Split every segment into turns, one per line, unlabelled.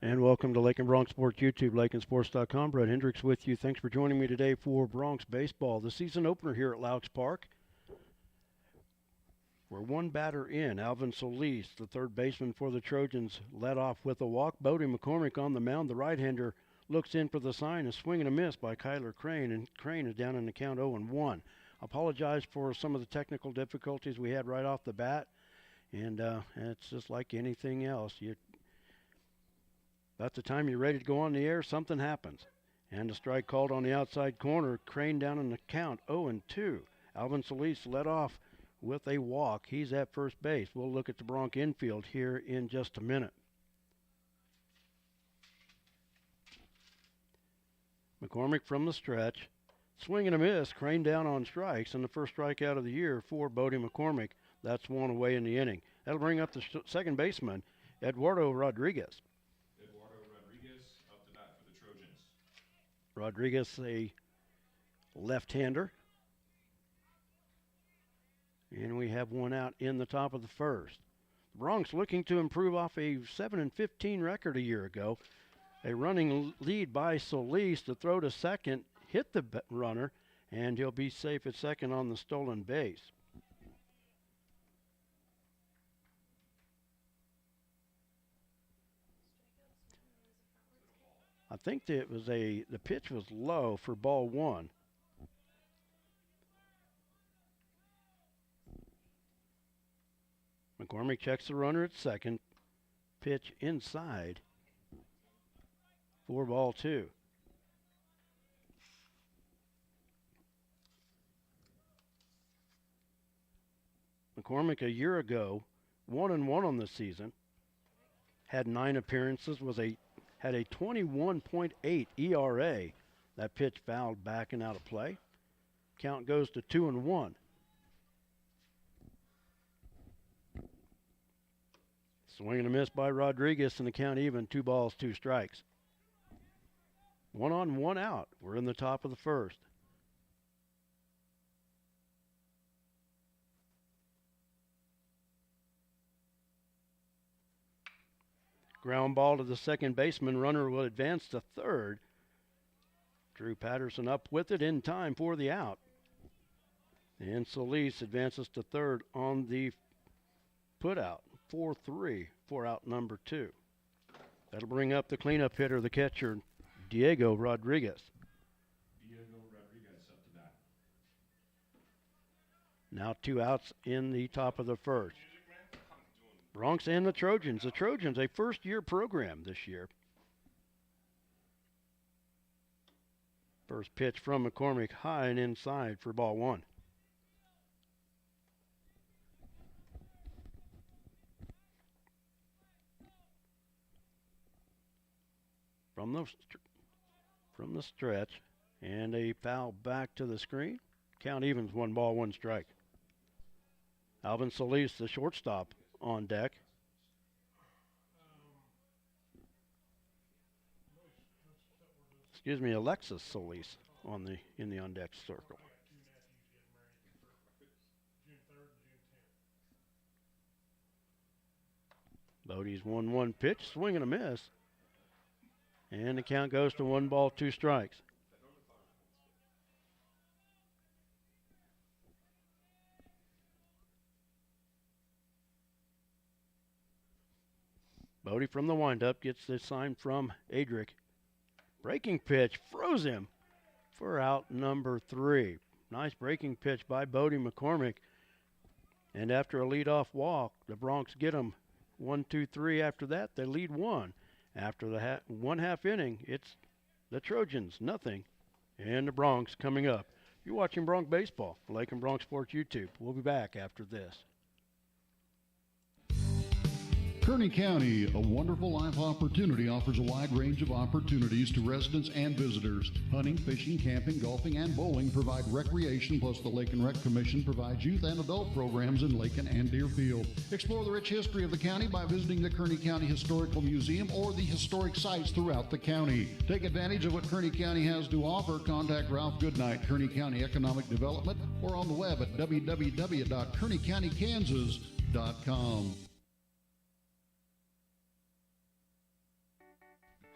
And welcome to Lakin Bronx Sports YouTube, LakinSports.com. Brett Hendricks with you. Thanks for joining me today for Bronx Baseball. The season opener here at Loucks Park. We're one batter in. Alvin Solis, the third baseman for the Trojans, led off with a walk. Bodie McCormick on the mound. The right-hander looks in for the sign. A swing and a miss by Kyler Crane, and Crane is down in the count 0-1. Apologize for some of the technical difficulties we had right off the bat, and it's just like anything else. About the time you're ready to go on the air, something happens. And a strike called on the outside corner. Crane down in the count, 0-2. Alvin Solis led off with a walk. He's at first base. We'll look at the Bronx infield here in just a minute. McCormick from the stretch. Swing and a miss. Crane down on strikes, and the first strikeout of the year for Bodie McCormick. That's one away in the inning. That'll bring up the second baseman, Eduardo Rodriguez. Rodriguez, a left-hander. And we have one out in the top of the first. The Bronx looking to improve off a 7-15 record a year ago. A running lead by Solis to throw to second, hit the runner, and he'll be safe at second on the stolen base. I think that it was the pitch was low for ball one. McCormick checks the runner at second. Pitch inside for ball two. McCormick a year ago, 1-1 on the season, had 9 appearances, had a 21.8 ERA. That pitch fouled back and out of play. Count goes to 2-1. Swing and a miss by Rodriguez, and the count even. 2 balls, 2 strikes. 1 on, 1 out. We're in the top of the first. Ground ball to the second baseman. Runner will advance to third. Drew Patterson up with it in time for the out. And Solis advances to third on the putout. 4-3 for out number 2. That'll bring up the cleanup hitter, the catcher, Diego Rodriguez.
Up to bat.
Now 2 outs in the top of the first. Bronx and the Trojans. The Trojans, a first-year program this year. First pitch from McCormick, high and inside for ball 1. From the stretch, and a foul back to the screen. Count evens, 1 ball, 1 strike. Alvin Solis, the shortstop, on deck. Excuse me, Alexis Solis in the on deck circle. Bodie's 1-1 pitch, swing and a miss. And the count goes to 1 ball, 2 strikes. Bodie from the windup gets this sign from Adric. Breaking pitch, froze him for out number 3. Nice breaking pitch by Bodie McCormick. And after a leadoff walk, the Bronx get him 1-2-3 after that. They lead 1. After the 1/2 inning, it's the Trojans, nothing, and the Bronx coming up. You're watching Bronx Baseball, Lakin Bronx Sports YouTube. We'll be back after this.
Kearney County, a wonderful life opportunity, offers a wide range of opportunities to residents and visitors. Hunting, fishing, camping, golfing, and bowling provide recreation, plus the Lakin Rec Commission provides youth and adult programs in Lakin and Deerfield. Explore the rich history of the county by visiting the Kearney County Historical Museum or the historic sites throughout the county. Take advantage of what Kearney County has to offer. Contact Ralph Goodnight, Kearney County Economic Development, or on the web at www.kearneycountykansas.com.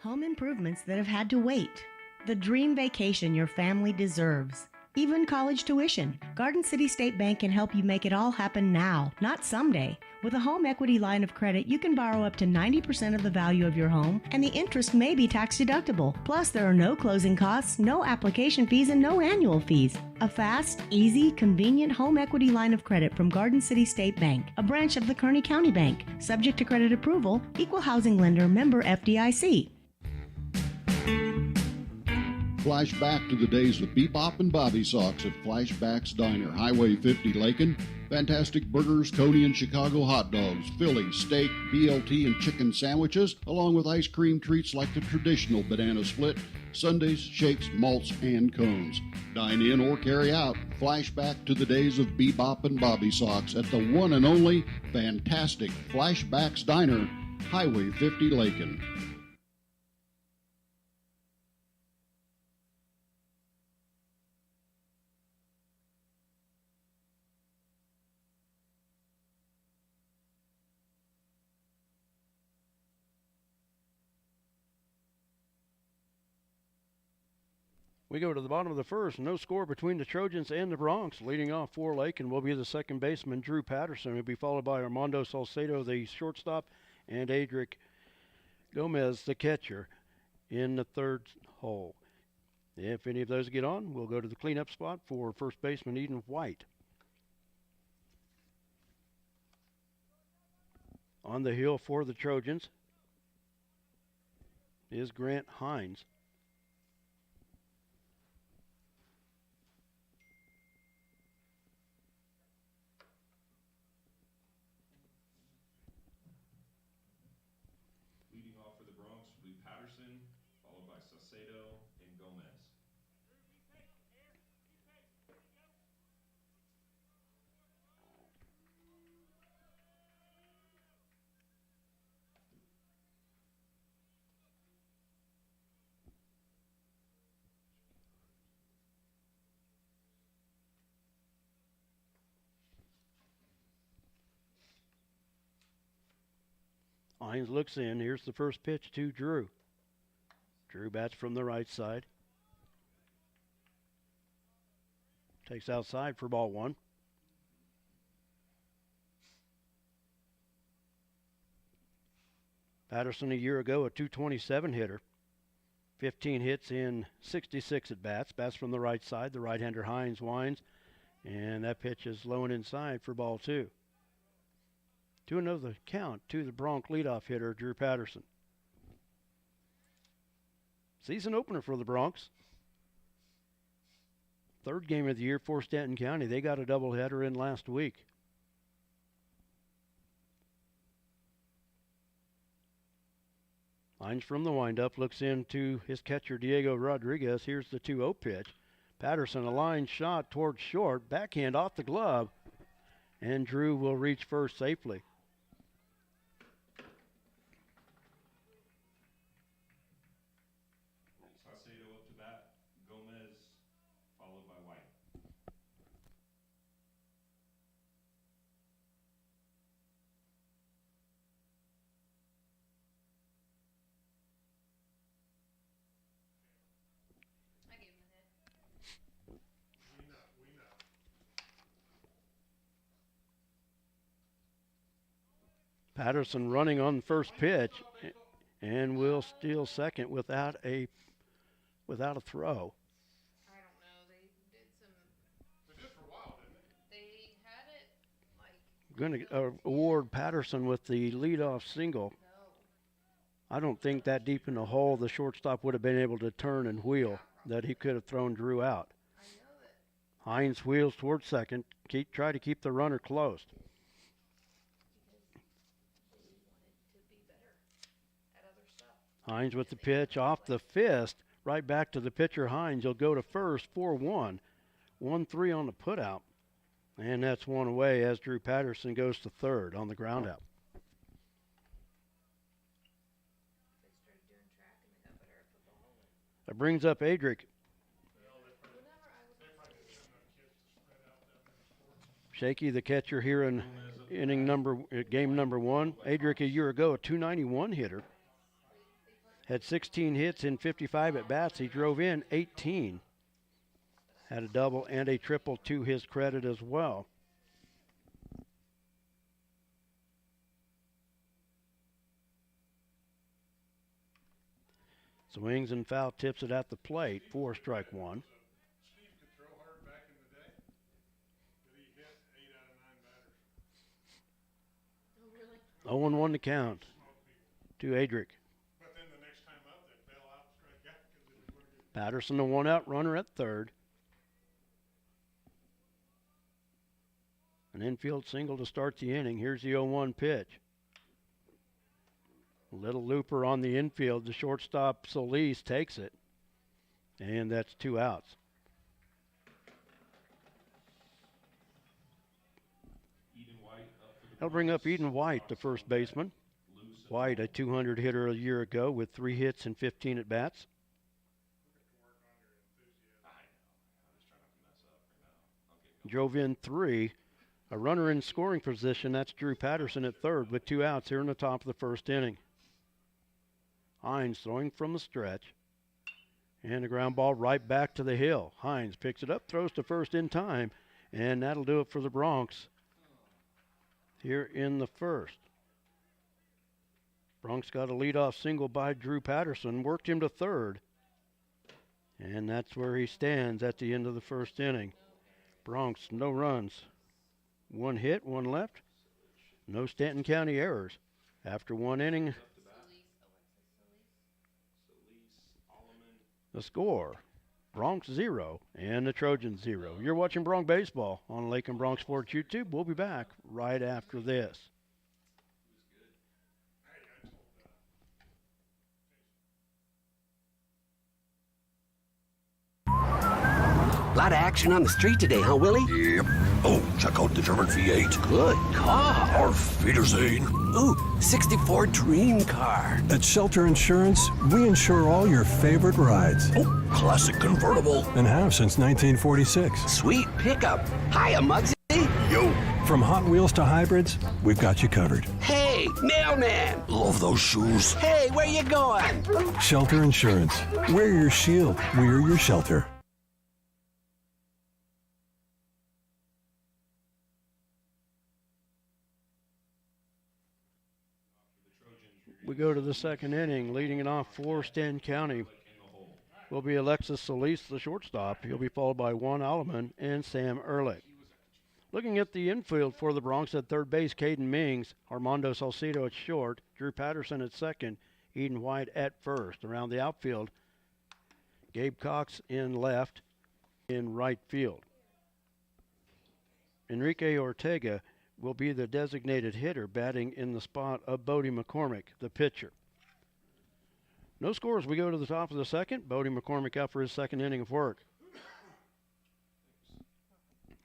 Home improvements that have had to wait. The dream vacation your family deserves. Even college tuition. Garden City State Bank can help you make it all happen now, not someday. With a home equity line of credit, you can borrow up to 90% of the value of your home, and the interest may be tax deductible. Plus, there are no closing costs, no application fees, and no annual fees. A fast, easy, convenient home equity line of credit from Garden City State Bank, a branch of the Kearney County Bank. Subject to credit approval, equal housing lender, member FDIC.
Flashback to the days of Bebop and Bobby Socks at Flashback's Diner, Highway 50, Lakin. Fantastic burgers, Coney and Chicago hot dogs, Philly, steak, BLT, and chicken sandwiches, along with ice cream treats like the traditional banana split, sundaes, shakes, malts, and cones. Dine in or carry out. Flashback to the days of Bebop and Bobby Socks at the one and only fantastic Flashback's Diner, Highway 50, Lakin.
We go to the bottom of the first. No score between the Trojans and the Bronx. Leading off for Lakin will be the second baseman, Drew Patterson. He'll be followed by Armando Salcedo, the shortstop, and Adric Gomez, the catcher, in the third hole. If any of those get on, we'll go to the cleanup spot for first baseman Eden White. On the hill for the Trojans is Grant Hines.
Patterson, followed by Saucedo and Gomez.
Hines looks in. Here's the first pitch to Drew. Drew bats from the right side. Takes outside for ball one. Patterson a year ago, a .227 hitter. 15 hits in 66 at bats. Bats from the right side. The right-hander Hines winds. And that pitch is low and inside for ball two. 2-0 the count to the Bronx leadoff hitter, Drew Patterson. Season opener for the Bronx. Third game of the year for Stanton County. They got a doubleheader in last week. Hines from the windup looks into his catcher, Diego Rodriguez. Here's the 2-0 pitch. Patterson, a line shot towards short. Backhand off the glove. And Drew will reach first safely.
Saucedo up to bat. Gomez, followed by White.
I gave him a hit.
We know.
Patterson running on first pitch and will steal second without a throw.
I don't know. They did some.
They did for a while, didn't they?
They had it like.
Going to award Patterson with the leadoff single.
No.
I don't think that deep in the hole the shortstop would have been able to turn and wheel, that he could have thrown Drew out.
I know that.
Hines wheels towards second. Try to keep the runner close.
Because they wanted to be better at other stuff.
Hines with the pitch off the fist. Right back to the pitcher, Hines. He'll go to first, 4-1. 1-3 on the putout. And that's one away as Drew Patterson goes to third on the ground out.
They started doing track and they got better at football.
That brings up Adric. Shaky, the catcher here in game number one. Adric a year ago, a .291 hitter. Had 16 hits in 55 at bats. He drove in 18. Had a double and a triple to his credit as well. Swings and foul, tips it at the plate. 4 strike 1.
Steve could throw hard back in the day, but he hit 8 out of 9 batters.
0-1 to count to Adric.
But then the next time up, they fell out and strike out because they didn't want to get.
Patterson, the one-out runner at third. An infield single to start the inning. Here's the 0-1 pitch. A little looper on the infield. The shortstop, Solis, takes it. And that's 2 outs. That'll bring up Eden White, the first baseman. White, a 200 hitter a year ago with 3 hits and 15 at bats. Drove in 3. A runner in scoring position, that's Drew Patterson at third with 2 outs here in the top of the first inning. Hines throwing from the stretch. And a ground ball right back to the hill. Hines picks it up, throws to first in time, and that'll do it for the Bronx here in the first. Bronx got a leadoff single by Drew Patterson, worked him to third. And that's where he stands at the end of the first inning. Bronx, no runs. 1 hit, 1 left. No Stanton County errors. After 1 inning, the score, Bronx 0 and the Trojans 0. You're watching Bronx Baseball on Lakin Bronx Sports YouTube. We'll be back right after this.
Lot of action on the street today, huh, Willie?
Yep. Oh, check out the German V8.
Good car.
Auf Wiedersehen.
Ooh, 64 dream car.
At Shelter Insurance, we insure all your favorite rides.
Oh, classic convertible.
And have since 1946.
Sweet pickup. Hiya, Muggsy.
Yo.
From Hot Wheels to hybrids, we've got you covered.
Hey, mailman.
Love those shoes.
Hey, where you going?
Shelter Insurance. We're your shield. We're your shelter.
We go to the second inning, leading it off for Stanton County will be Alexis Solis, the shortstop. He'll be followed by Juan Alleman and Sam Ehrlich. Looking at the infield for the Bronx at third base, Caden Mings, Armando Salcido at short, Drew Patterson at second, Eden White at first. Around the outfield, Gabe Cox in left, in right field. Enrique Ortega will be the designated hitter, batting in the spot of Bodie McCormick, the pitcher. No scores. We go to the top of the second. Bodie McCormick out for his second inning of work.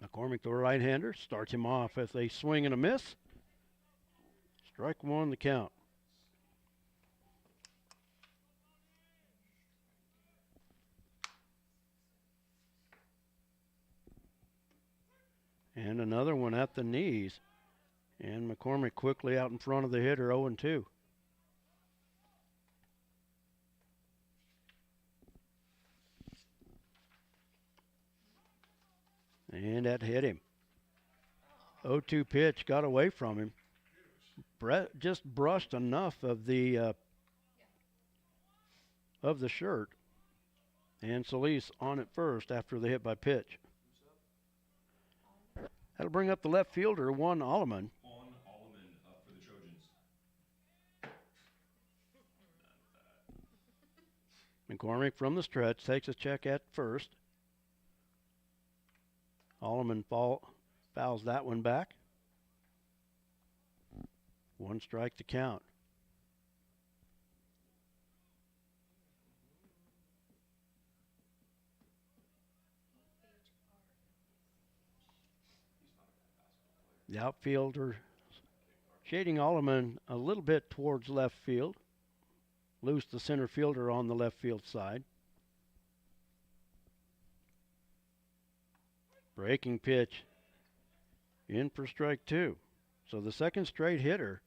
McCormick, the right-hander, starts him off with a swing and a miss. Strike 1, the count. And another one at the knees. And McCormick quickly out in front of the hitter, 0-2. And that hit him. 0-2 pitch got away from him. Just brushed enough of the shirt. And Solis on it first after the hit by pitch. That'll bring up the left fielder, Juan Alleman.
Juan Alleman up for the Trojans.
McCormick from the stretch takes a check at first. Alleman fouls that one back. 1 strike to count. The outfielder shading Alleman a little bit towards left field. Loose the center fielder on the left field side. Breaking pitch in for strike 2. So the second straight hitter,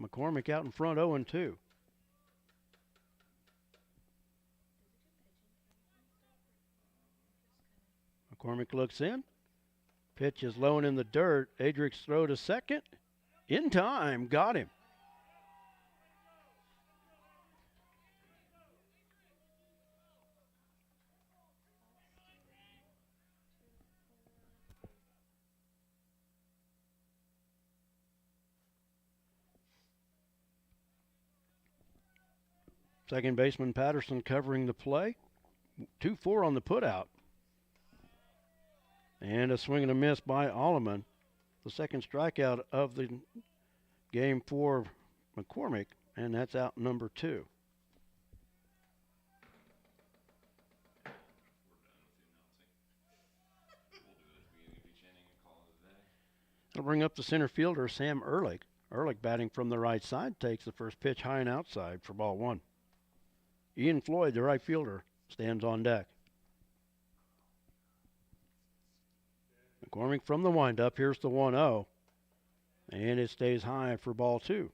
McCormick out in front, 0-2. McCormick looks in. Pitch is low and in the dirt. Adrick's throw to second. In time. Got him. Second baseman Patterson covering the play. 2-4 on the putout. And a swing and a miss by Alleman. The second strikeout of the game for McCormick, and that's out number 2. That'll bring up the center fielder, Sam Ehrlich. Ehrlich batting from the right side takes the first pitch high and outside for ball 1. Ian Floyd, the right fielder, stands on deck. McCormick from the windup. Here's the 1-0. And it stays high for ball 2.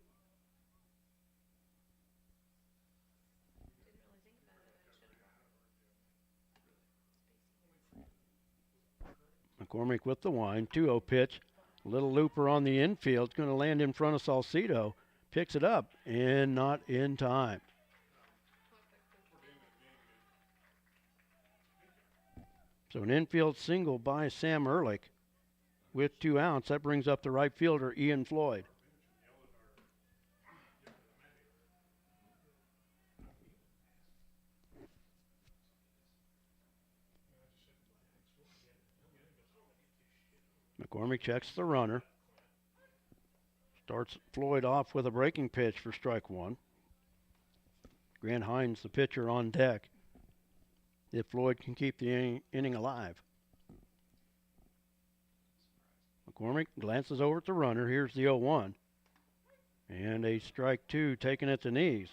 McCormick with the wind. 2-0 pitch. Little looper on the infield. Going to land in front of Salcido. Picks it up and not in time. So an infield single by Sam Ehrlich with 2 outs. That brings up the right fielder, Ian Floyd. McCormick checks the runner. Starts Floyd off with a breaking pitch for strike 1. Grant Hines, the pitcher, on deck if Floyd can keep the inning alive. McCormick glances over at the runner. Here's the 0-1. And a strike 2 taken at the knees.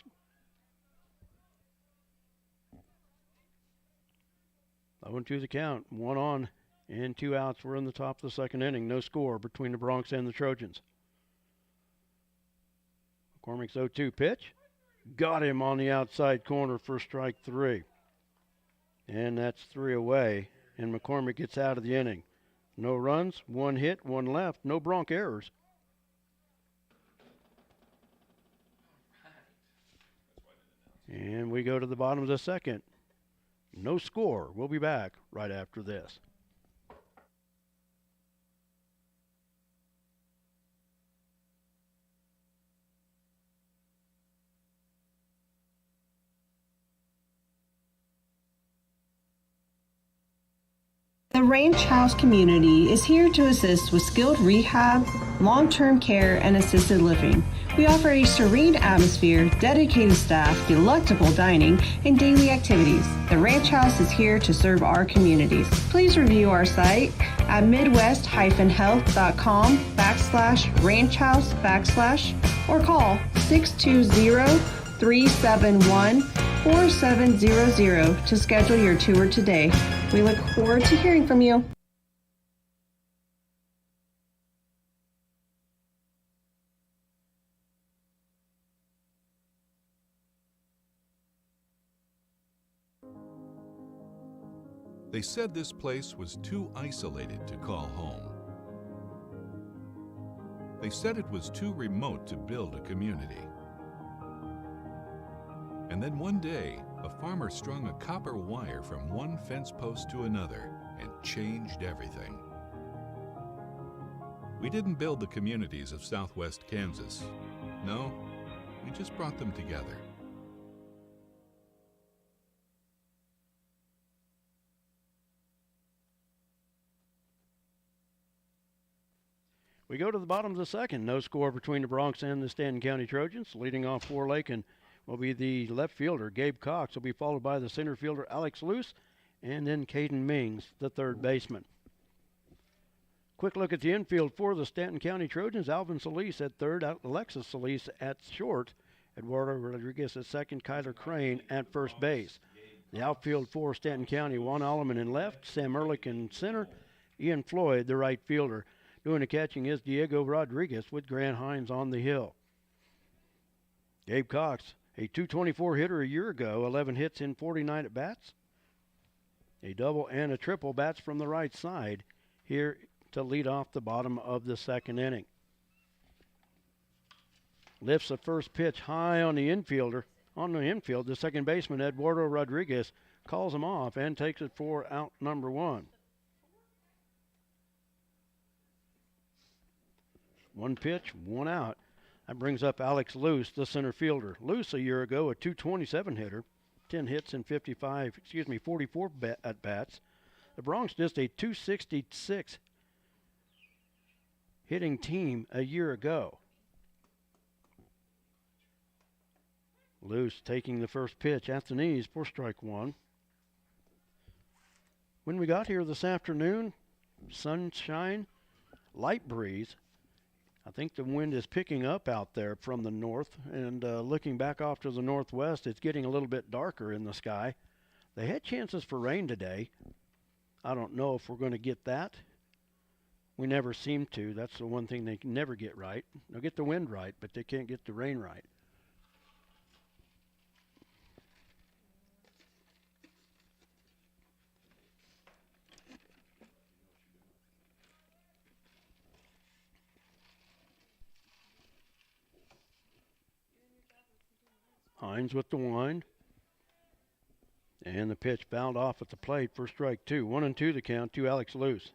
Oh, and 2 the count. 1 on and 2 outs. We're in the top of the second inning. No score between the Bronx and the Trojans. McCormick's 0-2 pitch. Got him on the outside corner for strike 3. And that's 3 away. And McCormick gets out of the inning. No runs, 1 hit, 1 left. No Bronx errors. And we go to the bottom of the second. No score. We'll be back right after this.
The Ranch House community is here to assist with skilled rehab, long-term care, and assisted living. We offer a serene atmosphere, dedicated staff, delectable dining, and daily activities. The Ranch House is here to serve our communities. Please review our site at midwest-health.com/ranchhouse/ or call 620-371-4700 to schedule your tour today. We look forward to hearing from you.
They said this place was too isolated to call home. They said it was too remote to build a community. And then one day, a farmer strung a copper wire from one fence post to another and changed everything. We didn't build the communities of Southwest Kansas. No, we just brought them together.
We go to the bottom of the second. No score between the Bronx and the Stanton County Trojans. Leading off for Lakin will be the left fielder, Gabe Cox. Will be followed by the center fielder, Alex Luce, and then Caden Mings, the third baseman. Quick look at the infield for the Stanton County Trojans. Alvin Solis at third, Alexis Solis at short, Eduardo Rodriguez at second, Kyler Crane at first base. The outfield for Stanton County, Juan Alleman in left, Sam Ehrlich in center, Ian Floyd, the right fielder. Doing the catching is Diego Rodriguez with Grant Hines on the hill. Gabe Cox, a .224 hitter a year ago, 11 hits in 49 at-bats. A double and a triple bats from the right side here to lead off the bottom of the second inning. Lifts the first pitch high on the infielder. On the infield, the second baseman, Eduardo Rodriguez, calls him off and takes it for out number 1. One pitch, one out. That brings up Alex Luce, the center fielder. Luce, a year ago, a .227 hitter, 10 hits and 44 at-bats. The Bronx just a .266 hitting team a year ago. Luce taking the first pitch at the knees for strike 1. When we got here this afternoon, sunshine, light breeze. I think the wind is picking up out there from the north, and looking back off to the northwest, it's getting a little bit darker in the sky. They had chances for rain today. I don't know if we're going to get that. We never seem to. That's the one thing they can never get right. They'll get the wind right, but they can't get the rain right. Hines with the wind. And the pitch fouled off at the plate for strike 2. 1-2 the count to Alex Luce.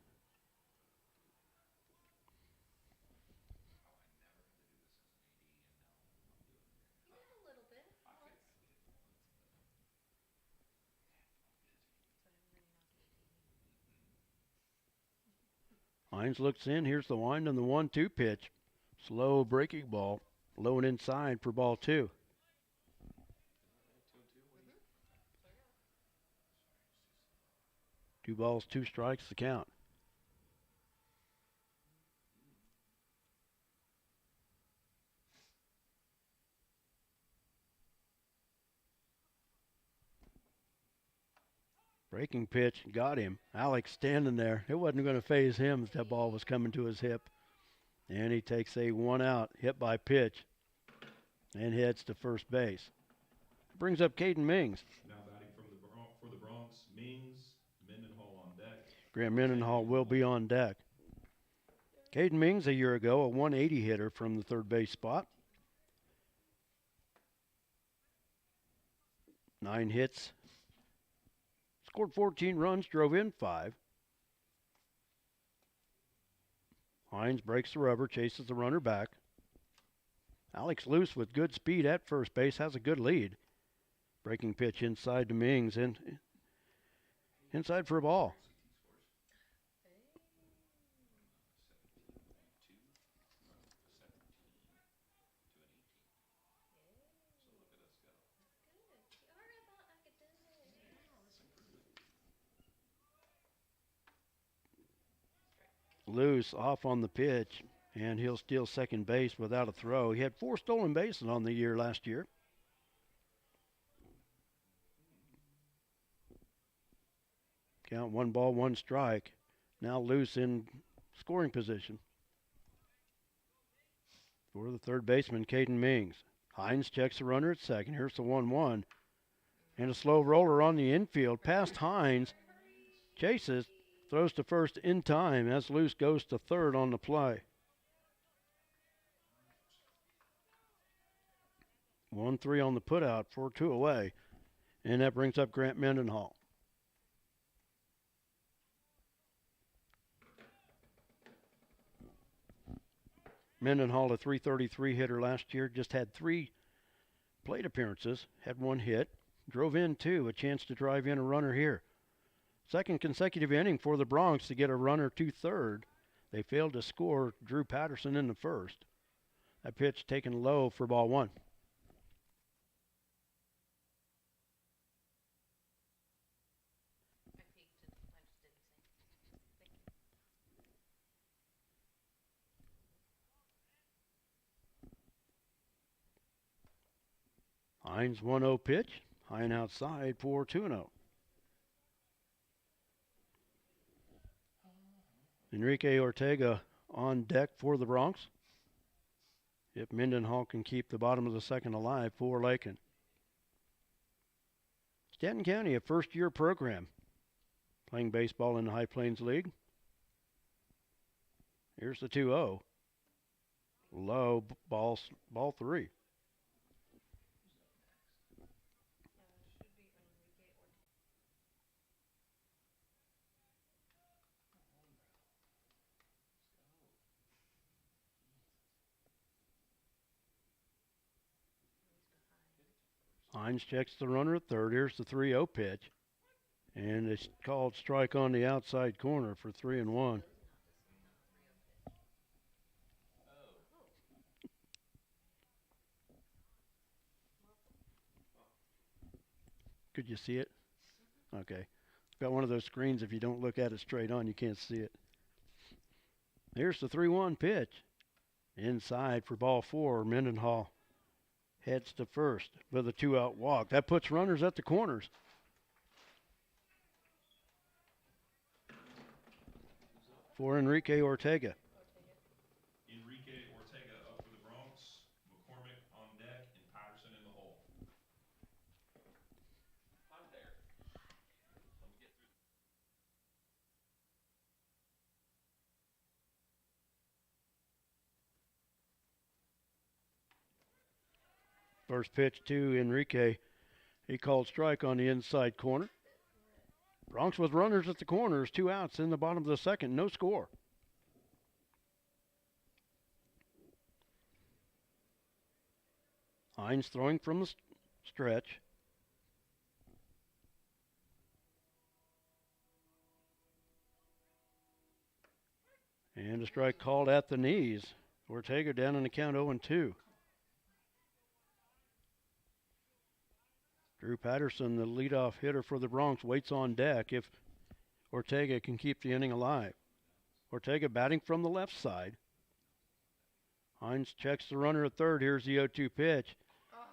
Hines looks in. Here's the wind on the 1-2 pitch. Slow breaking ball. Low and inside for ball 2. Two balls, 2 strikes, the count. Breaking pitch, got him. Alex standing there. It wasn't going to phase him if that ball was coming to his hip. And he takes a 1 out, hit by pitch, and heads to first base. Brings up Caden Mings.
Now batting for the Bronx, Mings, Mendenhall on deck.
Grant Mendenhall will be on deck. Caden Mings, a year ago, a 180 hitter from the third base spot. 9 hits. Scored 14 runs, drove in 5. Hines breaks the rubber, chases the runner back. Alex Luce with good speed at first base, has a good lead. Breaking pitch inside to Mings, and inside for a ball. Luce off on the pitch, and he'll steal second base without a throw. He had 4 stolen bases on the year last year. Count 1 ball, 1 strike. Now Luce in scoring position for the third baseman, Caden Mings. Hines checks the runner at second. Here's the 1-1. And a slow roller on the infield past Hines. Chases. Throws to first in time as Luce goes to third on the play. 1-3 on the putout, 4-2 away. And that brings up Grant Mendenhall. Mendenhall, a .333 hitter last year, just had 3 plate appearances, had 1 hit, drove in 2, a chance to drive in a runner here. Second consecutive inning for the Bronx to get a runner to third. They failed to score Drew Patterson in the first. That pitch taken low for ball 1. Hines 1-0 pitch. High and outside for 2-0. Enrique Ortega on deck for the Bronx. If Mendenhall can keep the bottom of the second alive for Lakin. Stanton County, a first-year program. playing baseball in the High Plains League. Here's the 2-0. Low, ball 3. Hines checks the runner at third. Here's the 3-0 pitch. And it's called strike on the outside corner for 3-1. Could you see it? Okay. Got one of those screens, if you don't look at it straight on, you can't see it. Here's the 3-1 pitch. Inside for ball 4. Mendenhall heads to first with a 2-out walk. That puts runners at the corners. For Enrique Ortega.
Enrique Ortega up for the Bronx. McCormick on deck and Patterson in the hole. I'm there. Let me get through.
First pitch to Enrique. He called strike on the inside corner. Bronx with runners at the corners, 2 outs in the bottom of the second, no score. Hines throwing from the stretch. And a strike called at the knees. Ortega down in the count 0-2. Drew Patterson, the leadoff hitter for the Bronx, waits on deck if Ortega can keep the inning alive. Ortega batting from the left side. Hines checks the runner at third. Here's the 0-2 pitch.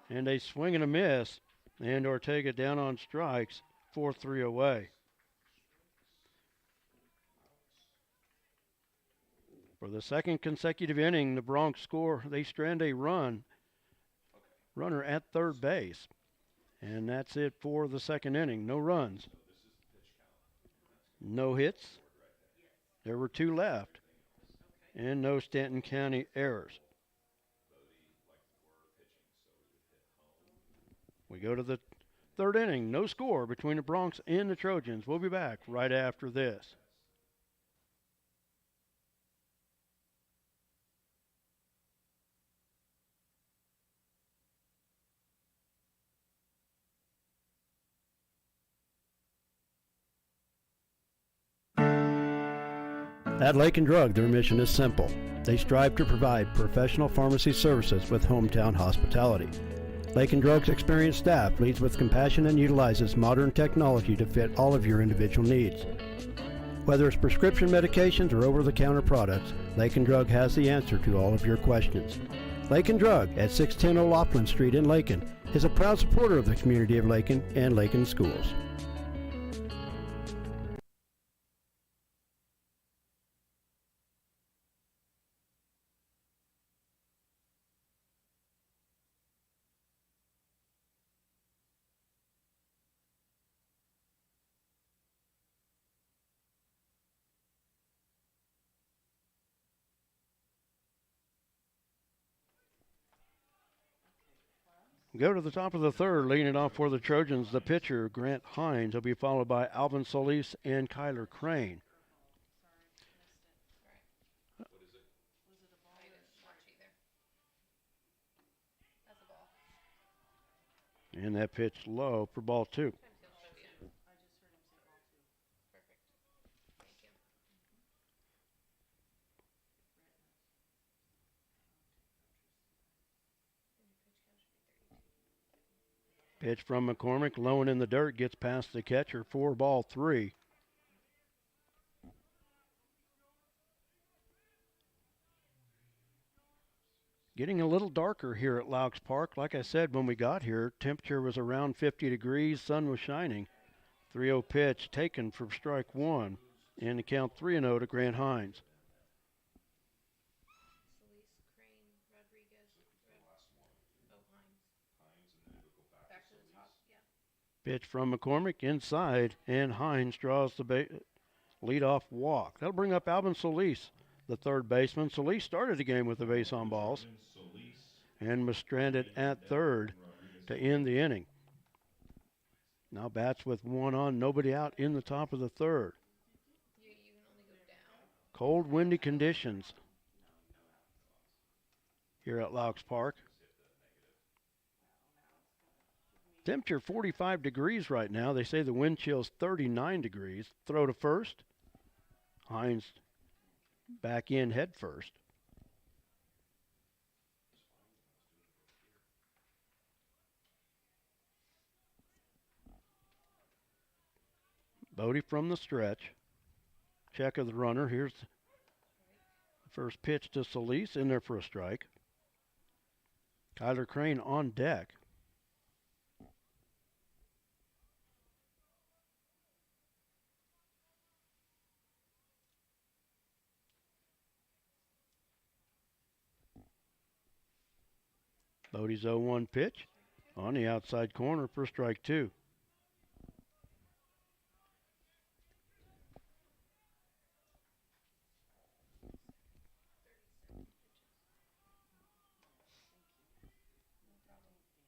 And a swing and a miss. And Ortega down on strikes, 4-3 away. For the second consecutive inning, the Bronx score. They strand a runner at third base. And that's it for the second inning. No runs. No hits. There were 2 left. And no Stanton County errors. We go to the third inning. No score between the Bronx and the Trojans. We'll be back right after this. At Lakin Drug, their mission is simple. They strive to provide professional pharmacy services with hometown hospitality. Lakin Drug's experienced staff leads with compassion and utilizes modern technology to fit all of your individual needs. Whether it's prescription medications or over-the-counter products, Lakin Drug has the answer to all of your questions. Lakin Drug at 610 O'Loughlin Street in Lakin is a proud supporter of the community of Lakin and Lakin schools. Go to the top of the third, leading it off for the Trojans, the pitcher, Grant Hines. He'll be followed by Alvin Solis and Kyler Crane. And that pitch low for ball 2. Pitch from McCormick, low and in the dirt, gets past the catcher for ball 3. Getting a little darker here at Laux Park. Like I said, when we got here, temperature was around 50 degrees, sun was shining. 3-0 pitch taken for strike 1, and the count 3-0 to Grant Hines. Pitch from McCormick inside, and Hines draws the leadoff walk. That'll bring up Alvin Solis, the third baseman. Solis started the game with the base on balls and was stranded at third to end the inning. Now bats with one on, nobody out in the top of the third. Cold, windy conditions here at Laux Park. Temperature 45 degrees right now. They say the wind chill's 39 degrees. Throw to first. Hines back in head first. Bodie from the stretch. Check of the runner. Here's the first pitch to Solis, in there for a strike. Kyler Crane on deck. Bodie's 0-1 pitch on the outside corner for strike two.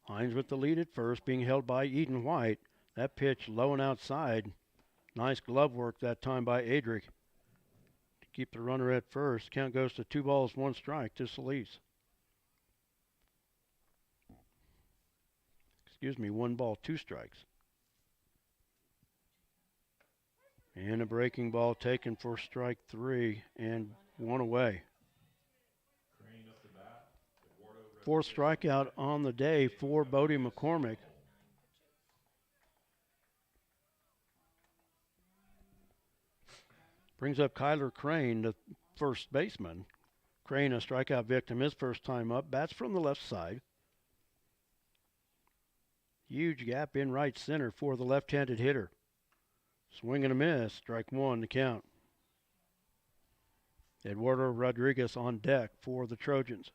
Hines with the lead at first, being held by Eden White. That pitch low and outside. Nice glove work that time by Adric to keep the runner at first. Count goes to 2 balls, 1 strike to Solis. 1 ball, 2 strikes. And a breaking ball taken for strike 3 and 1 away. Fourth strikeout on the day for Bodie McCormick. Brings up Kyler Crane, the first baseman. Crane, a strikeout victim, his first time up. Bats from the left side. Huge gap in right center for the left-handed hitter. Swing and a miss. Strike 1 to count. Eduardo Rodriguez on deck for the Trojans.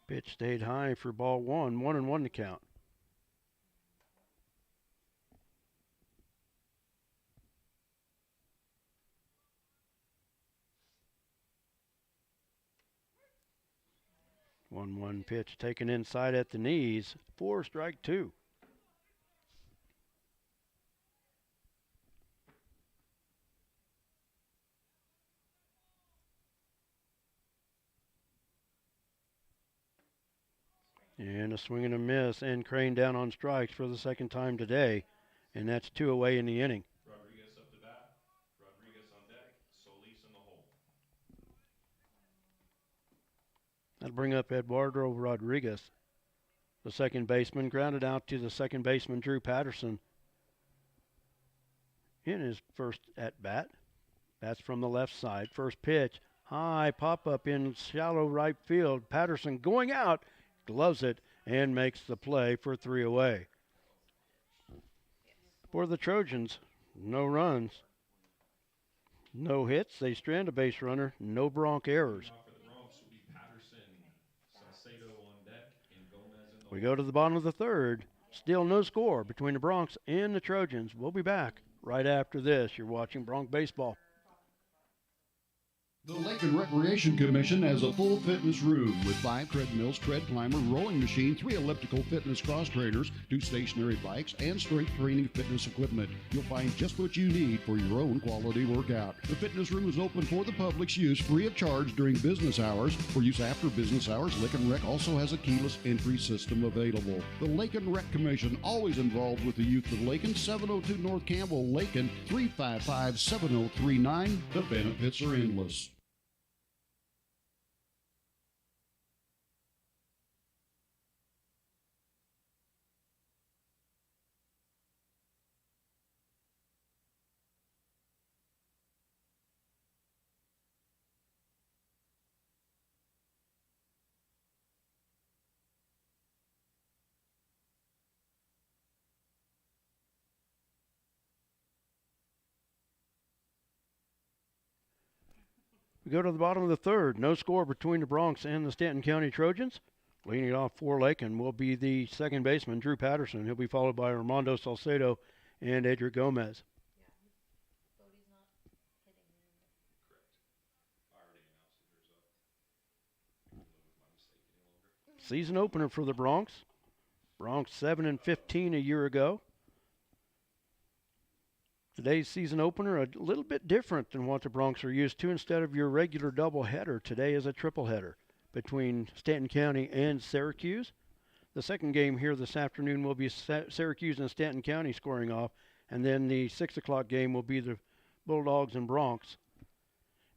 Pitch stayed high for ball 1. 1-1 to count. One pitch taken inside at the knees for strike 2. And a swing and a miss, and Crane down on strikes for the second time today, and that's 2 away in the inning.
Rodriguez up to bat. Rodriguez on deck. Solis in the hole.
That'll bring up Eduardo Rodriguez, the second baseman, grounded out to the second baseman, Drew Patterson, in his first at-bat. That's from the left side. First pitch, high pop-up in shallow right field. Patterson going out, gloves it, and makes the play for 3 away. For the Trojans, no runs, no hits. They strand a base runner, no Bronc errors. We go to the bottom of the third. Still no score between the Broncs and the Trojans. We'll be back right after this. You're watching Bronc Baseball.
The Lakin Recreation Commission has a full fitness room with 5 treadmills, tread climber, rowing machine, 3 elliptical fitness cross trainers, 2 stationary bikes, and strength training fitness equipment. You'll find just what you need for your own quality workout. The fitness room is open for the public's use free of charge during business hours. For use after business hours, Lakin Rec also has a keyless entry system available. The Lakin Rec Commission, always involved with the youth of Lakin, 702 North Campbell, Lakin, 355-7039. The benefits are endless.
We go to the bottom of the third. No score between the Bronx and the Stanton County Trojans. Leading it off for Lakin will be the second baseman, Drew Patterson. He'll be followed by Armando Salcedo and Adric Gomez. Season opener for the Bronx. Bronx 7-15 a year ago. Today's season opener a little bit different than what the Bronx are used to. Instead of your regular doubleheader, today is a tripleheader between Stanton County and Syracuse. The second game here this afternoon will be Syracuse and Stanton County scoring off, and then the 6 o'clock game will be the Bulldogs and Bronx.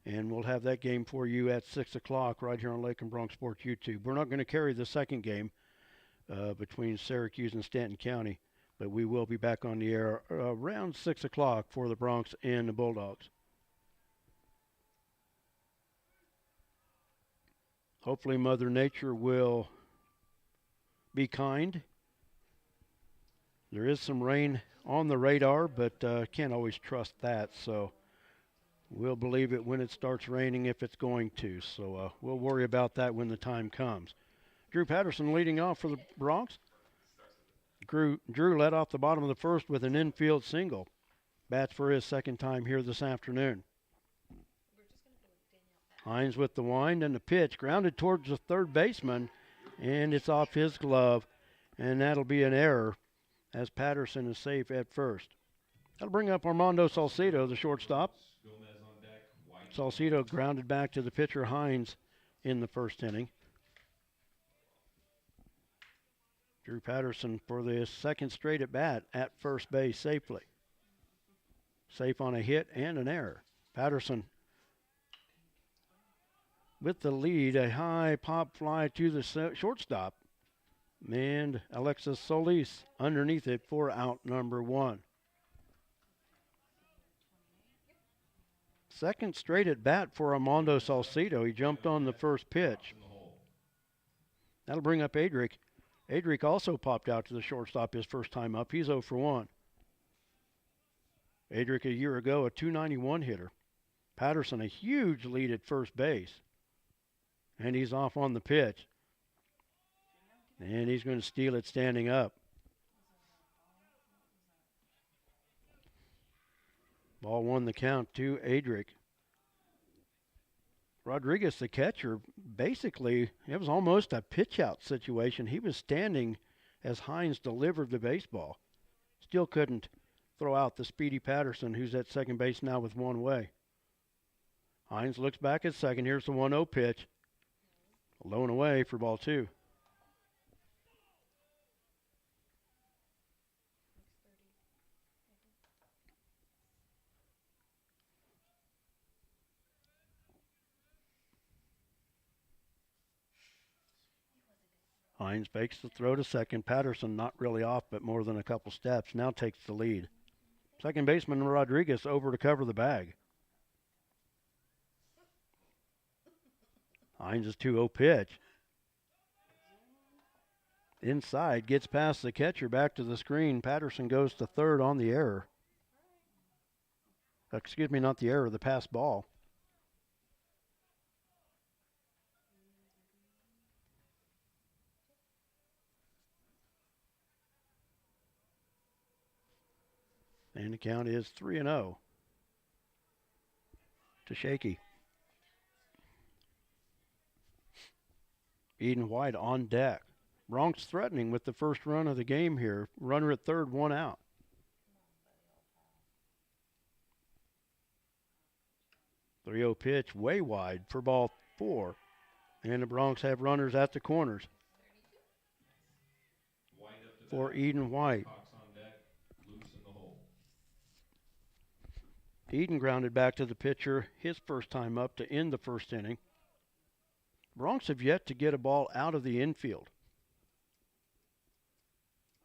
And we'll have that game for you at 6 o'clock right here on Lakin Bronx Sports YouTube. We're not going to carry the second game between Syracuse and Stanton County, but we will be back on the air around 6 o'clock for the Bronx and the Bulldogs. Hopefully Mother Nature will be kind. There is some rain on the radar, but can't always trust that, so we'll believe it when it starts raining if it's going to. So we'll worry about that when the time comes. Drew Patterson leading off for the Bronx. Drew led off the bottom of the first with an infield single. Bats for his second time here this afternoon. Hines with the wind and the pitch, grounded towards the third baseman, and it's off his glove, and that'll be an error as Patterson is safe at first. That'll bring up Armando Salcedo, the shortstop. Salcedo grounded back to the pitcher Hines in the first inning. Drew Patterson for the second straight at bat at first base safely. Safe on a hit and an error. Patterson with the lead, a high pop fly to the shortstop. And Alexis Solis underneath it for out number one. Second straight at bat for Armando Salcedo. He jumped on the first pitch. That'll bring up Adric. Adric also popped out to the shortstop his first time up. He's 0 for 1. Adric a year ago, a .291 hitter. Patterson a huge lead at first base. And he's off on the pitch. And he's going to steal it standing up. Ball won the count to Adric. Rodriguez, the catcher, basically, it was almost a pitch-out situation. He was standing as Hines delivered the baseball. Still couldn't throw out the speedy Patterson, who's at second base now with one away. Hines looks back at second. Here's the 1-0 pitch. Low and away for ball two. Hines fakes the throw to second. Patterson not really off, but more than a couple steps. Now takes the lead. Second baseman Rodriguez over to cover the bag. Hines' 2-0 pitch. Inside, gets past the catcher, back to the screen. Patterson goes to third on the error. Excuse me, not the error, the pass ball. And the count is 3-0 to Shaky. Eden White on deck. Bronx threatening with the first run of the game here. Runner at third, one out. The 3-0 pitch way wide for ball four. And the Bronx have runners at the corners for Eden White. Eden grounded back to the pitcher his first time up to end the first inning. Bronx have yet to get a ball out of the infield.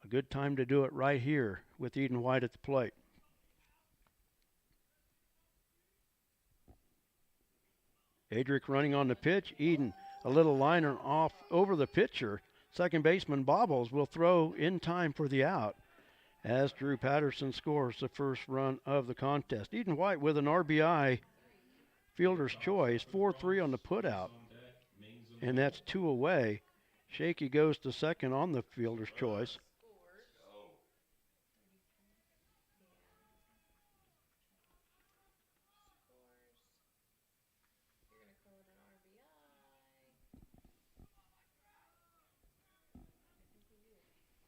A good time to do it right here with Eden White at the plate. Adric running on the pitch. Eden, a little liner off over the pitcher. Second baseman Bobbles will throw in time for the out as Drew Patterson scores the first run of the contest. Eden White with an RBI fielder's choice. 4-3 on the putout. And that's 2 away. Shaky goes to second on the fielder's choice.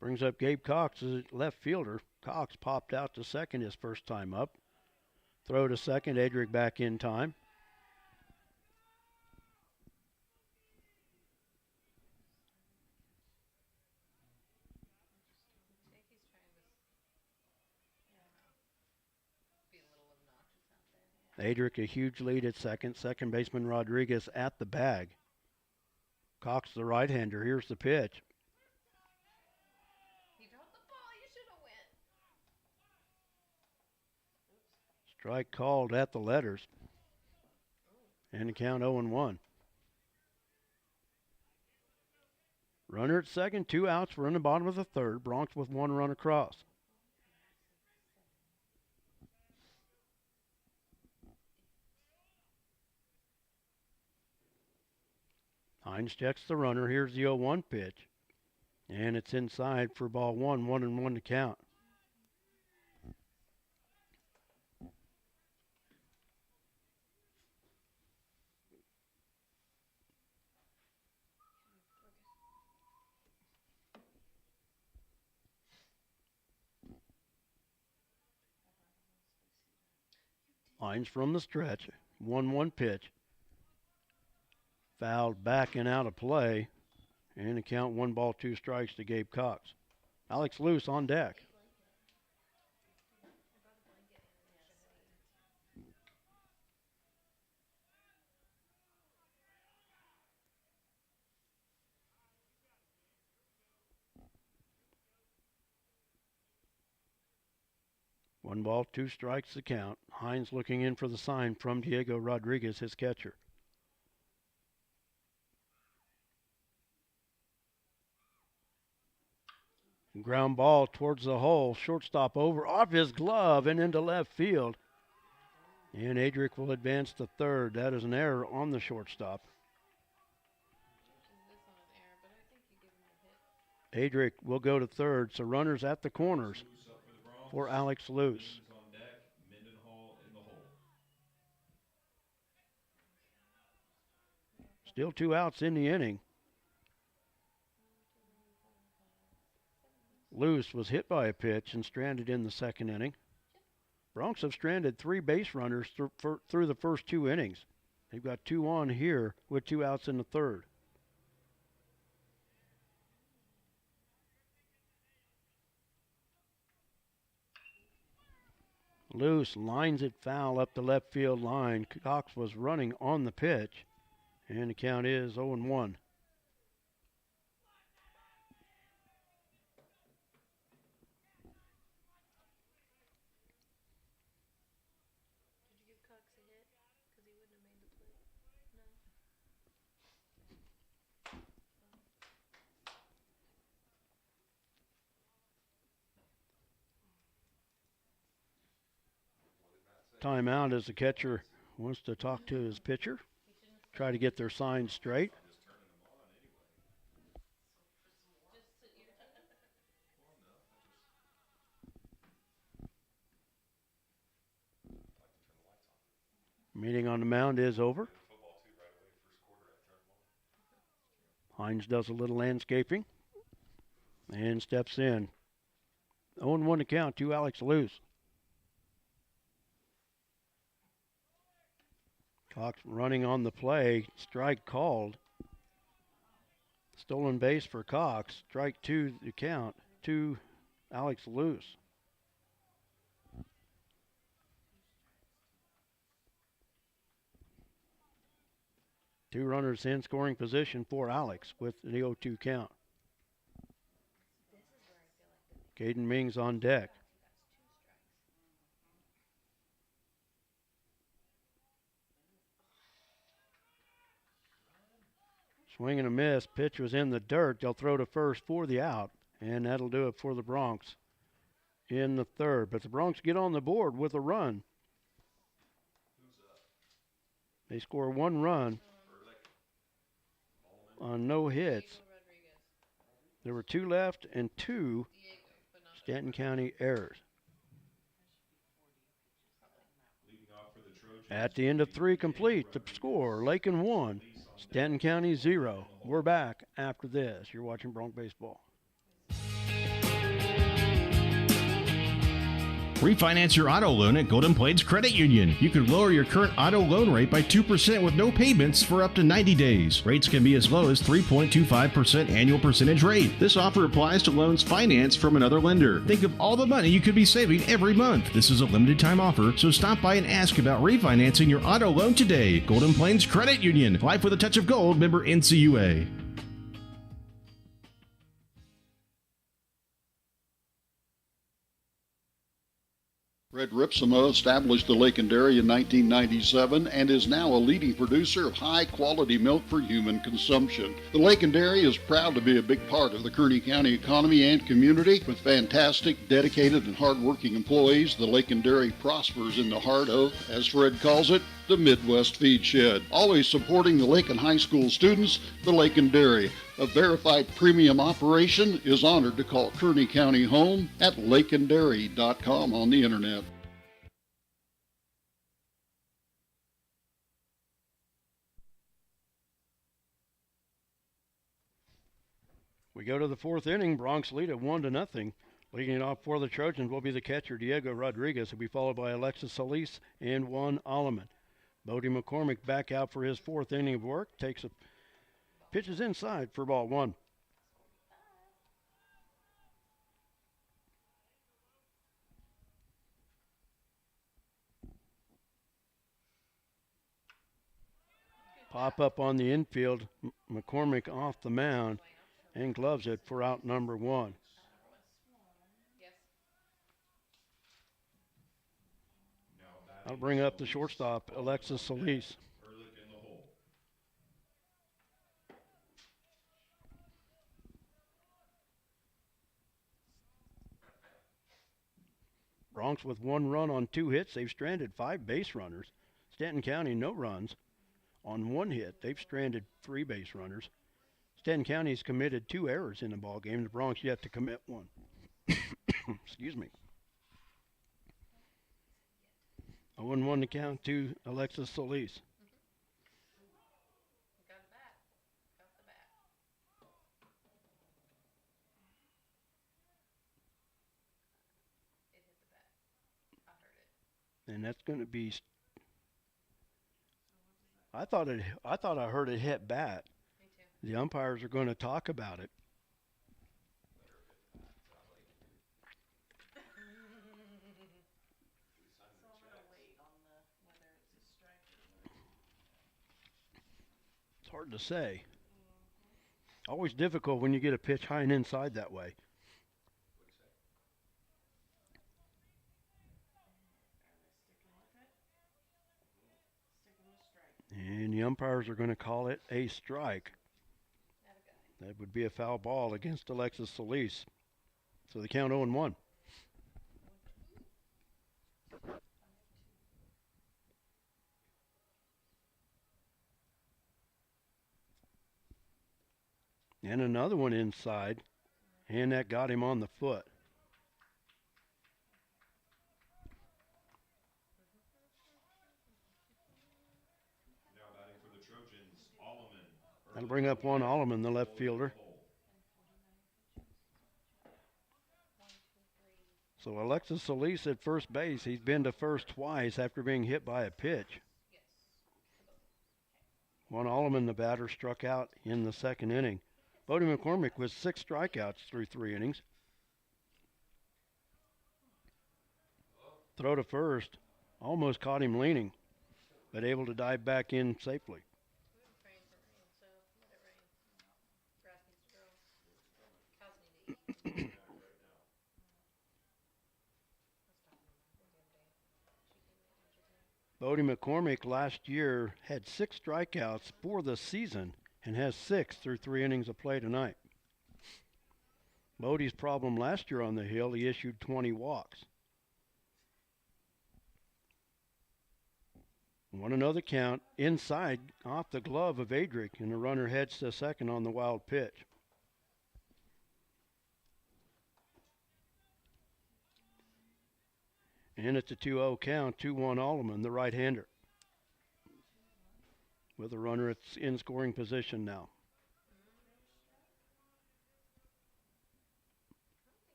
Brings up Gabe Cox as left fielder. Cox popped out to second his first time up. Throw to second, Adric back in time. Adric a huge lead at second. Second baseman Rodriguez at the bag. Cox the right-hander. Here's the pitch.
You dropped the ball. You should have went.
Strike called at the letters. And the count 0-1. Runner at second, 2 outs. We're in the bottom of the third. Bronx with 1 run across. Hines checks the runner. Here's the 0-1 pitch. And it's inside for ball 1. 1-1 to count. Hines from the stretch. 1-1 pitch. Fouled back and out of play. And the count 1 ball, 2 strikes to Gabe Cox. Alex Luce on deck. One ball, 2 strikes the count. Hines looking in for the sign from Diego Rodriguez, his catcher. Ground ball towards the hole. Shortstop over off his glove and into left field. And Adric will advance to third. That is an error on the shortstop. Adric will go to third. So runners at the corners for Alex Luce. Still 2 outs in the inning. Luce was hit by a pitch and stranded in the second inning. Bronx have stranded 3 base runners through the first 2 innings. They've got 2 on here with 2 outs in the third. Luce lines it foul up the left field line. Cox was running on the pitch, and the count is 0-1. Timeout as the catcher wants to talk to his pitcher, try to get their signs straight. Meeting on the mound is over. Hines does a little landscaping and steps in. 0-1 to count to Alex Luce. Cox running on the play. Strike called. Stolen base for Cox. Strike 2 the count to Alex Luce. Two runners in scoring position for Alex with the 0-2 count. Caden Mings on deck. Swing and a miss. Pitch was in the dirt. They'll throw to first for the out, and that'll do it for the Bronx in the third. But the Bronx get on the board with a run. They score 1 run on no hits. There were 2 left and 2 Stanton County errors. At the end of 3 complete, the score, Lakin 1, Stanton County 0. We're back after this. You're watching Bronc Baseball.
Refinance your auto loan at Golden Plains Credit Union. You could lower your current auto loan rate by 2% with no payments for up to 90 days. Rates can be as low as 3.25% annual percentage rate. This offer applies to loans financed from another lender. Think of all the money you could be saving every month. This is a limited time offer, so stop by and ask about refinancing your auto loan today. Golden Plains Credit Union. Life with a touch of gold. Member NCUA.
Red Ripsimo established the Lakin Dairy in 1997 and is now a leading producer of high-quality milk for human consumption. The Lakin Dairy is proud to be a big part of the Kearney County economy and community. With fantastic, dedicated, and hard-working employees, the Lakin Dairy prospers in the heart of, as Fred calls it, the Midwest Feed Shed. Always supporting the Lakin High School students, the Lakin Dairy, a verified premium operation, is honored to call Kearney County home at lakindairy.com on the internet.
We go to the 4th inning. Bronx lead at 1-0. Leading it off for the Trojans will be the catcher, Diego Rodriguez. He'll be followed by Alexis Solis and Juan Alleman. Bodie McCormick back out for his 4th inning of work. Pitches inside for ball 1. Pop up on the infield. McCormick off the mound and gloves it for out number 1. I'll bring up the shortstop, Alexis Solis. Bronx with 1 run on 2 hits. They've stranded 5 base runners. Stanton County, no runs on 1 hit. They've stranded 3 base runners. Stanton County's committed 2 errors in the ball game. The Bronx yet to commit 1. Excuse me. 0-1 to count to Alexis Solis. And that's going to be. I thought I heard it hit bat. The umpires are going to talk about it. It's hard to say. Always difficult when you get a pitch high and inside that way. And the umpires are going to call it a strike. That would be a foul ball against Alexis Solis. So the count 0-1. And another one inside, and that got him on the foot.
Now batting for the Trojans, Alleman.
That'll bring up Juan Alleman, the left fielder. So Alexis Solis at first base. He's been to first twice after being hit by a pitch. Juan Alleman, the batter, struck out in the 2nd inning. Bodie McCormick with 6 strikeouts through 3 innings. Throw to first. Almost caught him leaning, but able to dive back in safely. Bodie McCormick last year had 6 strikeouts for the season and has 6 through 3 innings of play tonight. Bodie's problem last year on the hill, he issued 20 walks. Want another count inside off the glove of Adric, and the runner heads to second on the wild pitch. And it's a 2-0 count, 2-1 Alleman, the right-hander, with a runner in scoring position now.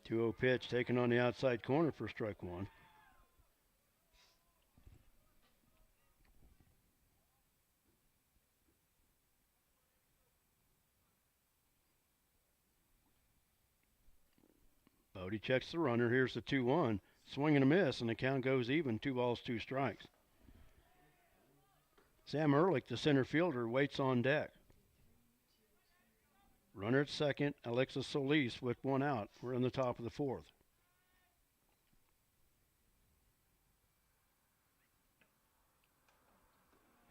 2-0 pitch taken on the outside corner for strike one. Bodie checks the runner. Here's the 2-1. Swing and a miss, and the count goes even. 2 balls, 2 strikes. Sam Ehrlich, the center fielder, waits on deck. Runner at second, Alexis Solis with 1 out. We're in the top of the 4th.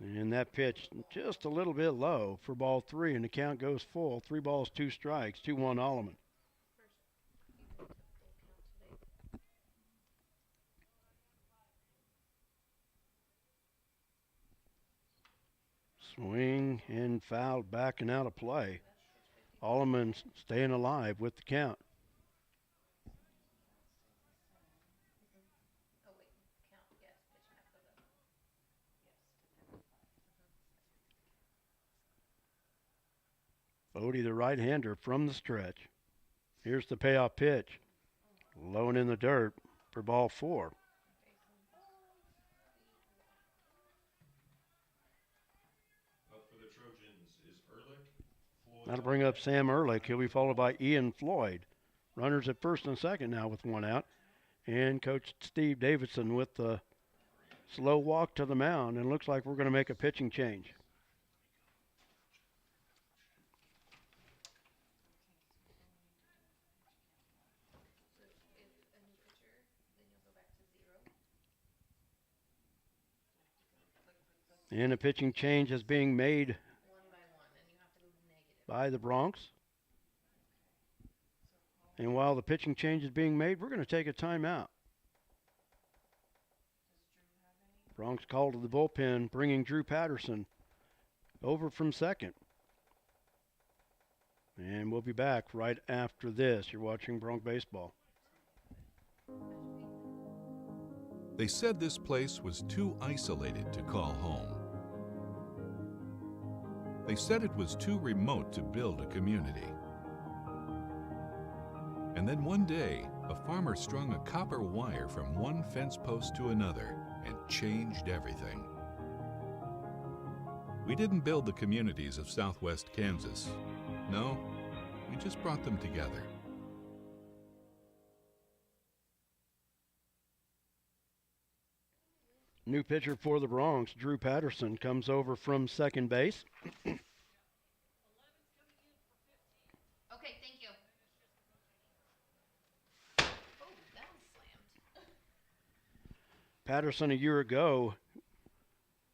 And that pitch just a little bit low for ball 3, and the count goes full. 3 balls, 2 strikes, 2-1 Alleman. Swing and fouled back and out of play. Alleman staying alive with the count. Bodie, the right-hander from the stretch. Here's the payoff pitch. Low and in the dirt for ball 4. That'll bring up Sam Ehrlich. He'll be followed by Ian Floyd. Runners at first and second now with 1 out. And Coach Steve Davidson with the slow walk to the mound. And it looks like we're going to make a pitching change. And a pitching change is being made by the Bronx. And while the pitching change is being made, we're going to take a timeout. Bronx called to the bullpen, bringing Drew Patterson over from second. And we'll be back right after this. You're watching Bronx Baseball.
They said this place was too isolated to call home. They said it was too remote to build a community. And then one day, a farmer strung a copper wire from one fence post to another and changed everything. We didn't build the communities of Southwest Kansas. No, we just brought them together.
New pitcher for the Bronx, Drew Patterson, comes over from second base.
Okay, thank you. Oh, that was slammed.
Patterson a year ago,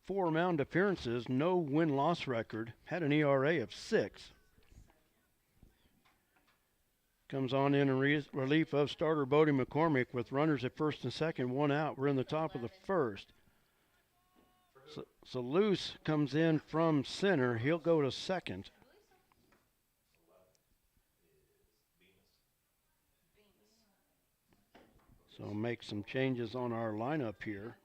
4 mound appearances, no win-loss record, had an ERA of 6. Comes on in relief of starter Bodie McCormick with runners at first and second, 1 out. We're in the top of the 1st. So Luce comes in from center. He'll go to second. So make some changes on our lineup here.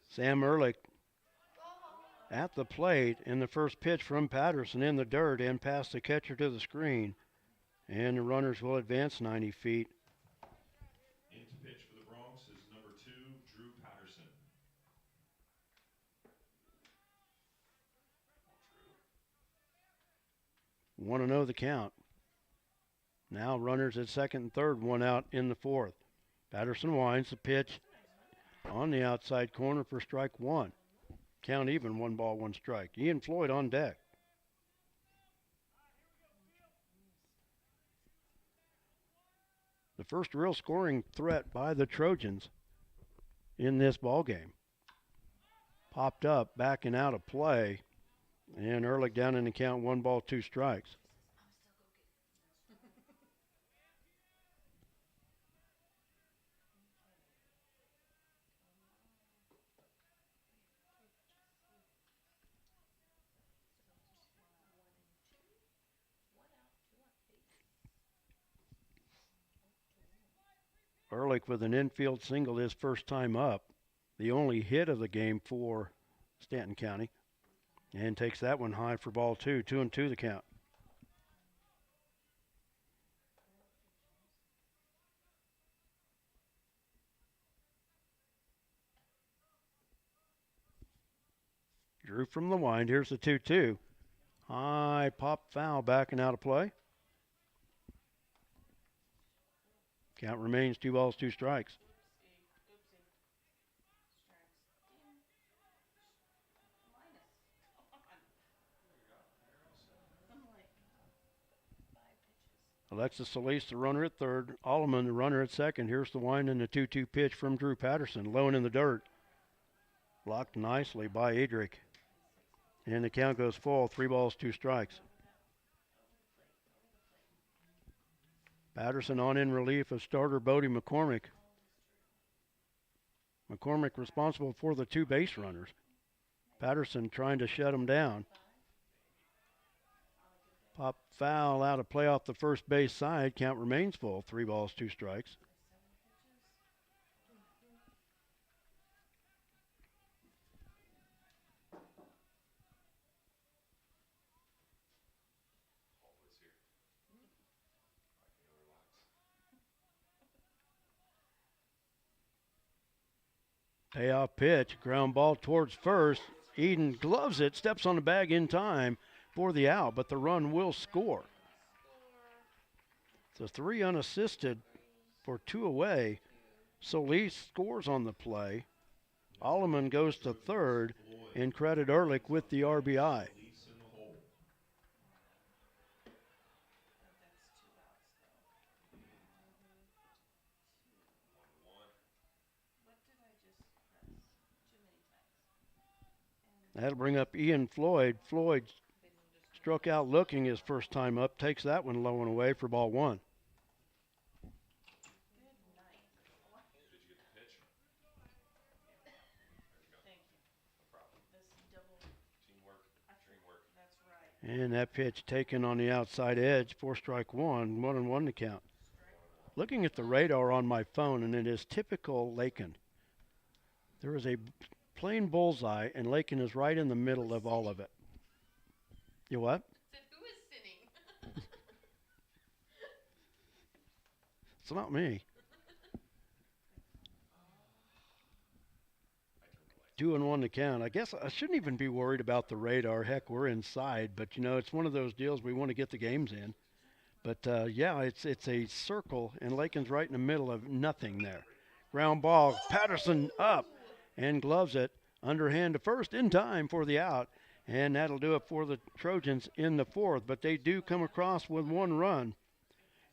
Sam Ehrlich at the plate in the first pitch from Patterson in the dirt and past the catcher to the screen. And the runners will advance 90 feet.
In to pitch for the Bronx is number 2, Drew Patterson.
Want to know the count. Now runners at second and third, 1 out in the 4th. Patterson winds the pitch on the outside corner for strike 1. Count even, 1 ball, 1 strike. Ian Floyd on deck. first real scoring threat by the Trojans in this ball game. Popped up, backing out of play, and Ehrlich down in the count, 1 ball, 2 strikes. Ehrlich with an infield single his first time up, the only hit of the game for Stanton County, and takes that one high for ball 2, 2-2 the count. Drew from the wind. Here's the 2-2. High pop foul, backing out of play. Count remains 2 balls, 2 strikes. Alexis Solis, the runner at third. Alleman, the runner at second. Here's the wind and the 2-2 pitch from Drew Patterson. Low and in the dirt. Blocked nicely by Edrick. And the count goes full. 3 balls, 2 strikes. Patterson on in relief of starter Bodie McCormick. McCormick responsible for the 2 base runners. Patterson trying to shut him down. Pop foul out of play off the first base side. Count remains full. 3 balls, 2 strikes. Payoff pitch, ground ball towards first. Eden gloves it, steps on the bag in time for the out, but the run will score. So 3 unassisted for 2 away. Solis scores on the play. Alleman goes to third, and credit Ehrlich with the RBI. That'll bring up Ian Floyd. Floyd struck out looking his first time up, takes that one low and away for ball 1. And that pitch taken on the outside edge for strike 1, 1-1 to count. Looking at the radar on my phone, and it is typical Lakin. There is a plain bullseye, and Lakin is right in the middle of all of it. You what?
Said, who is sinning?
It's not me. 2-1 to count. I guess I shouldn't even be worried about the radar. Heck, we're inside, but you know, it's one of those deals we want to get the games in. But yeah, it's a circle, and Lakin's right in the middle of nothing there. Ground ball, Patterson up and gloves it. Underhand to first in time for the out. And that'll do it for the Trojans in the 4th. But they do come across with 1 run,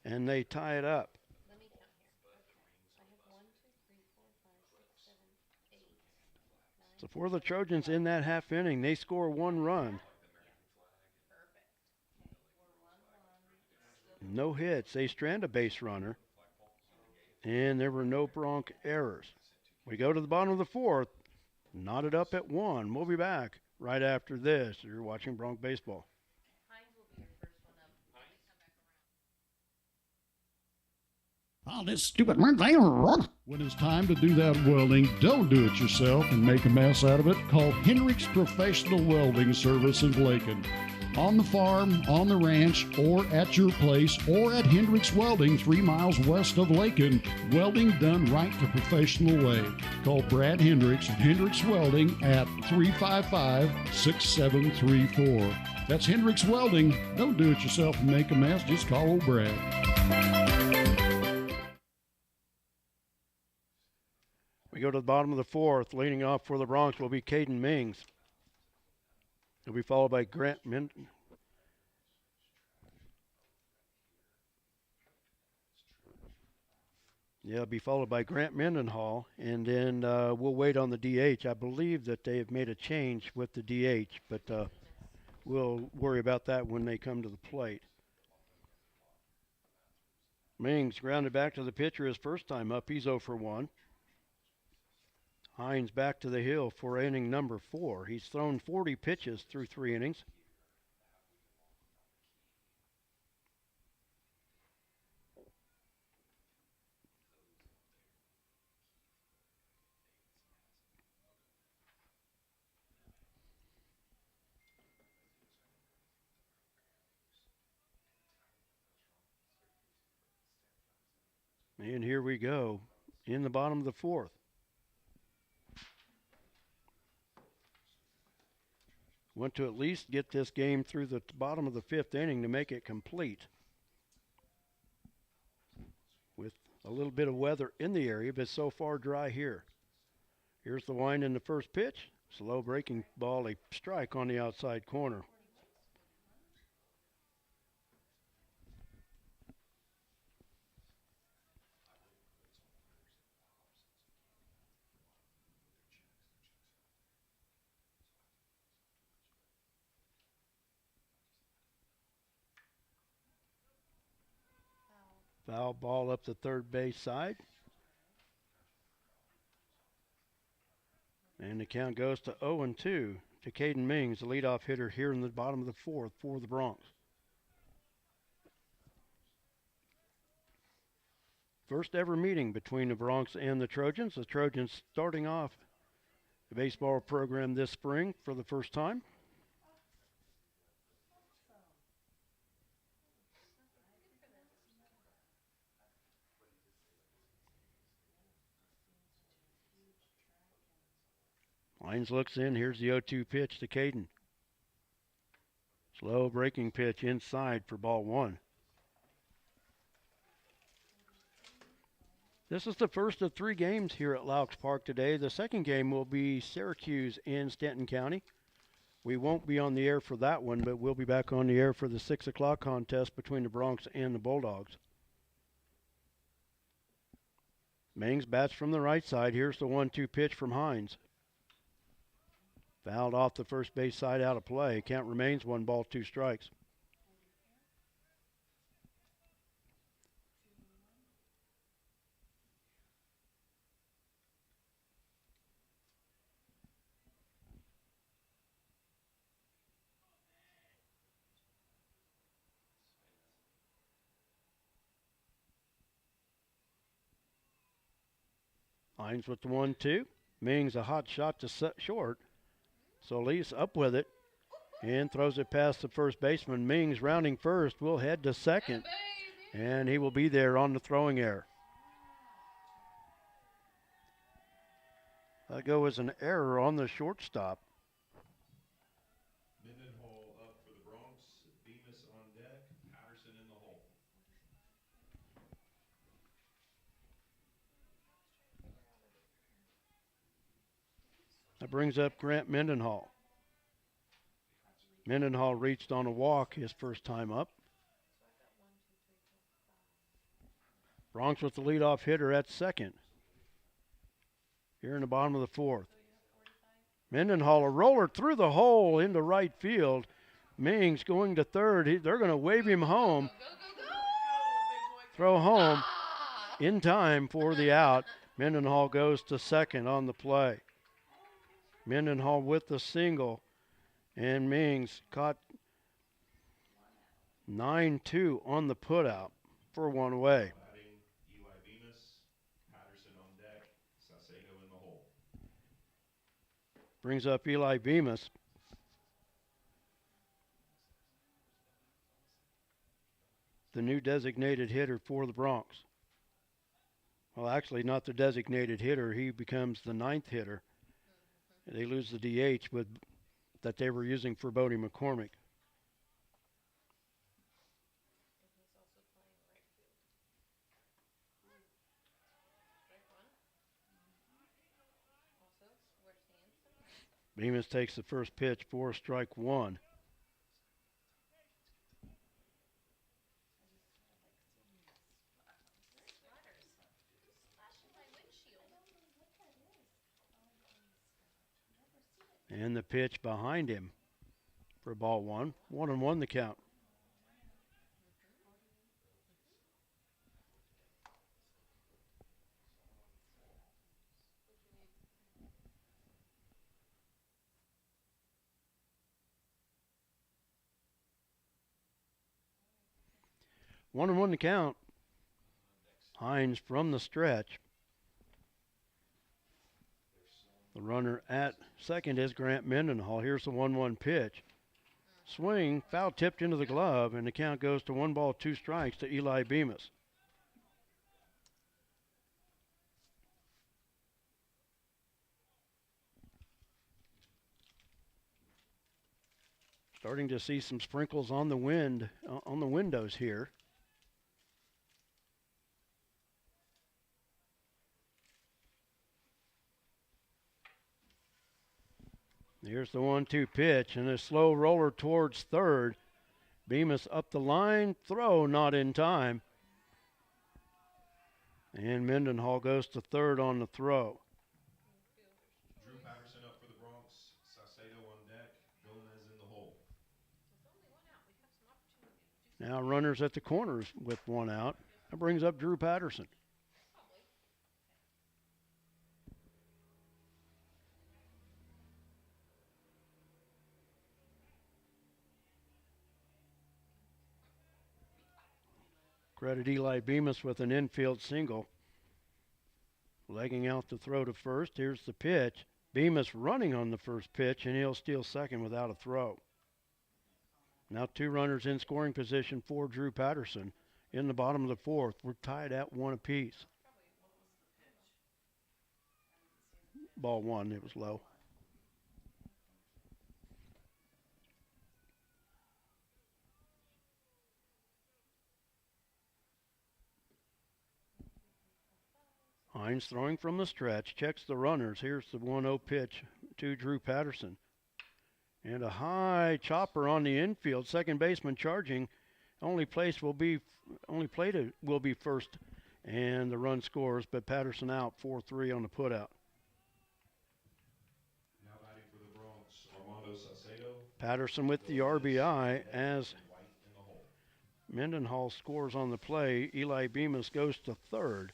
and they tie it up.
Let me count here. I have 1, 2, 3, 4, 5, 6, 7, 8, 9.
So for the Trojans in that half inning, they score 1 run. No hits. They strand a base runner. And there were no Bronc errors. We go to the bottom of the 4th. Knotted up at 1. We'll be back right after this. You're watching Bronc Baseball.
Oh, this stupid man. When it's time to do that welding, don't do it yourself and make a mess out of it. Call Hendricks Professional Welding Service in Lakin. On the farm, on the ranch, or at your place, or at Hendricks Welding 3 miles west of Lakin. Welding done right the professional way. Call Brad Hendricks at Hendricks Welding at 355-6734. That's Hendricks Welding. Don't do it yourself and make a mess. Just call old Brad.
We go to the bottom of the 4th. Leading off for the Bronx will be Caden Mings. He'll be followed by Grant Minton. Yeah, it'll be followed by Grant Mendenhall, and then we'll wait on the DH. I believe that they have made a change with the DH, but we'll worry about that when they come to the plate. Mings grounded back to the pitcher his first time up. He's 0 for 1. Hines back to the hill for inning number 4. He's thrown 40 pitches through 3 innings. And here we go in the bottom of the 4th. Want to at least get this game through the bottom of the 5th inning to make it complete. With a little bit of weather in the area, but so far dry here. Here's the wind in the first pitch. Slow breaking ball, a strike on the outside corner. Foul ball up the third base side. And the count goes to 0-2 to Caden Mings, the leadoff hitter here in the bottom of the 4th for the Bronx. First ever meeting between the Bronx and the Trojans. The Trojans starting off the baseball program this spring for the first time. Hines looks in. Here's the 0-2 pitch to Caden. Slow breaking pitch inside for ball 1. This is the first of 3 games here at Laux Park today. The second game will be Syracuse in Stanton County. We won't be on the air for that one, but we'll be back on the air for the 6 o'clock contest between the Bronx and the Bulldogs. Mings bats from the right side. Here's the 1-2 pitch from Hines. Fouled off the first base side, out of play. Count remains 1 ball, 2 strikes. Hines with the 1-2. Mings a hot shot to short. Solis up with it and throws it past the first baseman. Mings rounding first will head to second, and he will be there on the throwing error. That go as an error on the shortstop.
Mendenhall up for the Bronx. Bemis on deck. Patterson in the hole.
That brings up Grant Mendenhall. Mendenhall reached on a walk his first time up. Bronx with the leadoff hitter at second. Here in the bottom of the 4th. Mendenhall, a roller through the hole into right field. Mings going to third. They're going to wave him home. Throw home in time for the out. Mendenhall goes to second on the play. Mendenhall with the single, and Mings caught 9-2 on the putout for 1 away.
Eli Bemis, Patterson on deck, Saucedo in the hole.
Brings up Eli Bemis. The new designated hitter for the Bronx. Well, actually not the designated hitter. He becomes the 9th hitter. They lose the DH that they were using for Bodie McCormick. Bemis takes the first pitch for strike 1. And the pitch behind him for ball one. 1-1 the count. One and one to count. Hines from the stretch. The runner at second is Grant Mendenhall. Here's the 1-1 pitch. Swing, foul tipped into the glove, and the count goes to 1 ball, 2 strikes to Eli Bemis. Starting to see some sprinkles on the windows here. Here's the 1-2 pitch and a slow roller towards third. Bemis up the line, throw not in time. And Mendenhall goes to third on the throw.
Drew Patterson up for the Bronx. Saucedo on deck. Gomez in the hole.
Now runners at the corners with 1 out. That brings up Drew Patterson. Credit Eli Bemis with an infield single. Legging out the throw to first. Here's the pitch. Bemis running on the first pitch, and he'll steal second without a throw. Now 2 runners in scoring position for Drew Patterson in the bottom of the 4th. We're tied at 1 apiece. Ball 1, it was low. Hines throwing from the stretch, checks the runners. Here's the 1-0 pitch to Drew Patterson. And a high chopper on the infield. Second baseman charging. Only plated will be first. And the run scores, but Patterson out 4-3 on the putout.
Now batting for the Bronx, Armando Saucedo.
Patterson with the RBI as Mendenhall scores on the play. Eli Bemis goes to third.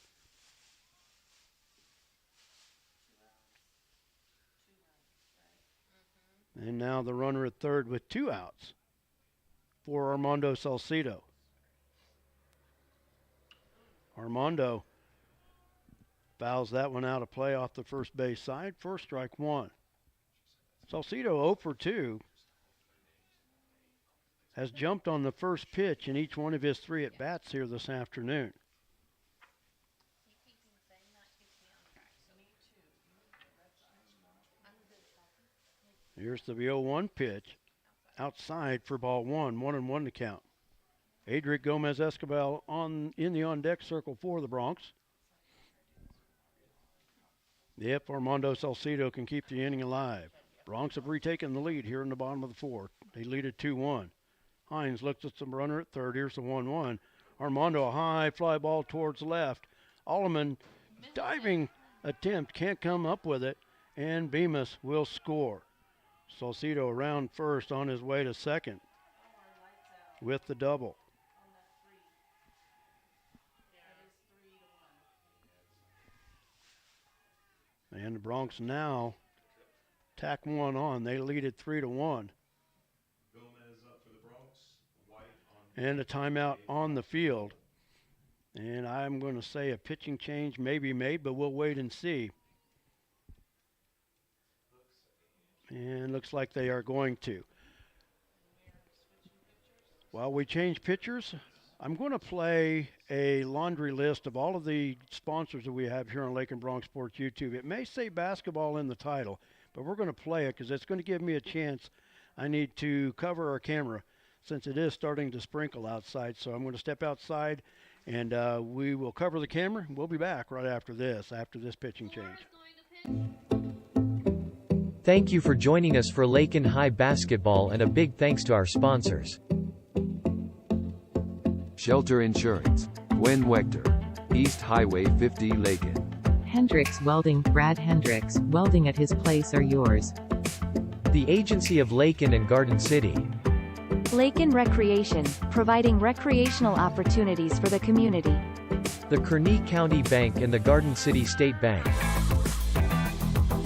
And now the runner at third with 2 outs for Armando Saucedo. Armando fouls that one out of play off the first base side. First strike 1. Saucedo 0 for 2. Has jumped on the first pitch in each one of his 3 at-bats here this afternoon. Here's the 0-1 pitch. Outside for ball 1. 1-1 to count. Adric Gomez Escobar in the on-deck circle for the Bronx. If Armando Saucedo can keep the inning alive. Bronx have retaken the lead here in the bottom of the 4th. They lead at 2-1. Hines looks at the runner at third. Here's the 1-1. Armando, a high fly ball towards left. Alleman, diving attempt, can't come up with it, and Bemis will score. Saucedo around first on his way to second with the double. And the Bronx now tack 1 on. They lead it 3-1.
Gomez up for the Bronx. White on
and a timeout on the field. And I'm going to say a pitching change may be made, but we'll wait and see. And looks like they are going to. While we change pitchers, I'm going to play a laundry list of all of the sponsors that we have here on Lakin Bronx Sports YouTube. It may say basketball in the title, but we're going to play it because it's going to give me a chance. I need to cover our camera since it is starting to sprinkle outside. So I'm going to step outside and we will cover the camera. We'll be back right after this pitching change.
Thank you for joining us for Lakin High Basketball, and a big thanks to our sponsors.
Shelter Insurance, Gwen Wechter, East Highway 50 Lakin.
Hendricks Welding, Brad Hendricks, welding at his place or yours.
The agency of Lakin and Garden City.
Lakin Recreation, providing recreational opportunities for the community.
The Kearney County Bank and the Garden City State Bank.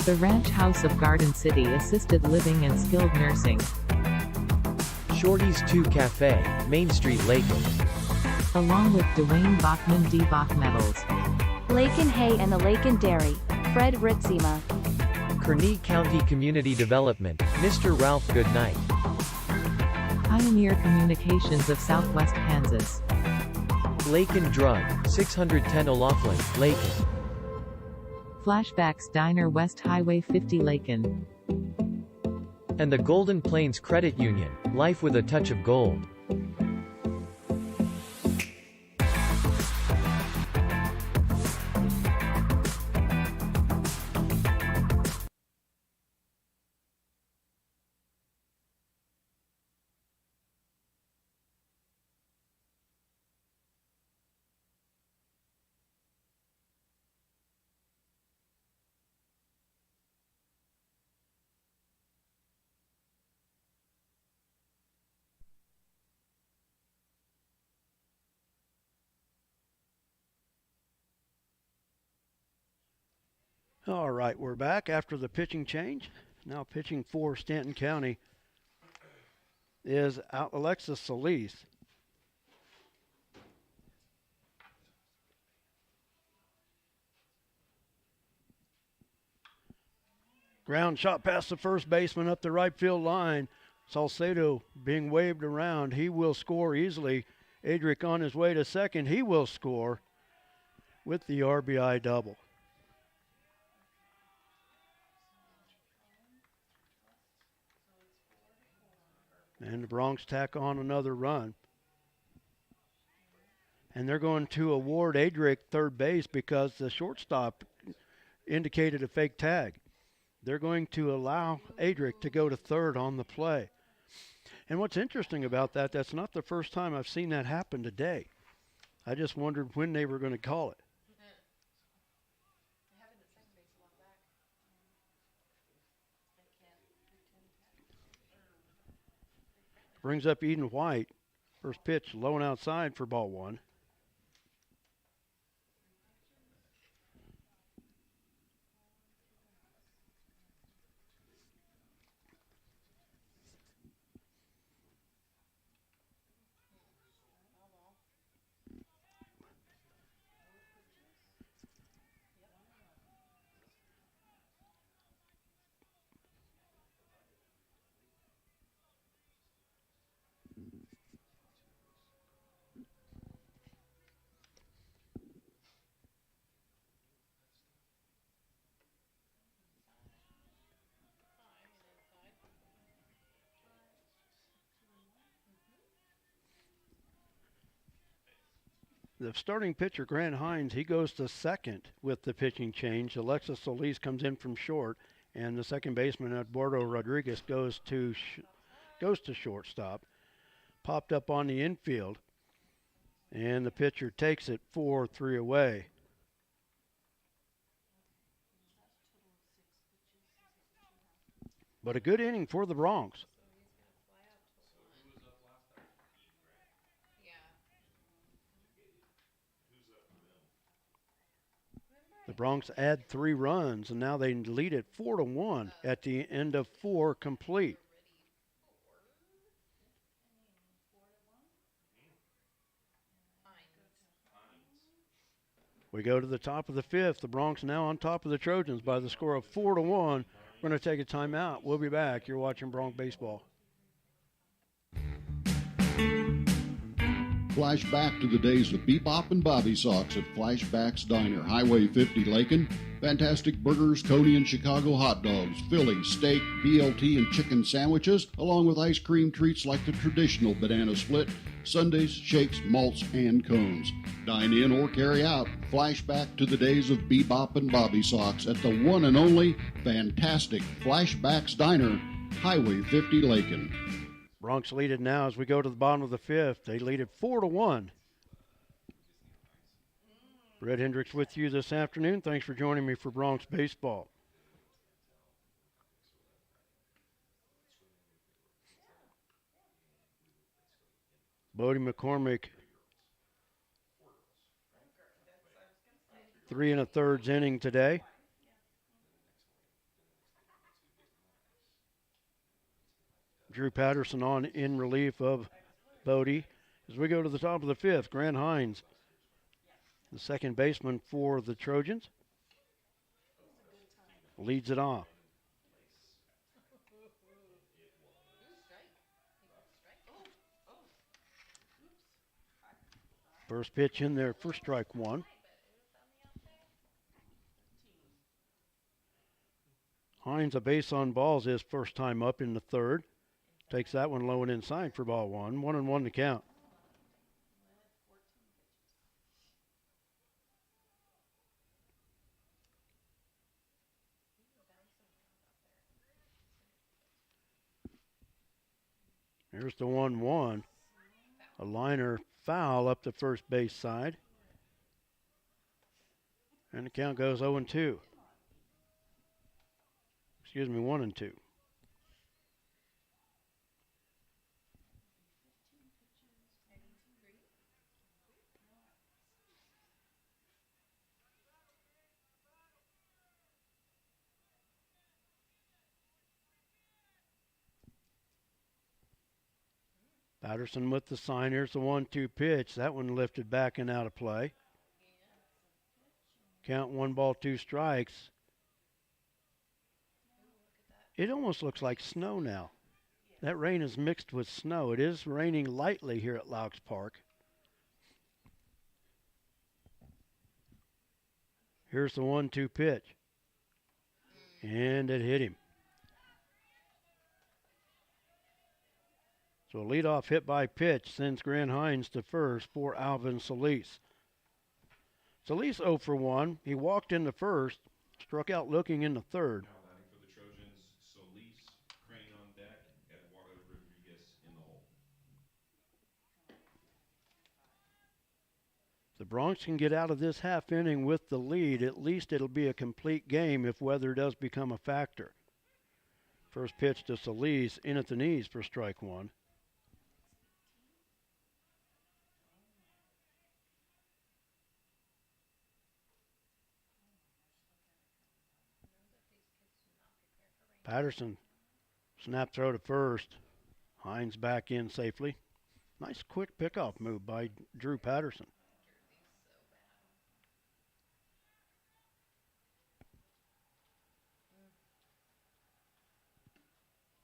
The Ranch House of Garden City Assisted Living and Skilled Nursing.
Shorty's 2 Cafe, Main Street, Lakin.
Along with Dwayne Bachman D. Bach Metals.
Lakin Hay and the Lakin Dairy, Fred Ritzema.
Kearney County Community Development, Mr. Ralph Goodnight.
Pioneer Communications of Southwest Kansas.
Lakin Drug, 610 O'Laughlin, Lakin.
Flashbacks Diner West Highway 50 Lakin.
And the Golden Plains Credit Union, life with a touch of gold.
All right, we're back after the pitching change. Now pitching for Stanton County is Alexis Solis. Ground shot past the first baseman up the right field line. Salcedo being waved around. He will score easily. Adric on his way to second. He will score with the RBI double. And the Bronx tack on another run. And they're going to award Adric third base because the shortstop indicated a fake tag. They're going to allow Adric to go to third on the play. And what's interesting about that, that's not the first time I've seen that happen today. I just wondered when they were going to call it. Brings up Eden White. First pitch low and outside for ball one. The starting pitcher, Grant Hines, he goes to second with the pitching change. Alexis Solis comes in from short, and the second baseman, Eduardo Rodriguez, goes to shortstop. Popped up on the infield, and the pitcher takes it 4-3 away. But a good inning for the Bronx. The Bronx add 3 runs, and now they lead it 4-1 at the end of 4 complete. We go to the top of the 5th. The Bronx now on top of the Trojans by the score of 4-1. We're going to take a timeout. We'll be back. You're watching Bronx Baseball.
Flashback to the days of Bebop and Bobby Sox at Flashbacks Diner, Highway 50, Lakin. Fantastic burgers, Coney and Chicago hot dogs, Philly, steak, BLT, and chicken sandwiches, along with ice cream treats like the traditional banana split, sundaes, shakes, malts, and cones. Dine in or carry out. Flashback to the days of Bebop and Bobby Sox at the one and only fantastic Flashbacks Diner, Highway 50, Lakin.
Bronx lead it now as we go to the bottom of the 5th. They lead it 4-1. Brett Hendricks with you this afternoon. Thanks for joining me for Bronx Baseball. Bodie McCormick, 3 1/3 inning today. Drew Patterson on in relief of Bodie. As we go to the top of the 5th, Grant Hines, the second baseman for the Trojans, leads it off. First pitch in there for strike one. Hines, a base on balls, his first time up in the 3rd. Takes that one low and inside for ball one. 1-1 to count. Here's the 1-1. A liner foul up the first base side. And the count goes 0-2. Excuse me, 1-2. Patterson with the sign. Here's the 1-2 pitch. That one lifted back and out of play. Count 1 ball, 2 strikes. It almost looks like snow now. That rain is mixed with snow. It is raining lightly here at Laux Park. Here's the 1-2 pitch. And it hit him. So a leadoff hit by pitch sends Grant Hines to first for Alvin Solis. Solis 0 for 1. He walked in the first, struck out looking in the 3rd.
Now batting for the Trojans, Solis, Crane on deck, Eduardo Rodriguez in the hole.
The Bronx can get out of this half inning with the lead. At least it'll be a complete game if weather does become a factor. First pitch to Solis, in at the knees for strike one. Patterson, snap throw to first. Hines back in safely. Nice quick pickoff move by Drew Patterson.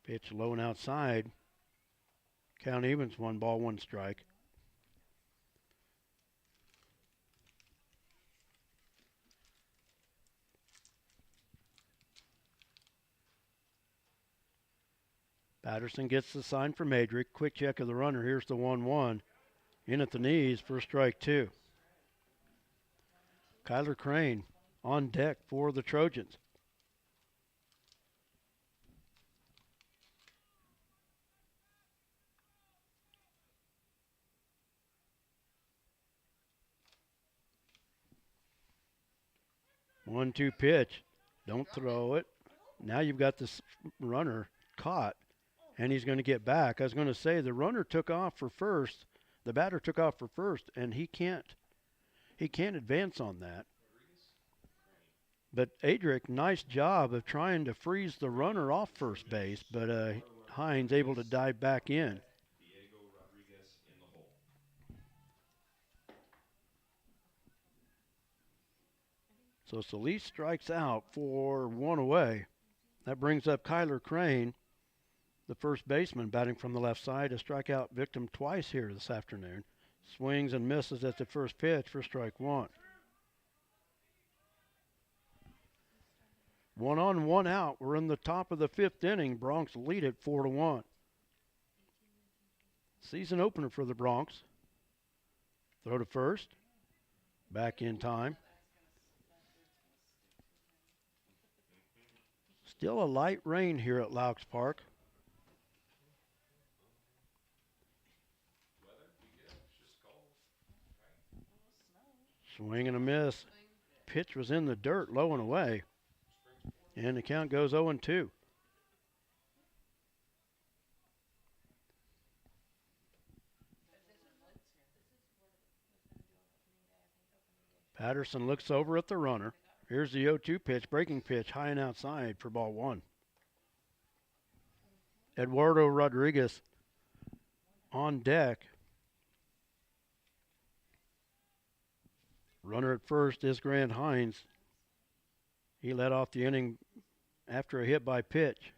Pitch low and outside. Count evens, 1 ball, 1 strike. Patterson gets the sign from Adric. Quick check of the runner. Here's the 1-1. In at the knees for strike 2. Kyler Crane on deck for the Trojans. One-two pitch. Don't throw it. Now you've got this runner caught, and he's going to get back. I was going to say the runner took off for first. The batter took off for first, and he can't advance on that. But Adric, nice job of trying to freeze the runner off first base, but Hines able to dive back in.
Diego Rodriguez in the hole.
So Solis strikes out for 1 away. That brings up Kyler Crane, the first baseman, batting from the left side, a strikeout victim twice here this afternoon. Swings and misses at the first pitch for strike 1. 1 on, 1 out. We're in the top of the 5th inning. Bronx lead it 4-1. Season opener for the Bronx. Throw to first. Back in time. Still a light rain here at Laux Park. Swing and a miss. Pitch was in the dirt, low and away. And the count goes 0-2. Patterson looks over at the runner. Here's the 0-2 pitch, breaking pitch, high and outside for ball one. Eduardo Rodriguez on deck. Runner at first is Grant Hines. He led off the inning after a hit by pitch.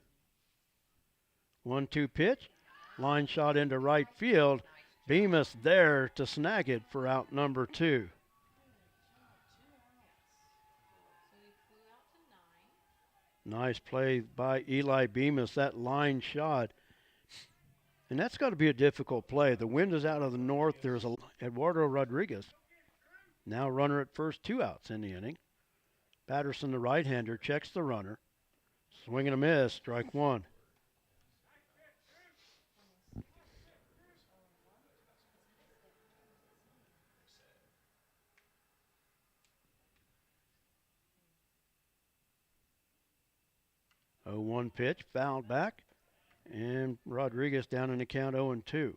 1-2 pitch, line shot into right field. Bemis there to snag it for out number 2. Nice play by Eli Bemis, that line shot. And that's got to be a difficult play. The wind is out of the north. There's Eduardo Rodriguez. Now runner at first, 2 outs in the inning. Patterson, the right-hander, checks the runner. Swing and a miss, strike 1. Oh, 1 pitch, fouled back, and Rodriguez down in the count 0-2.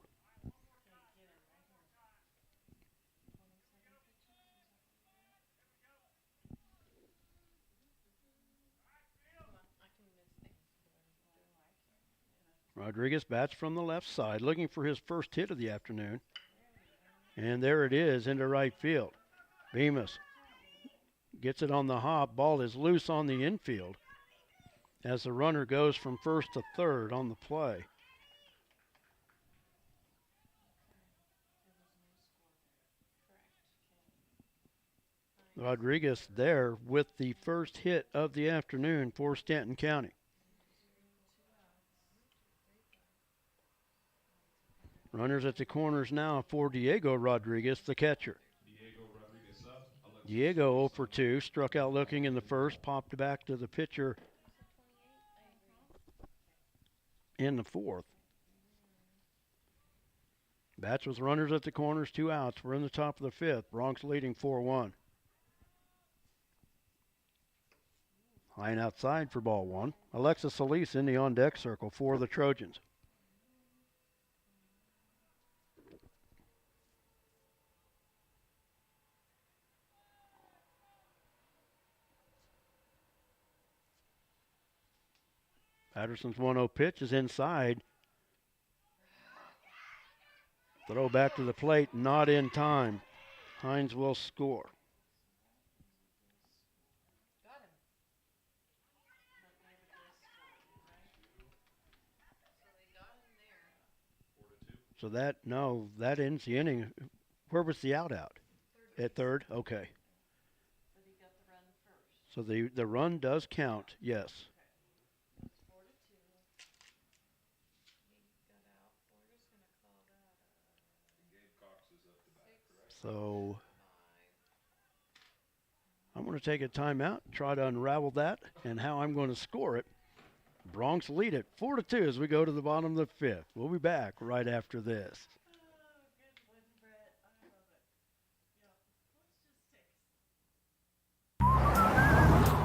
Rodriguez bats from the left side, looking for his first hit of the afternoon. And there it is, into right field. Bemis gets it on the hop. Ball is loose on the infield as the runner goes from first to third on the play. Rodriguez there with the first hit of the afternoon for Stanton County. Runners at the corners now for Diego Rodriguez, the catcher. Diego 0 for 2, struck out looking in the first, popped back to the pitcher in the fourth. Bats with runners at the corners, 2 outs. We're in the top of the fifth. Bronx leading 4-1. High and outside for ball 1. Alexis Solis in the on-deck circle for the Trojans. Patterson's 1-0 pitch is inside. Throw back to the plate, not in time. Hines will score. So that ends the inning. Where was the out? At third? Okay. So the run does count, yes. So I'm going to take a timeout, try to unravel that, and how I'm going to score it. Bronx lead it 4-2 as we go to the bottom of the fifth. We'll be back right after this.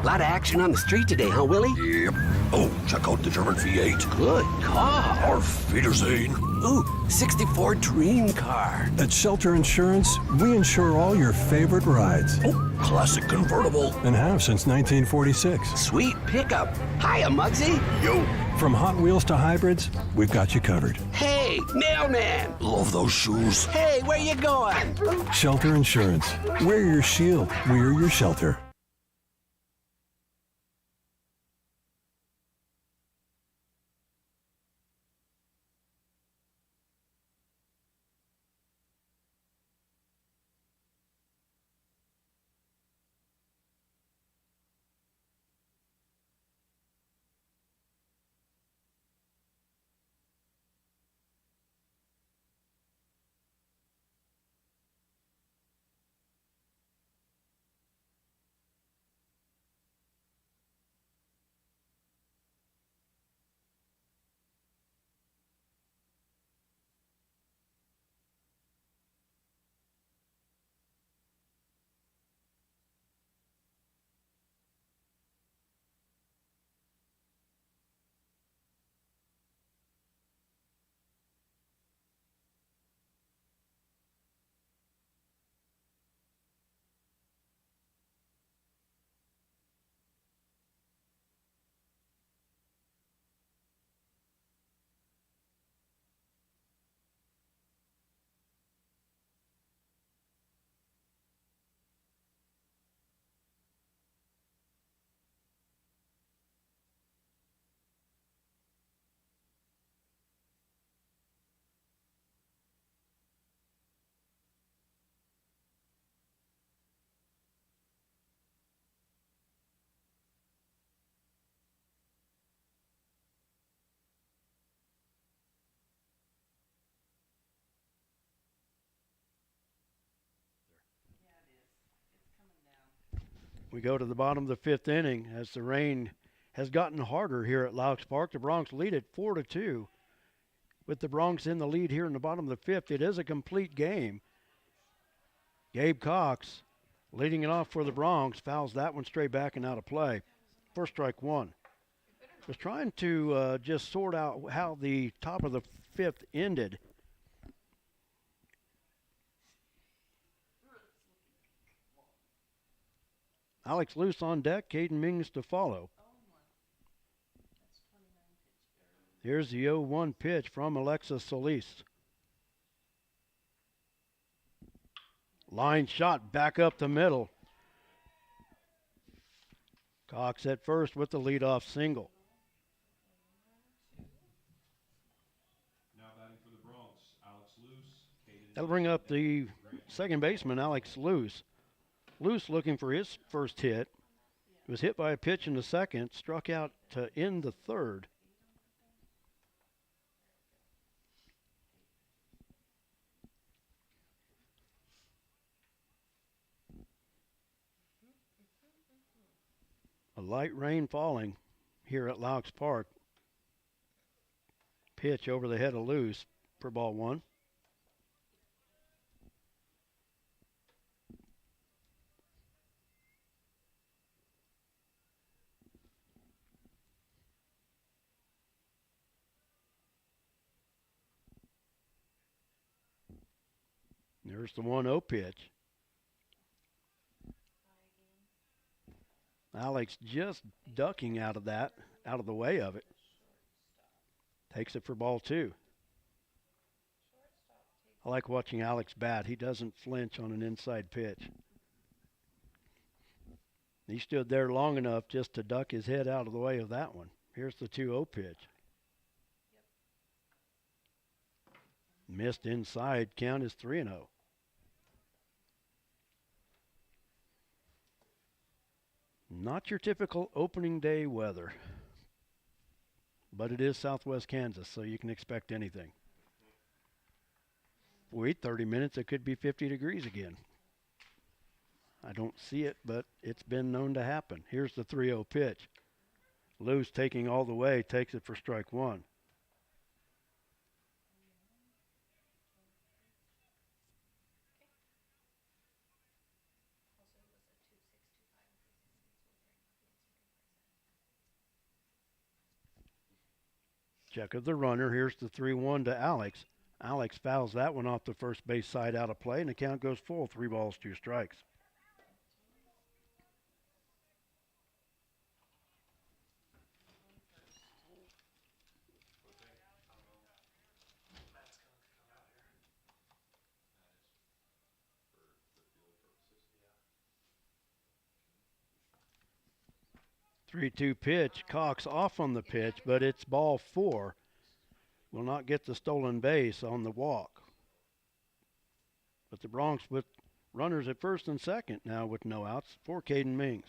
Lot of action on the street today, huh, Willie?
Yep. Oh, check out the German V8.
Good car.
Auf Wiedersehen.
Ooh, 64 dream car.
At Shelter Insurance, we insure all your favorite rides.
Oh, classic convertible.
And have since 1946.
Sweet pickup. Hiya, Muggsy.
Yo.
From Hot Wheels to hybrids, we've got you covered.
Hey, mailman.
Love those shoes.
Hey, where you going?
Shelter Insurance. We're your shield. We're your shelter.
We go to the bottom of the 5th inning as the rain has gotten harder here at Laux Park. The Broncs lead it 4-2. With the Broncs in the lead here in the bottom of the 5th, it is a complete game. Gabe Cox leading it off for the Broncs, fouls that one straight back and out of play. First strike one. Was trying to just sort out how the top of the 5th ended. Alex Luce on deck, Caden Mings to follow. Here's the 0-1 pitch from Alexis Solis. Line shot back up the middle. Cox at first with the leadoff single.
Now batting for the Broncs, Alex Luce.
That'll bring up the second baseman, Alex Luce. Luce looking for his first hit. Was hit by a pitch in the second, struck out to end the third. A light rain falling here at Laux Park. Pitch over the head of Luce for ball one. There's the 1-0 pitch. Alex just ducking out of that, out of the way of it. Takes it for ball two. I like watching Alex bat. He doesn't flinch on an inside pitch. He stood there long enough just to duck his head out of the way of that one. Here's the 2-0 pitch. Missed inside. Count is 3-0. Not your typical opening day weather, but it is Southwest Kansas, so you can expect anything. Wait 30 minutes, it could be 50 degrees again. I don't see it, but it's been known to happen. Here's the 3-0 pitch. Luce taking all the way, takes it for strike one. Check of the runner. Here's the 3-1 to Alex. Alex fouls that one off the first base side out of play, and the count goes full. 3 balls, 2 strikes. Three-two pitch. Cox off on the pitch, but it's ball 4. Will not get the stolen base on the walk. But the Broncs with runners at first and second now with no outs for Caden Mings.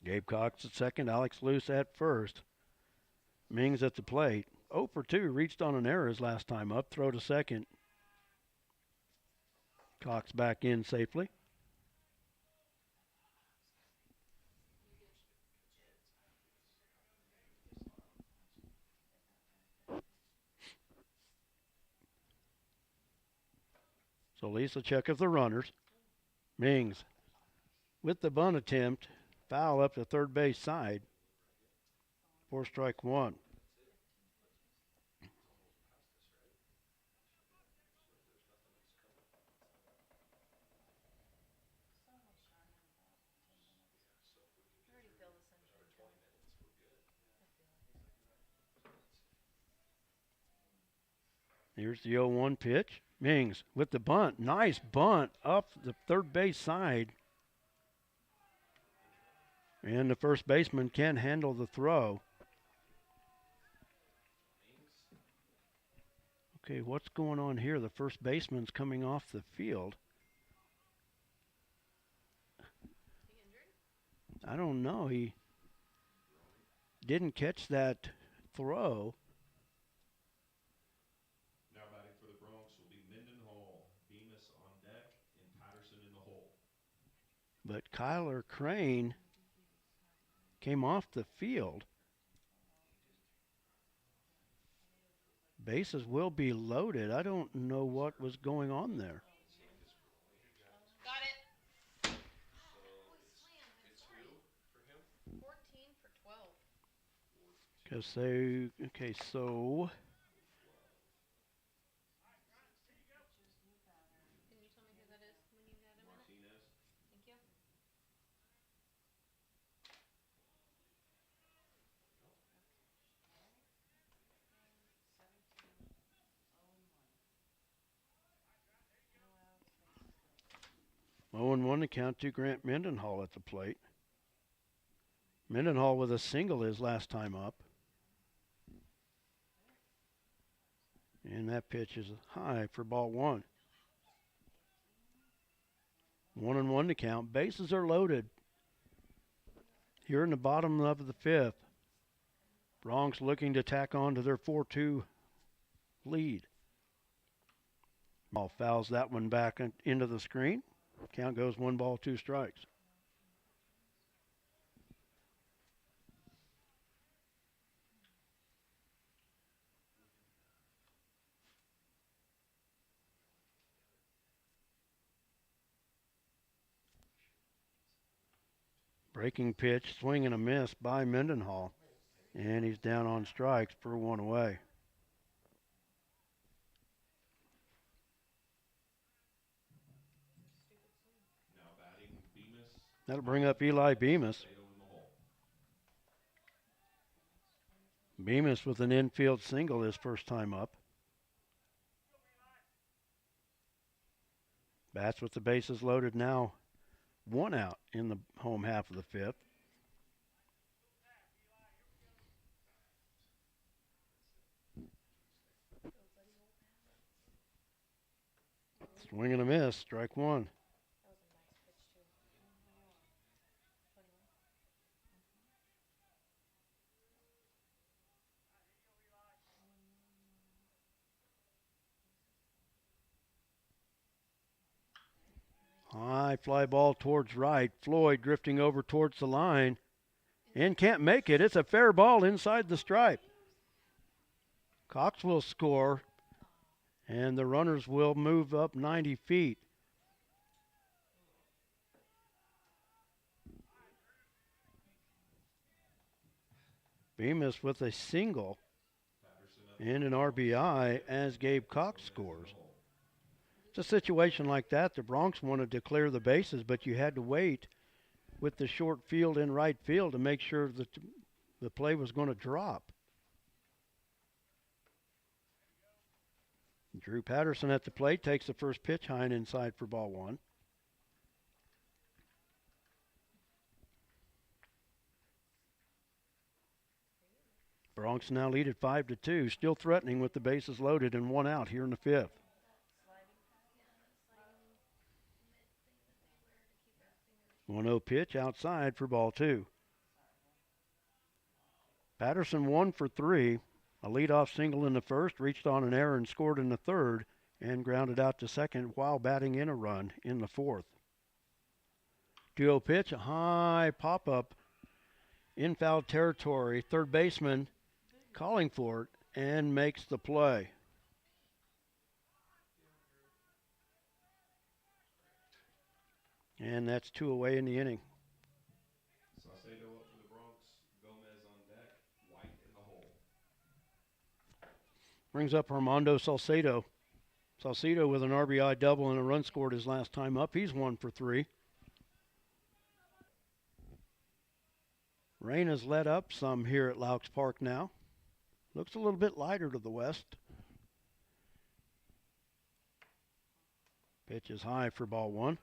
Gabe Cox at second, Alex Luce at first. Mings at the plate. 0 for 2, reached on an error his last time up. Throw to second. Cox back in safely. So Lisa check of the runners. Mings with the bunt attempt. Foul up the third base side. 4 strike one. Here's the 0-1 pitch. Mings with the bunt. Nice bunt up the third base side. And the first baseman can handle the throw. Okay, what's going on here? The first baseman's coming off the field. I don't know. He didn't catch that throw.
Now batting for the Bronx will be Mendenhall, Bemis on deck, and Patterson in the hole.
But Kyler Crane came off the field. Bases will be loaded. I don't know what was going on there.
Got it.
So it's who for him?
14 for 12.
Because they, okay, so
Can you tell me who that is when you got him?
Martinez.
Thank you.
0-1 to count to Grant Mendenhall at the plate. Mendenhall with a single his last time up. And that pitch is high for ball one. 1-1 to count. Bases are loaded. Here in the bottom of the fifth. Bronx looking to tack on to their 4-2 lead. Ball fouls that one back into the screen. Count goes 1 ball, 2 strikes. Breaking pitch, swing and a miss by Mendenhall. And he's down on strikes for 1 away.
Now batting Bemis.
That'll bring up Eli Bemis. Bemis with an infield single his first time up. Bats with the bases loaded now. 1 out in the home half of the fifth. Swing and a miss, strike 1. High fly ball towards right. Floyd drifting over towards the line and can't make it. It's a fair ball inside the stripe. Cox will score, and the runners will move up 90 feet. Bemis with a single and an RBI as Gabe Cox scores. It's a situation like that. The Bronx wanted to clear the bases, but you had to wait with the short field and right field to make sure that the play was going to drop. Drew Patterson at the plate takes the first pitch high and inside for ball 1. Bronx now lead at 5-2, still threatening with the bases loaded and 1 out here in the fifth. 1-0 pitch outside for ball 2. Patterson 1 for 3. A leadoff single in the first, reached on an error and scored in the third, and grounded out to second while batting in a run in the fourth. 2-0 pitch, a high pop-up in foul territory. Third baseman calling for it and makes the play. And that's 2 away in the inning.
Saucedo up for the Bronx. Gomez on deck. White in the hole.
Brings up Armando Salcedo. Salcedo with an RBI double and a run scored his last time up. He's 1 for 3. Rain has let up some here at Laux Park now. Looks a little bit lighter to the west. Pitch is high for ball 1.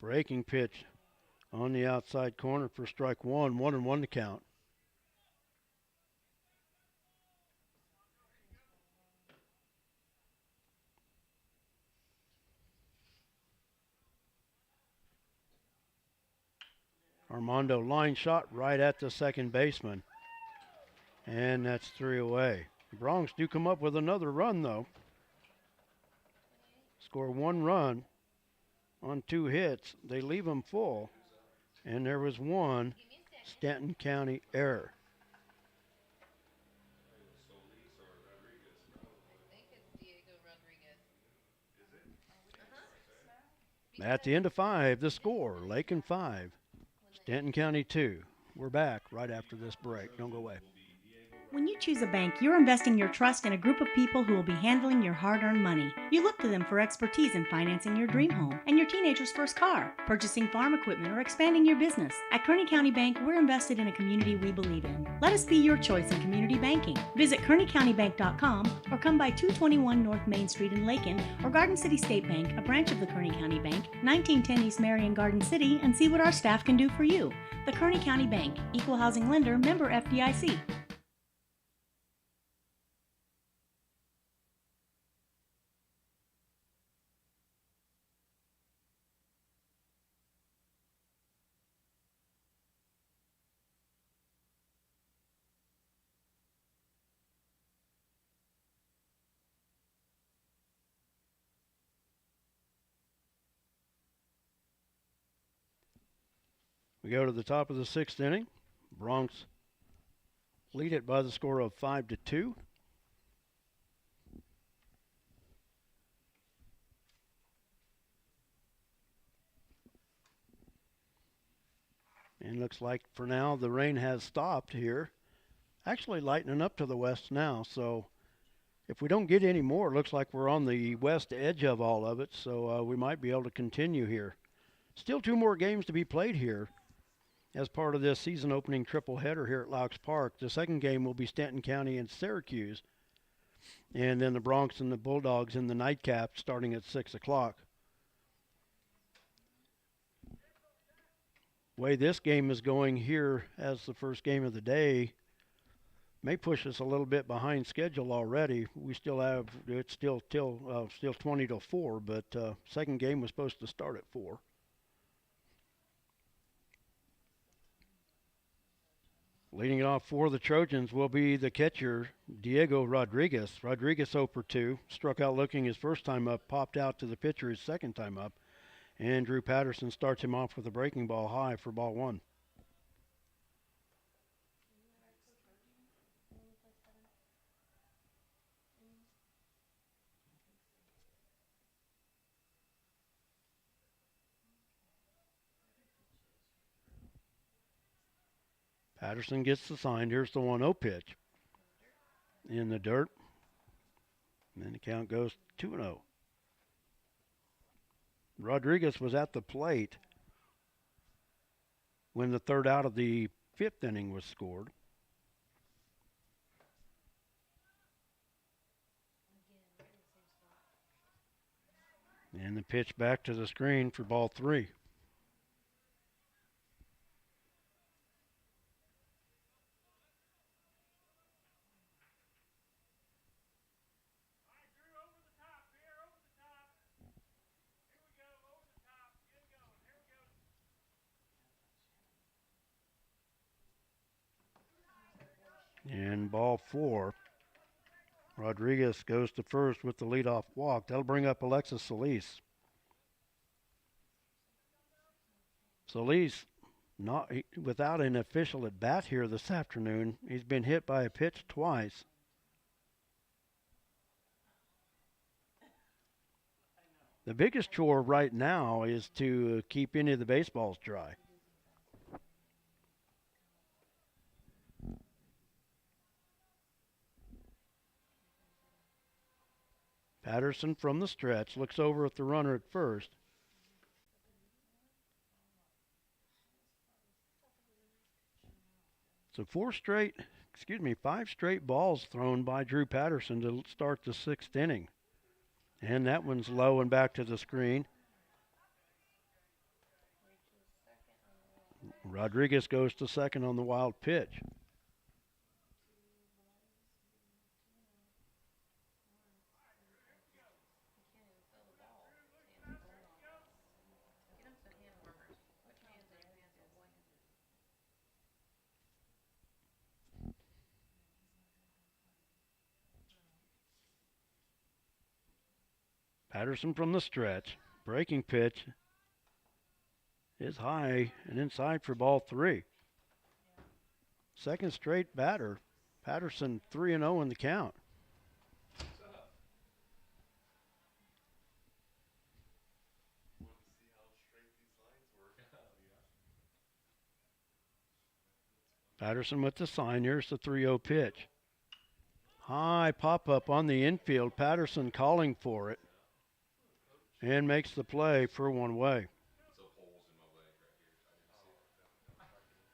Breaking pitch on the outside corner for strike 1. 1-1 to count. Armando line shot right at the second baseman. And that's 3 away. The Bronx do come up with another run, though. Score 1 run on 2 hits. They leave them full. And there was one Stanton County error. At the end of 5, the score, Lakin 5, Stanton County 2. We're back right after this break. Don't go away.
When you choose a bank, you're investing your trust in a group of people who will be handling your hard-earned money. You look to them for expertise in financing your dream home and your teenager's first car, purchasing farm equipment, or expanding your business. At Kearney County Bank, we're invested in a community we believe in. Let us be your choice in community banking. Visit KearneyCountyBank.com or come by 221 North Main Street in Lakin or Garden City State Bank, a branch of the Kearney County Bank, 1910 East Marion, Garden City, and see what our staff can do for you. The Kearney County Bank, Equal Housing Lender, member FDIC.
We go to the top of the 6th inning. Bronx lead it by the score of 5-2. And looks like for now the rain has stopped here. Actually lightening up to the west now, so if we don't get any more, it looks like we're on the west edge of all of it, so we might be able to continue here. Still 2 more games to be played here as part of this season opening triple header here at Laux Park. The second game will be Stanton County and Syracuse, and then the Bronx and the Bulldogs in the nightcap starting at 6 o'clock. Way this game is going here as the first game of the day may push us a little bit behind schedule already. We still have, it's still 20 to 4, but second game was supposed to start at 4. Leading it off for the Trojans will be the catcher, Diego Rodriguez. Rodriguez 0 for 2, struck out looking his first time up, popped out to the pitcher his second time up, and Drew Patterson starts him off with a breaking ball high for ball 1. Patterson gets the sign. Here's the 1-0 pitch. In the dirt. And then the count goes 2-0. Rodriguez was at the plate when the third out of the 5th inning was scored. And the pitch back to the screen for ball 3. And ball 4. Rodriguez goes to first with the leadoff walk. That'll bring up Alexis Solis. Solis, not without an official at bat here this afternoon. He's been hit by a pitch twice. The biggest chore right now is to keep any of the baseballs dry. Patterson from the stretch looks over at the runner at first. So 5 straight balls thrown by Drew Patterson to start the 6th inning. And that one's low and back to the screen. Rodriguez goes to second on the wild pitch. Patterson from the stretch. Breaking pitch is high and inside for ball 3. Second straight batter. Patterson 3-0 in the count. Patterson with the sign. Here's the 3-0 pitch. High pop-up on the infield. Patterson calling for it. And makes the play for one away.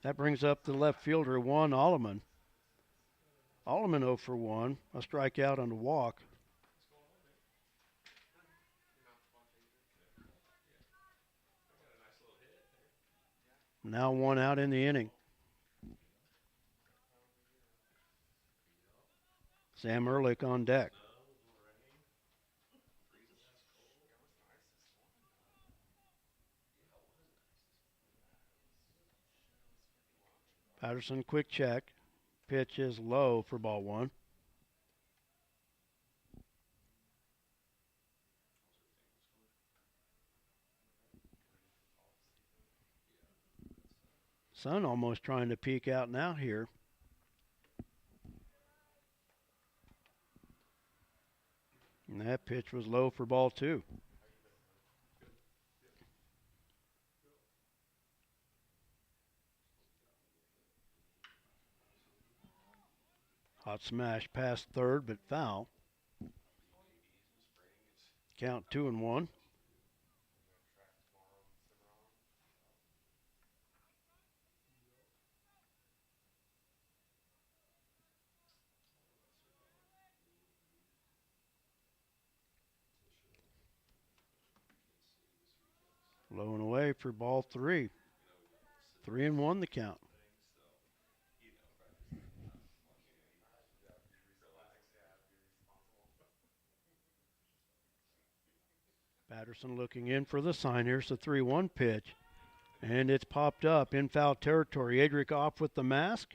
That brings up the left fielder, Juan Alleman. Alleman 0 for 1. A strikeout on the walk. Now 1 out in the inning. Sam Ehrlich on deck. Patterson, quick check. Pitch is low for ball 1. Sun almost trying to peek out now here. And that pitch was low for ball 2. Hot smash past third, but foul. Count 2-1. Low and away for ball 3. 3-1 the count. Patterson looking in for the sign. Here's the 3-1 pitch. And it's popped up in foul territory. Adric off with the mask.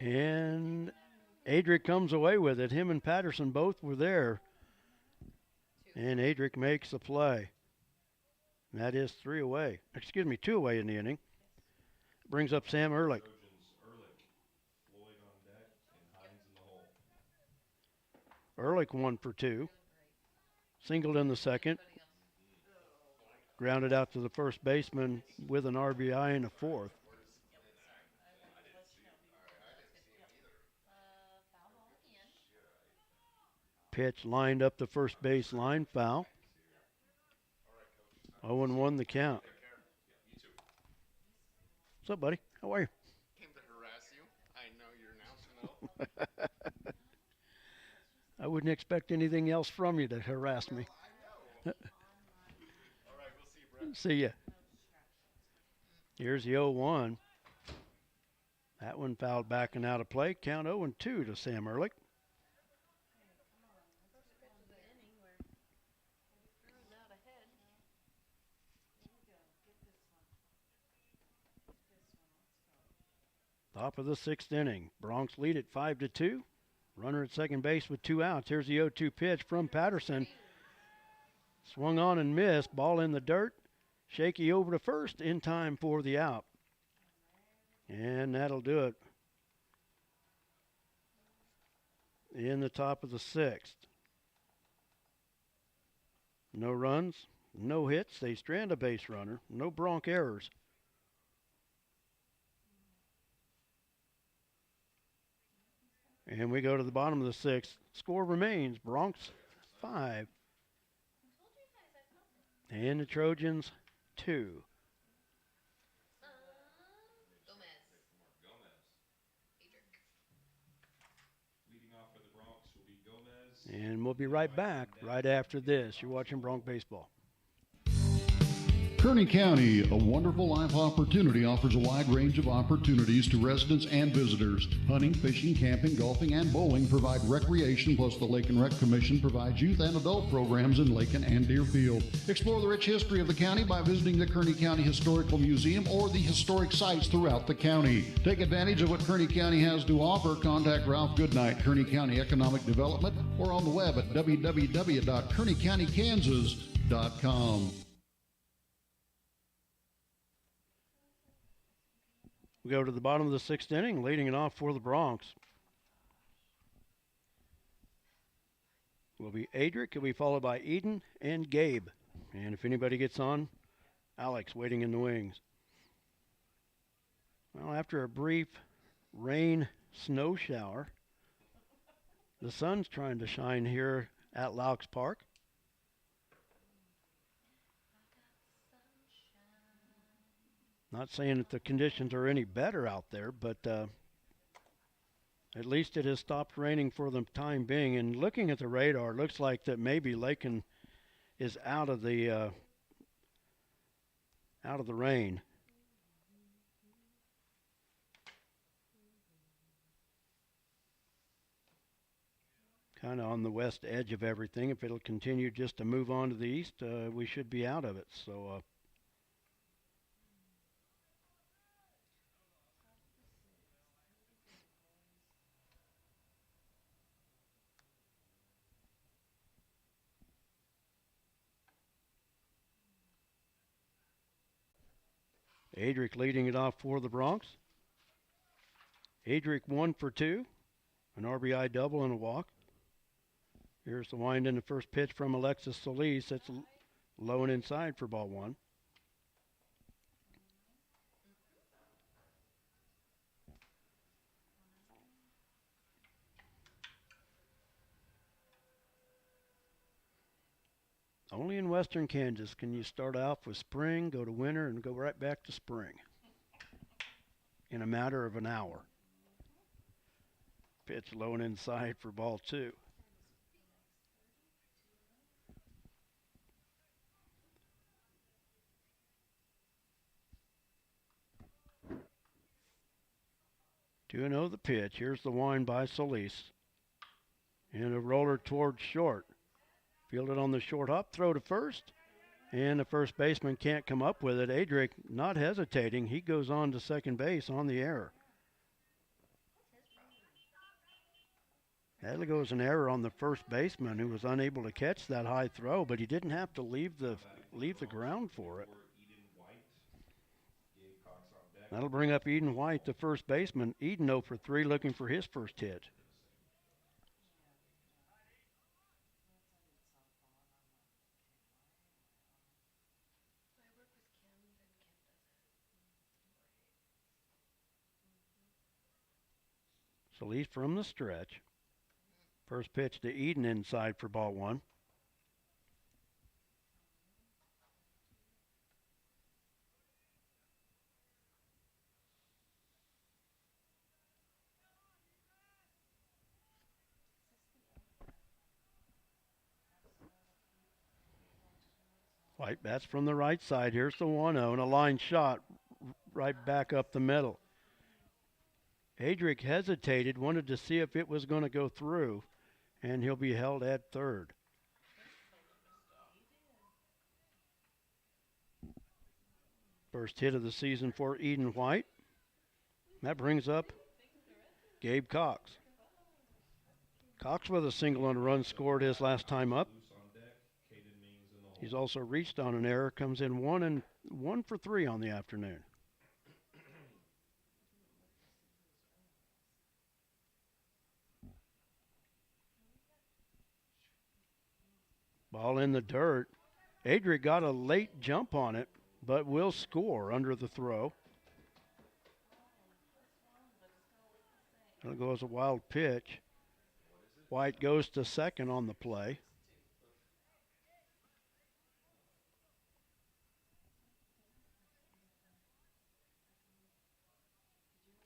And Adric comes away with it. Him and Patterson both were there. And Adric makes the play. And that is 2 away in the inning. Brings up Sam Ehrlich. Ehrlich 1 for 2. Singled in the second. Grounded out to the first baseman with an RBI in the fourth. Pitch lined up the first base line, foul. 0-1 the count. What's up, buddy? How are you?
Came to harass you. I know you're announcing though.
I wouldn't expect anything else from you to harass me.
All right, we'll see you, Brett.
See ya. Here's the 0-1. That one fouled back and out of play. Count 0-2 to Sam Ehrlich. Top of the 6th inning. Bronx lead at 5-2. Runner at second base with 2 outs. Here's the 0-2 pitch from Patterson. Swung on and missed. Ball in the dirt. Shaky over to first in time for the out. And that'll do it. In the top of the 6th. No runs, no hits. They strand a base runner. No Bronx errors. And we go to the bottom of the 6th. Score remains Bronx 5. And the Trojans 2. And we'll be right back right after this. You're watching Bronx Baseball.
Kearney County, a wonderful life opportunity, offers a wide range of opportunities to residents and visitors. Hunting, fishing, camping, golfing, and bowling provide recreation, plus the Lake and Rec Commission provides youth and adult programs in Lakin and Deerfield. Explore the rich history of the county by visiting the Kearney County Historical Museum or the historic sites throughout the county. Take advantage of what Kearney County has to offer. Contact Ralph Goodnight, Kearney County Economic Development, or on the web at www.kearneycountykansas.com.
We go to the bottom of the sixth inning, leading it off for the Bronx. Will be Adric. He'll be followed by Eden and Gabe. And if anybody gets on, Alex waiting in the wings. Well, after a brief rain snow shower, the sun's trying to shine here at Laux Park. Not saying that the conditions are any better out there, but at least it has stopped raining for the time being. And looking at the radar, it looks like that maybe Lakin is out of the rain. Kind of on the west edge of everything. If it'll continue just to move on to the east, we should be out of it. So. Adric leading it off for the Bronx. Adric 1 for 2, an RBI double and a walk. Here's the wind in the first pitch from Alexis Solis. That's low and inside for ball one. Only in western Kansas can you start off with spring, go to winter, and go right back to spring in a matter of an hour. Pitch low and inside for ball two. Two and 0 the pitch. Here's the wind by Solis. And a roller towards short. Fielded on the short hop, throw to first, and the first baseman can't come up with it. Adric not hesitating. He goes on to second base on the error. That goes an error on the first baseman, who was unable to catch that high throw, but he didn't have to leave the ground for it. That'll bring up Eden White, the first baseman. Eden 0 for 3, looking for his first hit. Solis from the stretch. First pitch to Eden inside for ball one. White bats from the right side. Here's the 1-0 and a line shot right back up the middle. Adric hesitated, wanted to see if it was going to go through, and he'll be held at third. First hit of the season for Eden White. That brings up Gabe Cox. Cox with a single and a run scored his last time up. He's also reached on an error, comes in 1 for 3 on the afternoon. Ball in the dirt. Adric got a late jump on it, but will score under the throw. It'll go as a wild pitch. White goes to second on the play.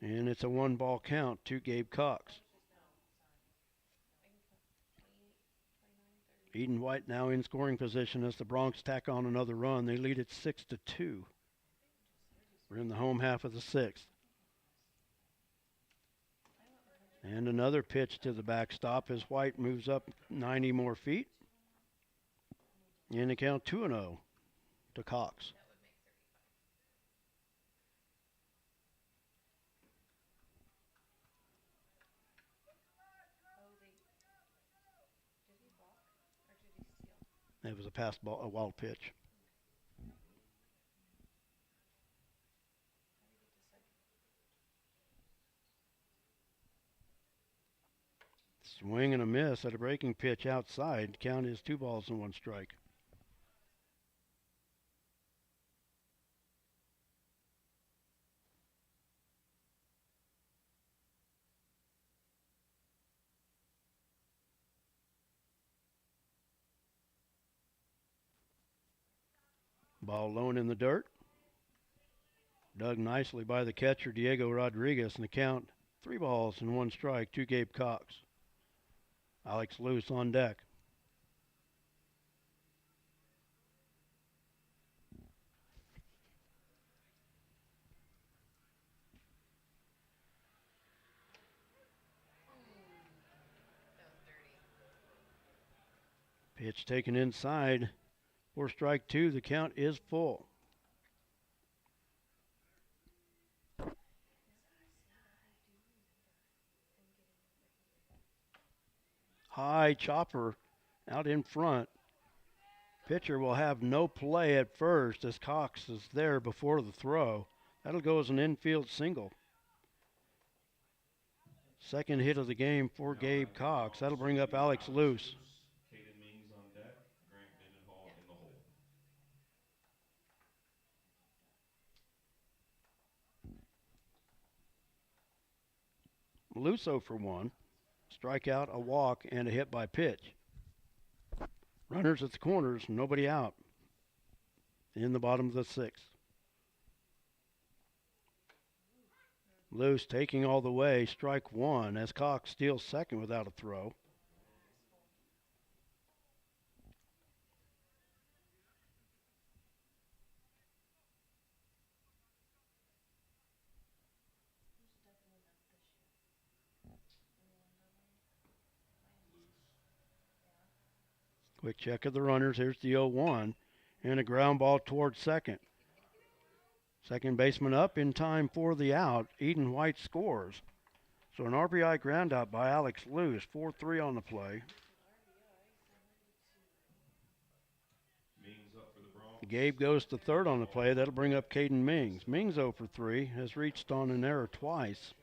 And it's a 1-ball count to Gabe Cox. Eden White now in scoring position as the Bronx tack on another run. They lead it 6-2. We're in the home half of the sixth. And another pitch to the backstop as White moves up 90 more feet. And the count 2-0 to Cox. It was a pass ball, a wild pitch. Swing and a miss at a breaking pitch outside. Count is 2 balls and 1 strike. Ball low in the dirt. Dug nicely by the catcher, Diego Rodriguez, and the count 3 balls and 1 strike to Gabe Cox. Alex Luce on deck. Pitch taken inside for strike 2. The count is full. High chopper out in front. Pitcher will have no play at first as Cox is there before the throw. That'll go as an infield single. Second hit of the game for Gabe Cox. That'll bring up Alex Luce.
Caden Mings on deck, Grant Mendenhall in the hole.
Luce 0 for 1. Strikeout, a walk, and a hit by pitch. Runners at the corners, nobody out. In the bottom of the sixth. Luce taking all the way, strike 1 as Cox steals second without a throw. Quick check of the runners. Here's the 0-1 and a ground ball towards second. Second baseman up in time for the out. Eden White scores. So an RBI ground out by Alex Luce. 4-3 on the play.
Mings up for the Bronx.
Gabe goes to third on the play. That'll bring up Caden Mings. Mings 0 for 3 has reached on an error twice.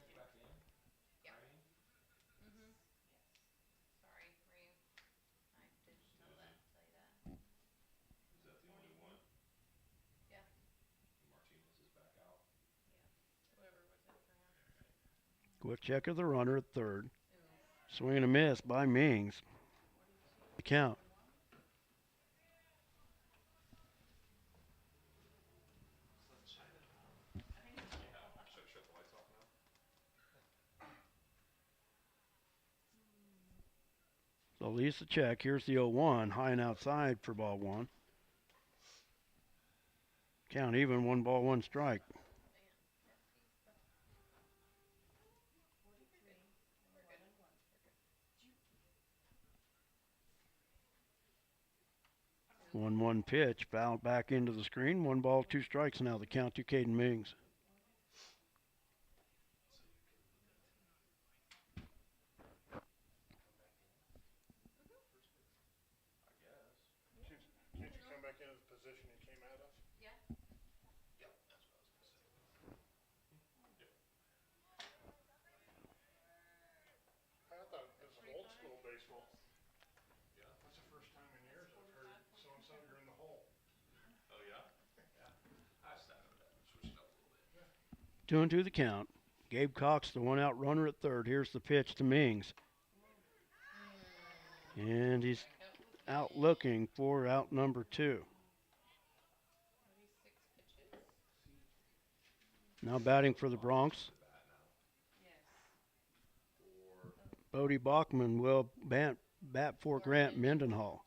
Quick check of the runner at third. Swing and a miss by Mings. The count. So Lisa check. Here's the 0-1. High and outside for ball 1. Count even. 1 ball, 1 strike. One pitch, fouled back into the screen. 1 ball, 2 strikes now. The count to Caden Mings.
Can't you come back into the position you came out of?
Yeah.
Yep, that's what I was going to say.
I thought this was old school baseball. Yeah. That's the first time in years I've heard so-and-so, you're in the hole.
Oh, yeah? Yeah. I started that. Switched up a little bit.
Yeah. 2-2 the count. Gabe Cox, the 1-out runner at third. Here's the pitch to Mings. And he's out looking for out number 2. Now batting for the Bronx. Bodie Bachman will bat for Grant Mendenhall.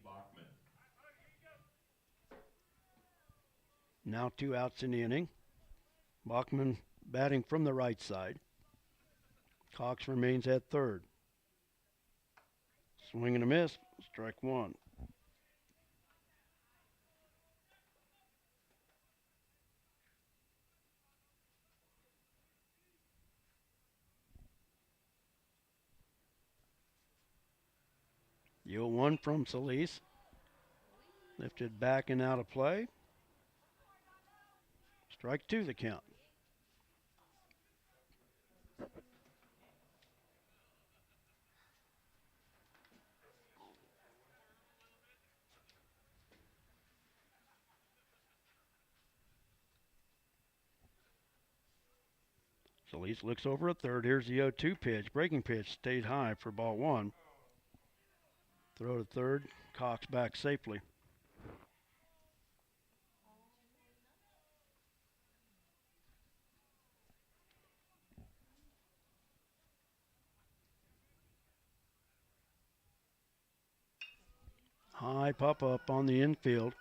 Bachman.
Now 2 outs in the inning. Bachman batting from the right side. Cox remains at third. Swing and a miss. Strike 1. The 0-1 from Solis. Lifted back and out of play. Strike 2 the count. Solis looks over at third. Here's the 0-2 pitch. Breaking pitch stayed high for ball 1. Throw to third. Cox back safely. High pop up on the infield.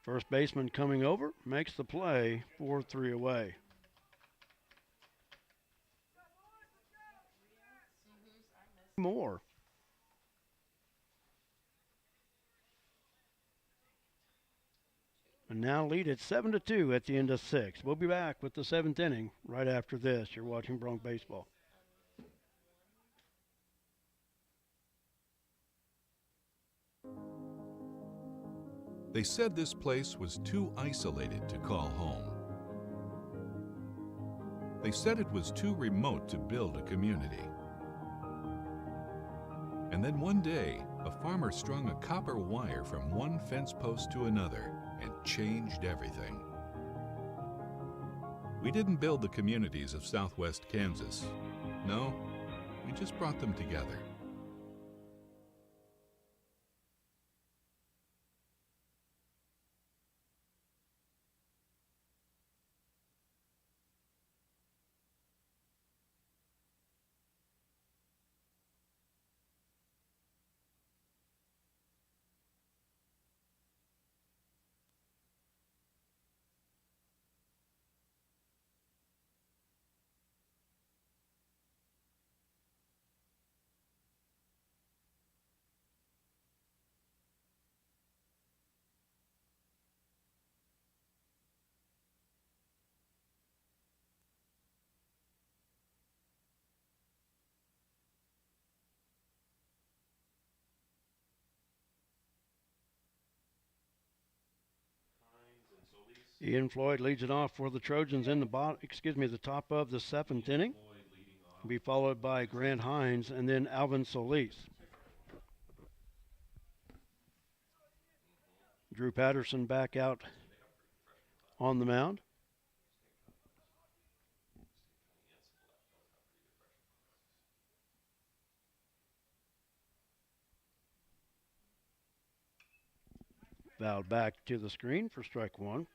First baseman coming over, makes the play, 4-3 away. More. And now lead at 7-2 at the end of 6. We'll be back with the 7th inning right after this. You're watching Bronx Baseball.
They said this place was too isolated to call home. They said it was too remote to build a community. And then one day, a farmer strung a copper wire from one fence post to another and changed everything. We didn't build the communities of Southwest Kansas. No, we just brought them together.
Ian Floyd leads it off for the Trojans in the top of the 7th inning. Will be followed by Grant Hines and then Alvin Solis. Drew Patterson back out on the mound. Fouled back to the screen for strike 1.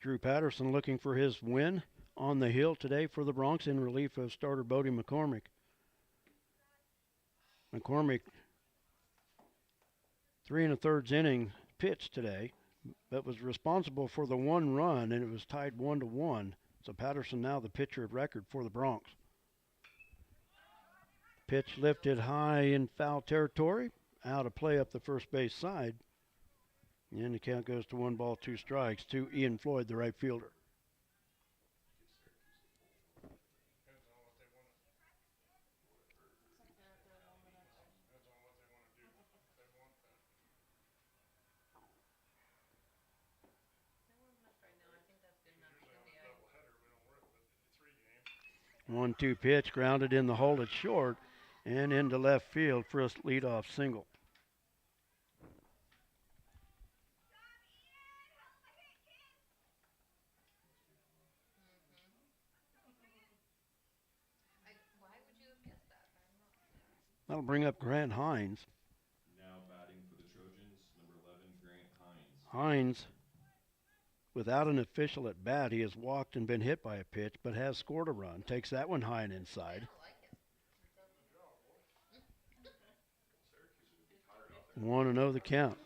Drew Patterson looking for his win on the hill today for the Bronx in relief of starter Bodie McCormick. McCormick, 3 1/3 inning pitch today, but was responsible for the 1 run, and it was tied 1-1. So Patterson now the pitcher of record for the Bronx. Pitch lifted high in foul territory, out of play up the first base side. And the count goes to 1 ball, 2 strikes to Ian Floyd, the right fielder. One, 2 pitch, grounded in the hole at short and into left field for a leadoff single. That'll bring up Grant Hines.
Now batting for the Trojans, number 11, Grant Hines.
Hines Without an official at bat, he has walked and been hit by a pitch, but has scored a run. Takes that one high and inside. 1-0 the count.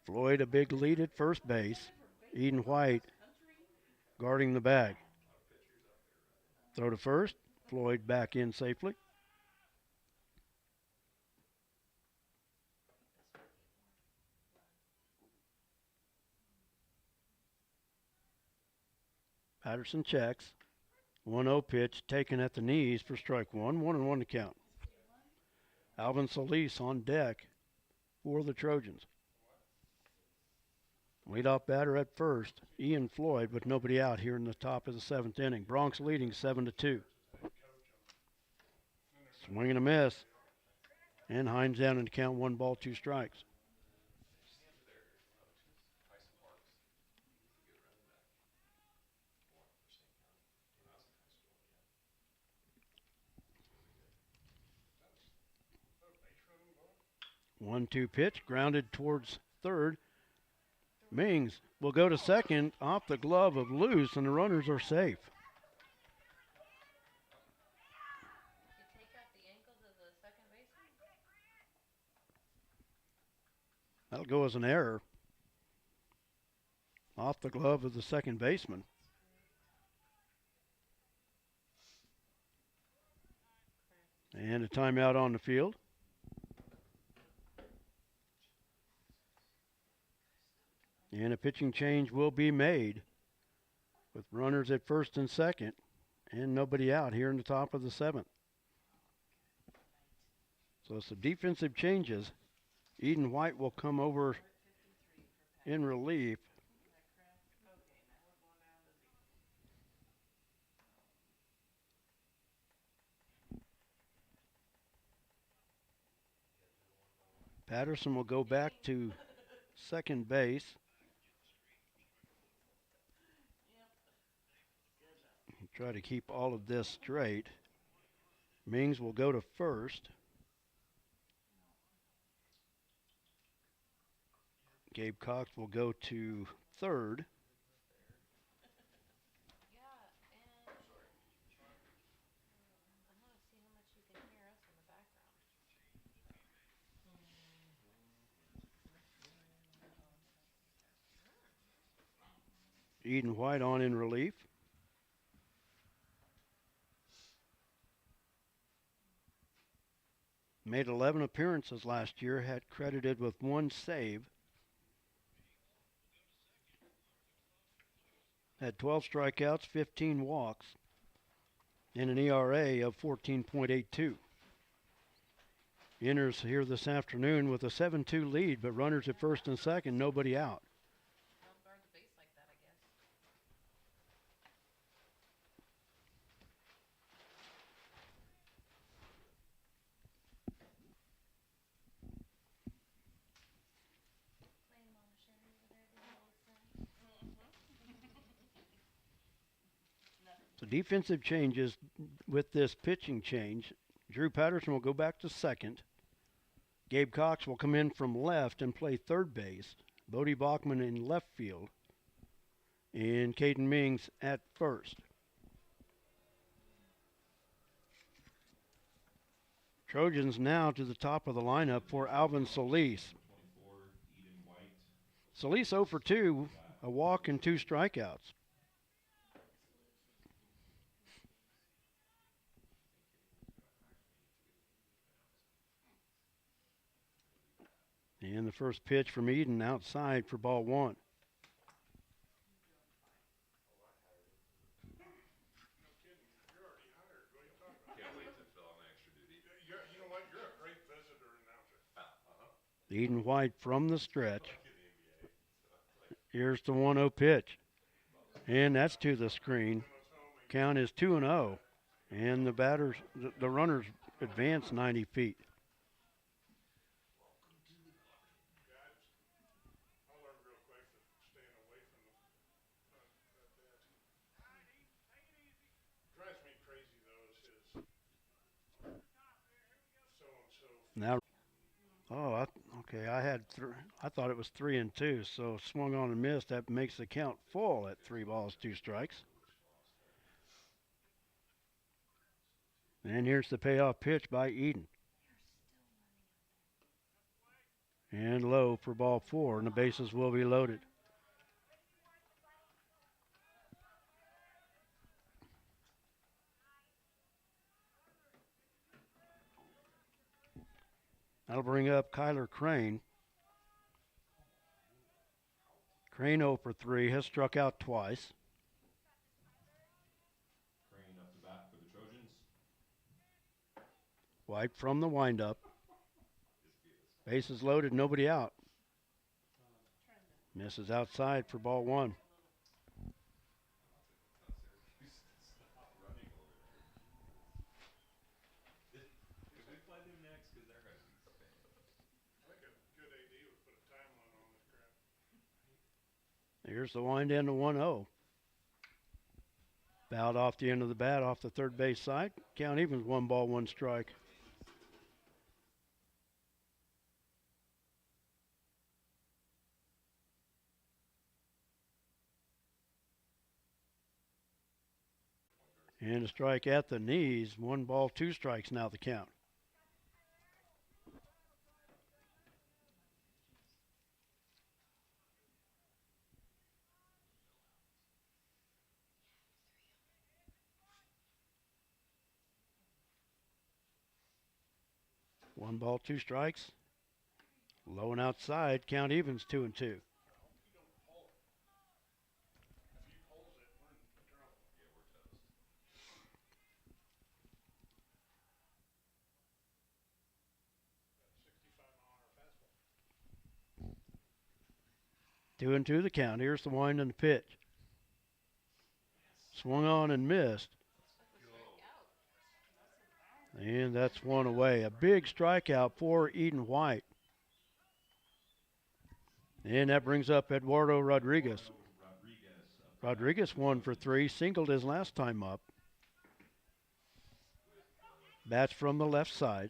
Floyd a big lead at first base. Eden White guarding the bag. Throw to first. Floyd back in safely. Patterson checks. 1-0 pitch taken at the knees for strike one. 1-1 to count. Alvin Solis on deck for the Trojans. Leadoff batter at first, Ian Floyd, with nobody out here in the top of the 7th inning. Bronx leading 7-2. Swing and a miss. And Hines down in the count, 1 ball, 2 strikes. One-two pitch, grounded towards third. Mings will go to second off the glove of Luce, and the runners are safe. That'll go as an error off the glove of the second baseman. And a timeout on the field. And a pitching change will be made with runners at first and second and nobody out here in the top of the 7th. So some defensive changes. Eden White will come over in relief. Patterson will go back to second base. Try to keep all of this straight. Mings will go to first. Gabe Cox will go to third. Eden White on in relief. Made 11 appearances last year, had credited with 1 save. Had 12 strikeouts, 15 walks, and an ERA of 14.82. Enters here this afternoon with a 7-2 lead, but runners at first and second, nobody out. So defensive changes with this pitching change. Drew Patterson will go back to second. Gabe Cox will come in from left and play third base. Bodie Bachman in left field. And Caden Mings at first. Trojans now to the top of the lineup for Alvin Solis. Solis 0 for 2, a walk and 2 strikeouts. And the first pitch from Eden outside for ball 1. Eden White from the stretch. Here's the 1-0 pitch. And that's to the screen. Count is 2-0. And the runners advance 90 feet. Now, okay. Okay, I thought it was 3-2, so swung on and missed. That makes the count full at 3 balls, 2 strikes. And here's the payoff pitch by Eden. And low for ball 4, and the bases will be loaded. That'll bring up Kyler Crane. Crane 0 for 3, has struck out twice.
Crane up to bat for the Trojans.
White from the windup. Bases loaded, nobody out. Misses outside for ball 1. Here's the wind in to 1-0. Bowed off the end of the bat off the third base side. Count evens, 1 ball, 1 strike. And a strike at the knees. 1 ball, 2 strikes now the count. One ball, 2 strikes. Low and outside. Count evens, 2-2. Two and two the count. Here's the wind and the pitch. Swung on and missed. And that's 1 away. A big strikeout for Eden White. And that brings up Eduardo Rodriguez. Rodriguez 1 for 3, singled his last time up. Bats from the left side.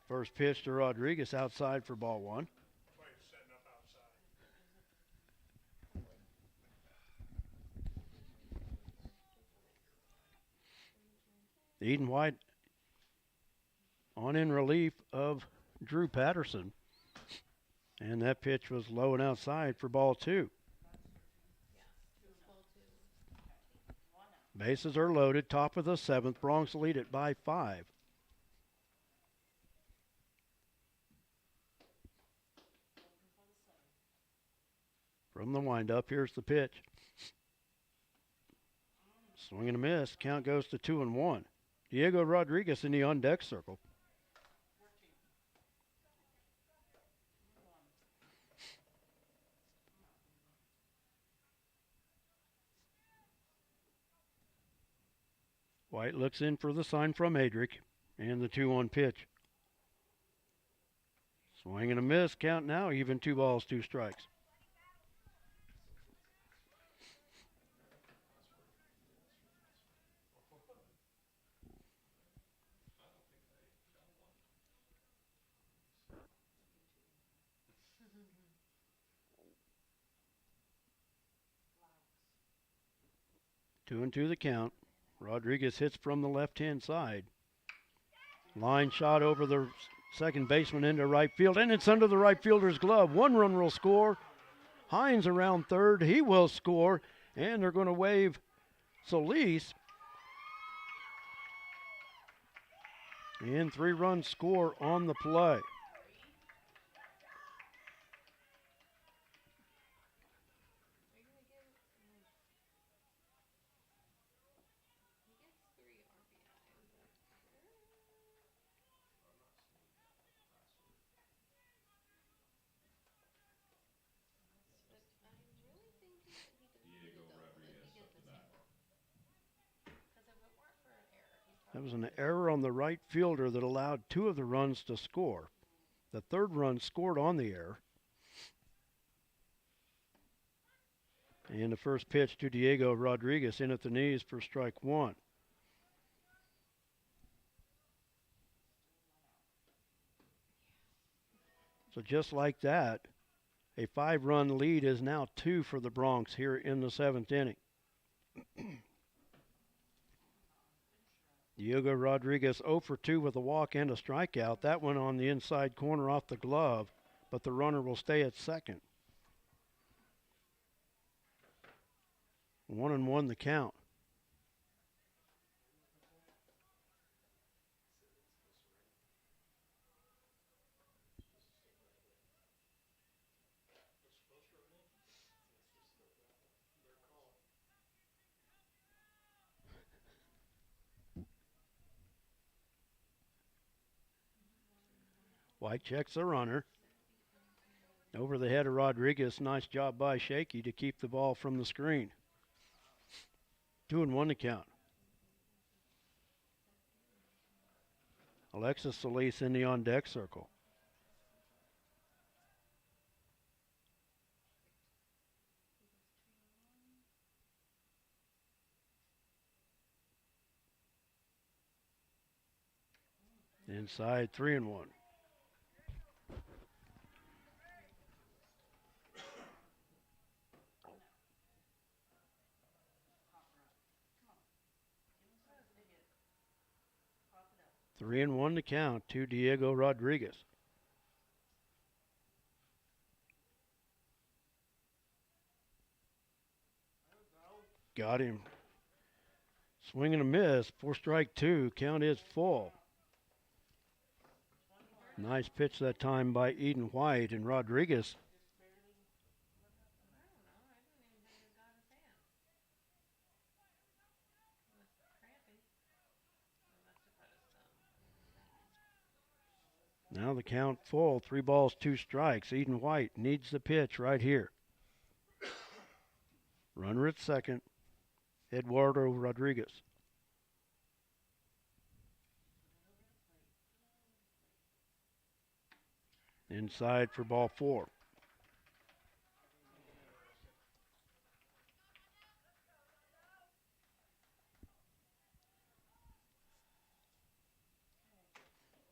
First pitch to Rodriguez outside for ball 1. Eden White on in relief of Drew Patterson. And that pitch was low and outside for ball 2. Bases are loaded. Top of the 7th. Bronx lead it by 5. From the windup, here's the pitch. Swing and a miss. Count goes to 2-1. Diego Rodriguez in the on-deck circle. White looks in for the sign from Adric, and the 2-1 pitch. Swing and a miss. Count now even, 2 balls, 2 strikes. Two and two the count. Rodriguez hits from the left-hand side. Line shot over the second baseman into right field, and it's under the right fielder's glove. 1 run will score. Hines around third. He will score, and they're going to wave Solis. And 3-run score on the play. That was an error on the right fielder that allowed 2 of the runs to score. The third run scored on the error. And the first pitch to Diego Rodriguez in at the knees for strike one. So just like that, a 5-run lead is now 2 for the Bronx here in the 7th inning. Diego Rodriguez 0 for 2 with a walk and a strikeout. That one on the inside corner off the glove, but the runner will stay at second. 1-1 the count. White checks the runner. Over the head of Rodriguez. Nice job by Shaky to keep the ball from the screen. 2-1 to count. Alexis Solis in the on-deck circle. Inside 3-1. Three and one to count to Diego Rodriguez. Got him. Swing and a miss for strike two. Count is full. Nice pitch that time by Eden White, and Rodriguez now the count full. 3 balls, 2 strikes. Eden White needs the pitch right here. Runner at second, Eduardo Rodriguez. Inside for ball 4.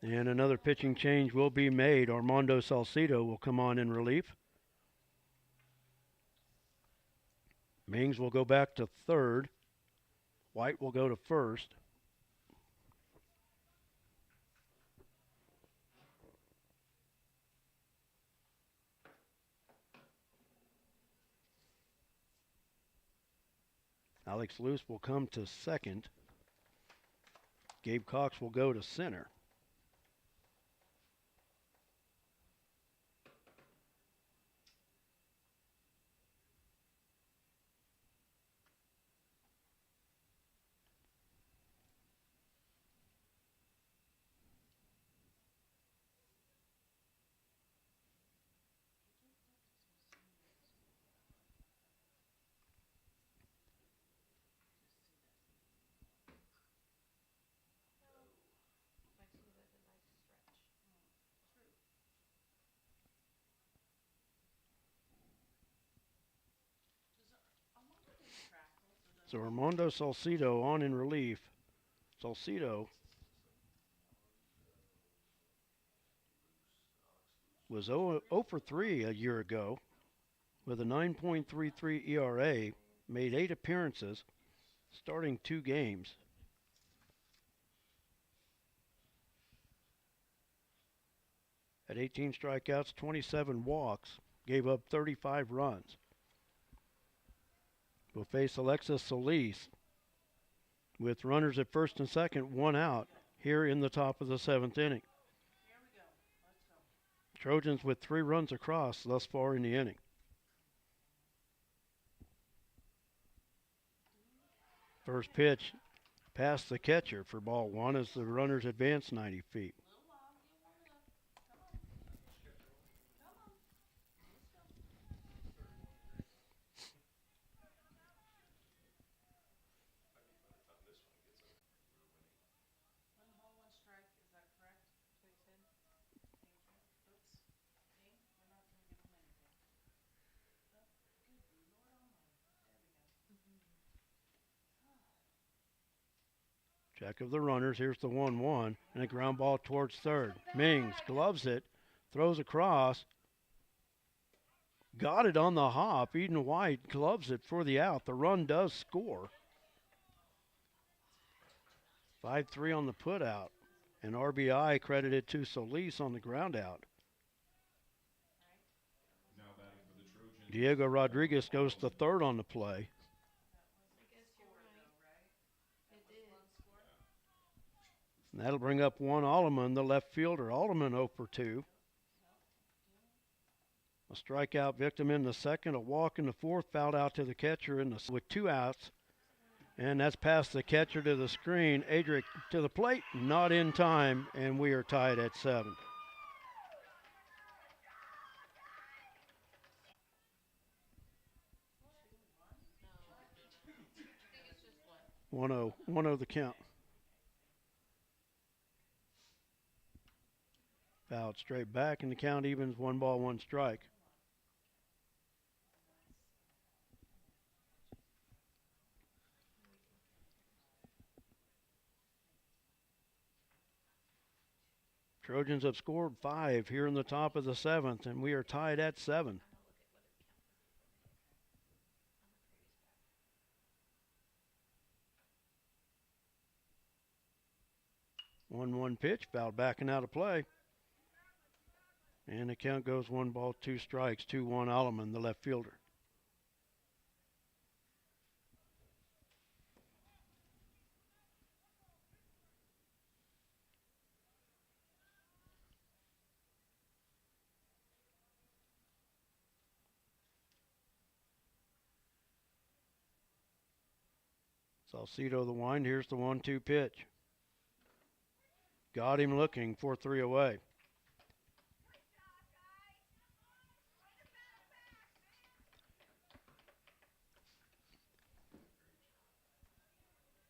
And another pitching change will be made. Armando Salcido will come on in relief. Mings will go back to third. White will go to first. Alex Luce will come to second. Gabe Cox will go to center. So Armando Salcido on in relief. Salcido was 0 for 3 a year ago with a 9.33 ERA, made 8 appearances, starting 2 games. At 18 strikeouts, 27 walks, gave up 35 runs. Will face Alexis Solis with runners at first and second, 1 out here in the top of the 7th inning. Trojans with 3 runs across thus far in the inning. First pitch past the catcher for ball 1 as the runners advance 90 feet. Check of the runners. Here's the 1-1 and a ground ball towards third. Mings gloves it, throws across. Got it on the hop. Eden White gloves it for the out. The run does score. 5-3 on the put out. And RBI credited to Solis on the ground out. Diego Rodriguez goes to third on the play. And that'll bring up Juan Alleman, the left fielder. Alleman 0 for 2. A strikeout victim in the second, a walk in the fourth, fouled out to the catcher with 2 outs. And that's past the catcher to the screen. Adric to the plate, not in time, and we are tied at 7. One 1-0 the count. Fouled straight back, and the count evens 1 ball, 1 strike. Trojans have scored 5 here in the top of the 7th, and we are tied at 7. One pitch, fouled back and out of play. And the count goes 1 ball, 2 strikes, 2-1 Alleman, the left fielder. Salcido the wind. Here's the 1-2 pitch. Got him looking, 4-3 away.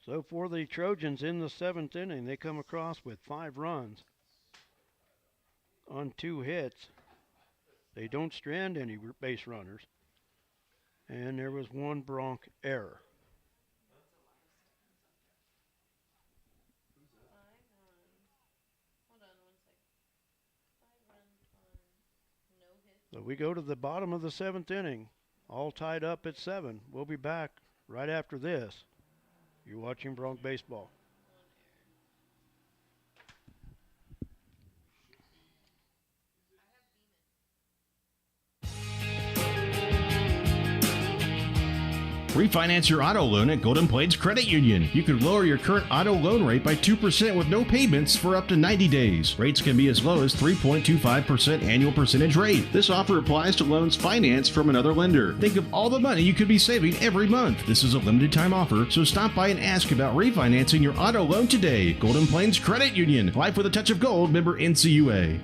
So for the Trojans in the 7th inning, they come across with 5 runs on 2 hits. They don't strand any base runners. And there was 1 Bronc error. So we go to the bottom of the 7th inning, all tied up at 7. We'll be back right after this. You're watching Bronc Baseball.
Refinance your auto loan at Golden Plains Credit Union. You could lower your current auto loan rate by 2% with no payments for up to 90 days. Rates can be as low as 3.25% annual percentage rate. This offer applies to loans financed from another lender. Think of all the money you could be saving every month. This is a limited time offer, so stop by and ask about refinancing your auto loan today. Golden Plains Credit Union. Life with a touch of gold. Member NCUA.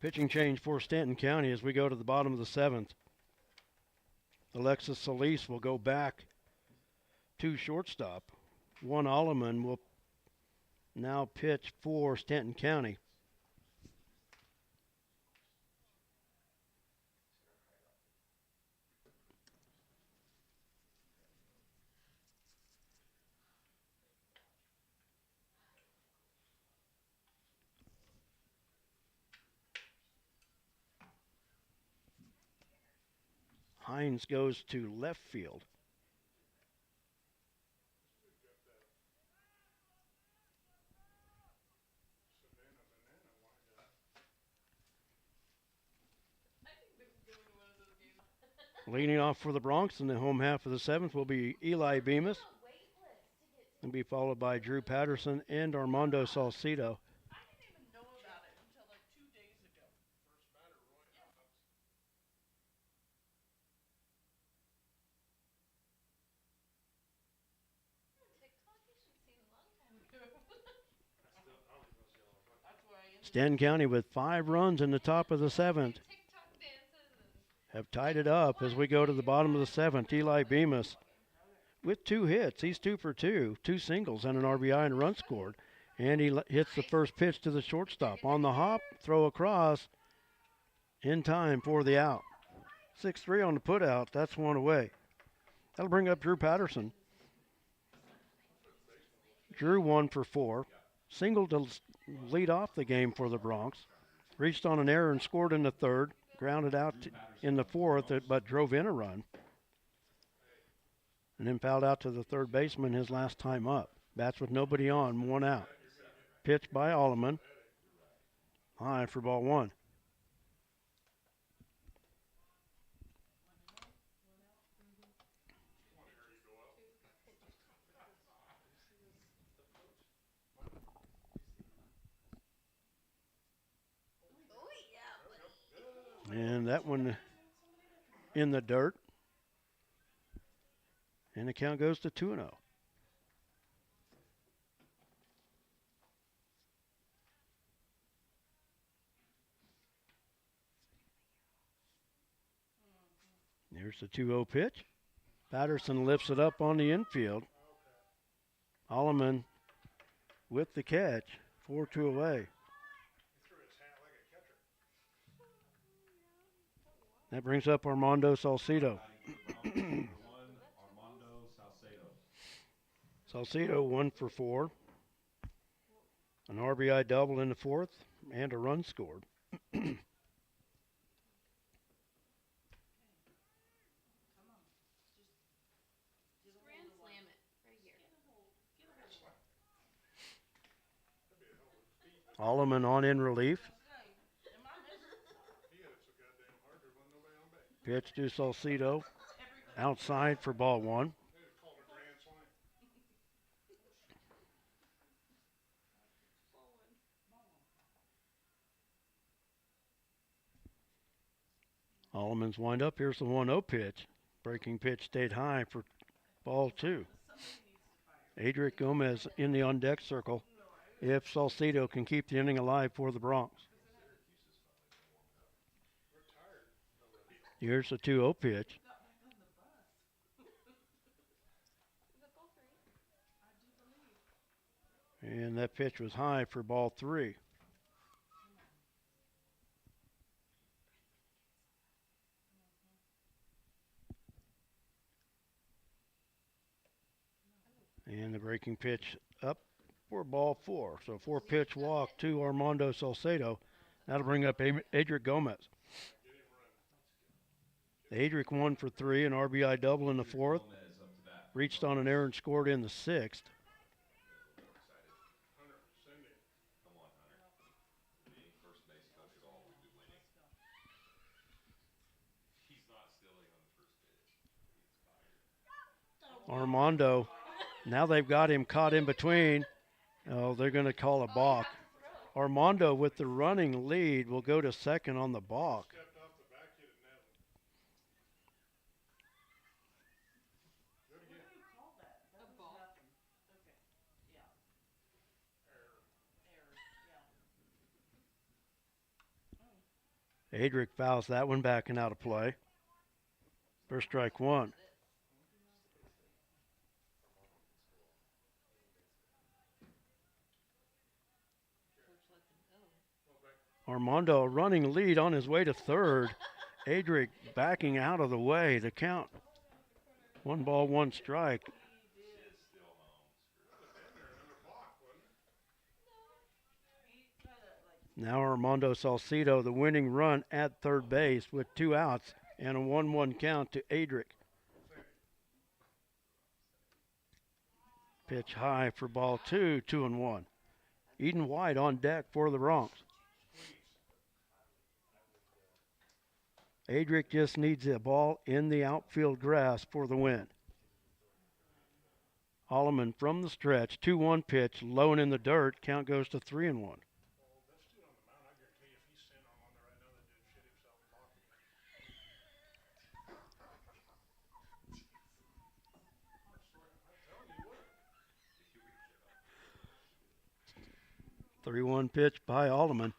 Pitching change for Stanton County as we go to the bottom of the 7th. Alexis Solis will go back to shortstop. Juan Alleman will now pitch for Stanton County. Hines goes to left field. Leading off for the Bronx in the home half of the 7th will be Eli Bemis. And be followed by Drew Patterson and Armando Salcido. Stanton County with 5 runs in the top of the 7th. Have tied it up as we go to the bottom of the 7th. Eli Bemis with 2 hits. He's 2 for 2. 2 singles and an RBI and a run scored. And he hits the first pitch to the shortstop. On the hop, throw across in time for the out. 6-3 on the putout. That's one away. That'll bring up Drew Patterson. Drew 1 for 4. Single to lead off the game for the Bronx. Reached on an error and scored in the 3rd. Grounded out in the 4th, but drove in a run. And then fouled out to the 3rd baseman his last time up. Bats with nobody on, 1 out. Pitch by Alleman. High for ball 1. And that one in the dirt. And the count goes to 2-0. There's the 2-0 pitch. Patterson lifts it up on the infield. Alleman with the catch. 4-2 away. That brings up Armando Salcedo. Salcedo 1 for 4. An RBI double in the 4th and a run scored. Alleman on in relief. Pitch to Salcedo. Outside for ball 1. Alleman's wind up. Here's the 1-0 pitch. Breaking pitch stayed high for ball 2. Adric Gomez in the on-deck circle if Salcedo can keep the inning alive for the Bronx. Here's the 2-0 pitch. And that pitch was high for ball 3. And the breaking pitch up for ball 4. So 4-pitch walk to Armando Salcedo. That'll bring up Adric Gomez. Adric 1 for 3, an RBI double in the 4th. Reached on an error and scored in the 6th. Armando, now they've got him caught in between. Oh, they're going to call a balk. Armando with the running lead will go to second on the balk. Adric fouls that one back and out of play. First strike 1. Armando running lead on his way to third. Adric backing out of the way. The count. 1 ball, 1 strike. Now Armando Salcedo, the winning run at third base with 2 outs and a 1-1 count to Adric. Pitch high for ball 2, 2-1. Eden White on deck for the Bronx. Adric just needs a ball in the outfield grass for the win. Alleman from the stretch, 2-1 pitch, low and in the dirt. Count goes to 3-1. 3-1 pitch by Alderman.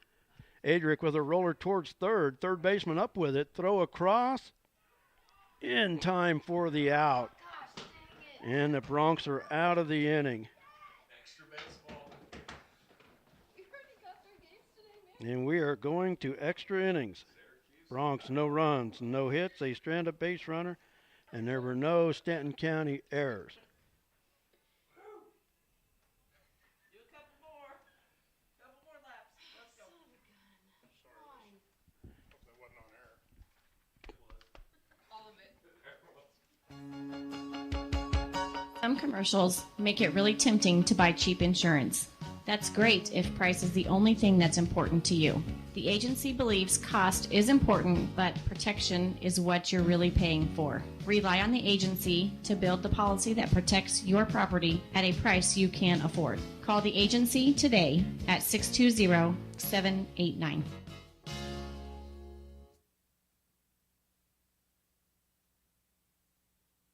Adric with a roller towards third. Third baseman up with it. Throw across. In time for the out. And the Bronx are out of the inning.
Extra baseball.
And we are going to extra innings. Bronx, no runs, no hits, a stranded base runner, and there were no Stanton County errors.
Some commercials make it really tempting to buy cheap insurance. That's great if price is the only thing that's important to you. The agency believes cost is important, but protection is what you're really paying for. Rely on the agency to build the policy that protects your property at a price you can afford. Call the agency today at 620-789.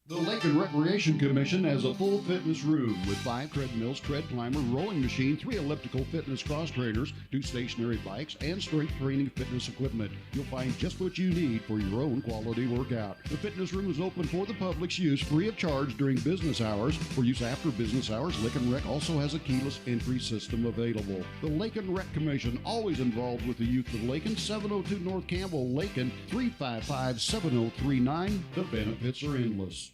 The Lakin Recreation Commission has a full fitness room with 5 treadmills, tread climber, rowing machine, 3 elliptical fitness cross trainers, 2 stationary bikes, and strength training fitness equipment. You'll find just what you need for your own quality workout. The fitness room is open for the public's use free of charge during business hours. For use after business hours, Lakin Rec also has a keyless entry system available. The Lakin Rec Commission, always involved with the youth of Lakin, 702 North Campbell, Lakin, 355-7039. The benefits are endless.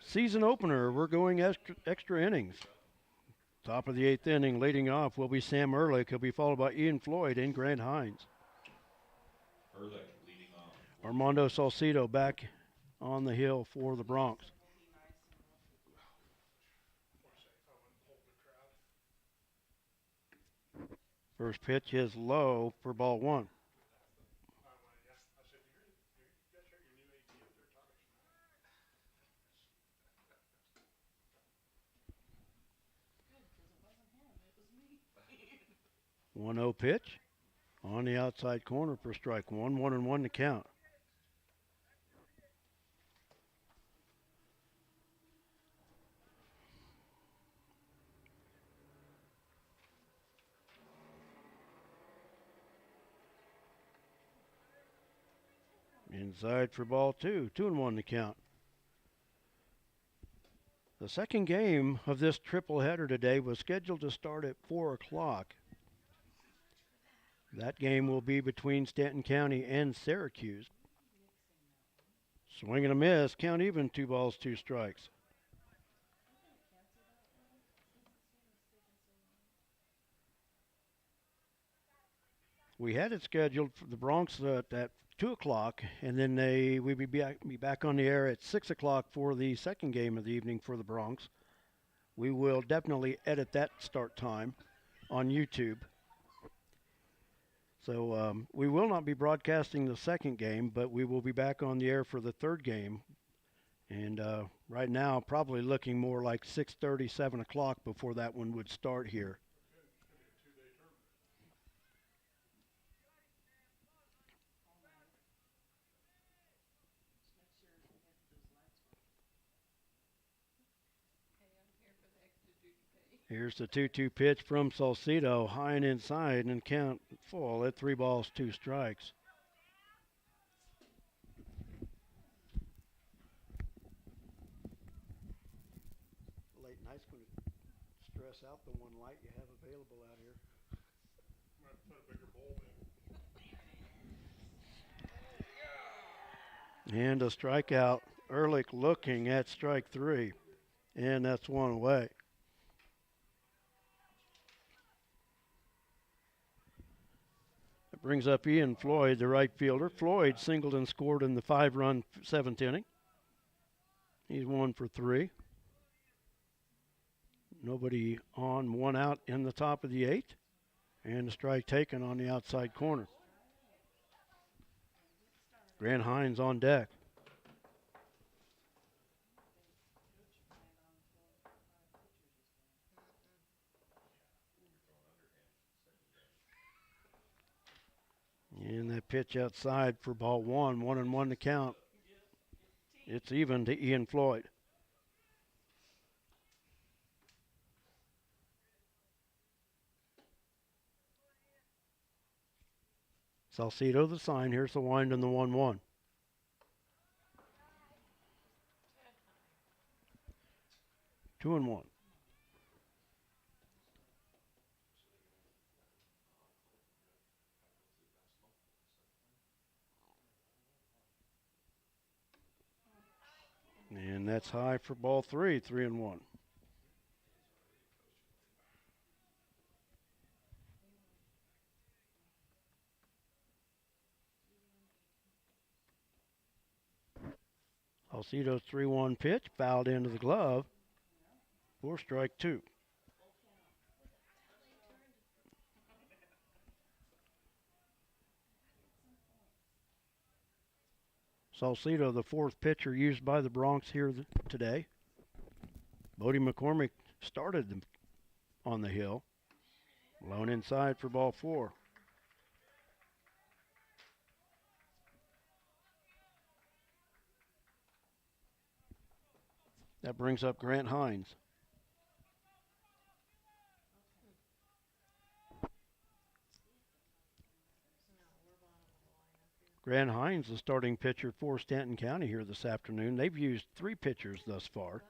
Season opener, we're going extra innings. Top of the 8th inning, leading off will be Sam Ehrlich. He'll be followed by Ian Floyd and Grant Hines.
Ehrlich leading off.
Armando Salcido back on the hill for the Bronx. First pitch is low for ball 1. One 0 pitch on the outside corner for strike 1. 1-1 to count. Inside for ball 2. 2-1 to count. The second game of this triple header today was scheduled to start at 4 o'clock. That game will be between Stanton County and Syracuse. Swing and a miss. Count even. 2 balls, 2 strikes. We had it scheduled for the Bronx at 2 o'clock, and then we'd be back on the air at 6 o'clock for the second game of the evening for the Bronx. We will definitely edit that start time on YouTube. So we will not be broadcasting the second game, but we will be back on the air for the third game. And right now, probably looking more like 6:30, 7 o'clock before that one would start here. Here's the 2-2 pitch from Salcido, high and inside, and count full at 3 balls, 2 strikes. Late night's going to stress out the one light you have available out here.
Might put a bigger bulb in.
And a strikeout. Ehrlich looking at strike 3, and that's 1 away. Brings up Ian Floyd, the right fielder. Floyd singled and scored in the 5-run 7th inning. He's 1 for 3. Nobody on, 1 out in the top of the 8th. And a strike taken on the outside corner. Grant Hines on deck. And that pitch outside for ball one. 1-1 to count. It's even to Ian Floyd. Salcedo the sign. Here's the wind and the 1-1. Two and one. And that's high for ball three. 3-1. Salcedo's 3-1 pitch fouled into the glove for strike two. Salcedo, the fourth pitcher used by the Bronx here today. Bodie McCormick started on the hill. Lone inside for ball four. That brings up Grant Hines. Grant Hines, the starting pitcher for Stanton County here this afternoon. They've used three pitchers thus far.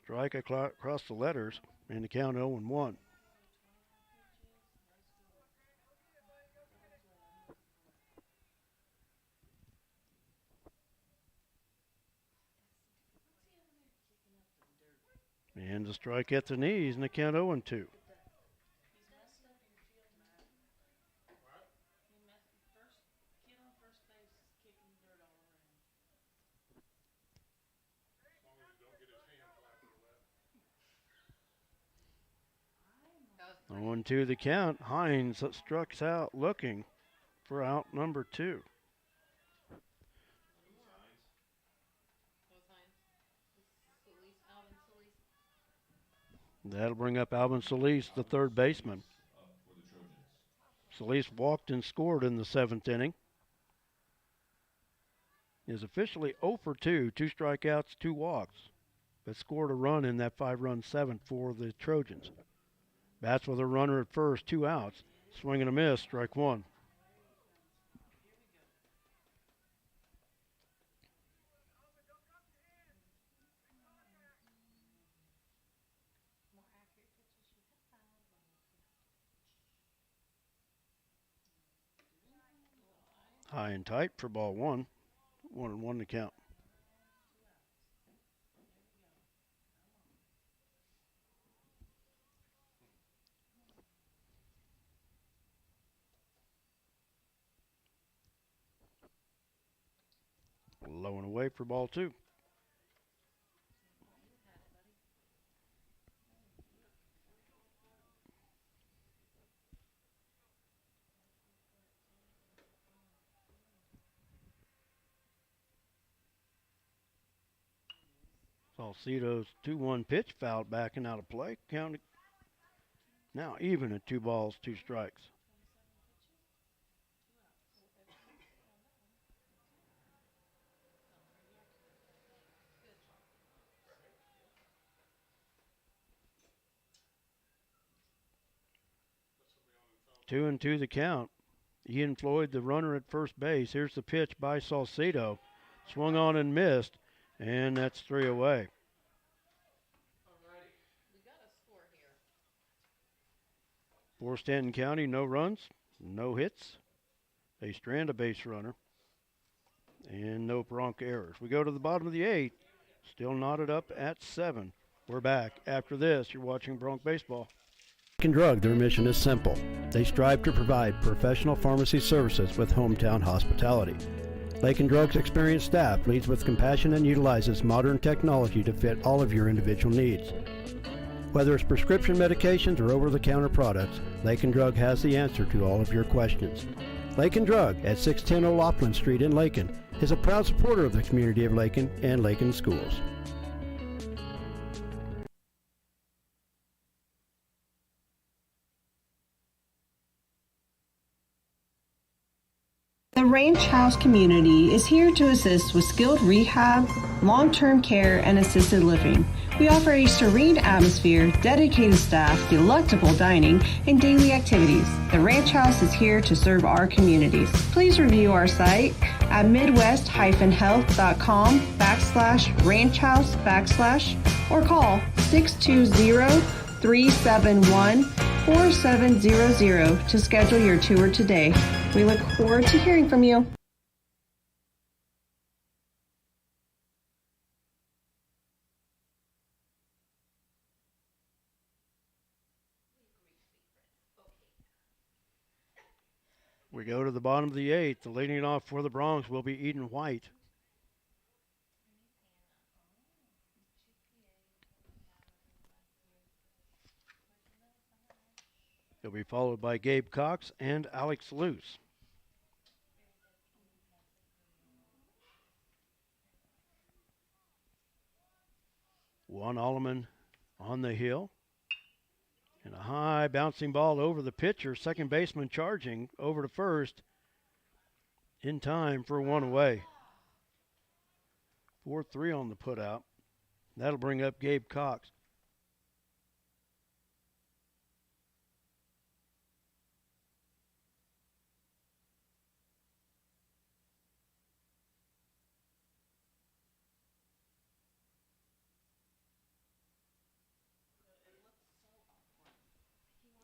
Strike across the letters, and the count 0-1. And the strike at the knees, and the count 0-2. On to the count. Hines struck out looking for out number two. That'll bring up Alvin Solis, the third baseman. Solis walked and scored in the seventh inning. Is officially 0 for 2, 2 strikeouts, 2 walks, but scored a run in that 5-run seventh for the Trojans. Bats with a runner at first, 2 outs. Swing and a miss, strike one. High and tight for ball one. 1-1 to count. Low and away for ball two. Salcedo's 2-1 pitch fouled back and out of play. Counted now even at 2 balls, 2 strikes. Two and two the count. Ian Floyd, the runner at first base. Here's the pitch by Salcedo. Swung on and missed, and that's 3 away. For Stanton County, no runs, no hits, a strand of base runner, and no Bronc errors. We go to the bottom of the 8th, still knotted up at 7. We're back. After this, you're watching Bronc Baseball. Lakin Drug, their mission is simple. They strive to provide professional pharmacy services with hometown hospitality. Lakin Drug's experienced staff leads with compassion and utilizes modern technology to fit all of your individual needs. Whether it's prescription medications or over-the-counter products, Lakin Drug has the answer to all of your questions. Lakin Drug at 610 O'Loughlin Street in Lakin is a proud supporter of the community of Lakin and Lakin schools.
The Ranch House community is here to assist with skilled rehab, long-term care, and assisted living. We offer a serene atmosphere, dedicated staff, delectable dining, and daily activities. The Ranch House is here to serve our communities. Please review our site at midwest-health.com/ranchhouse/ or call 620-371-4700 to schedule your tour today. We look forward to hearing from you.
We go to the bottom of the 8th. The leading it off for the Bronx will be Eden White. He'll be followed by Gabe Cox and Alex Luce. One Alleman on the hill. And a high bouncing ball over the pitcher. Second baseman charging over to first in time for one away. 4-3 on the putout. That'll bring up Gabe Cox.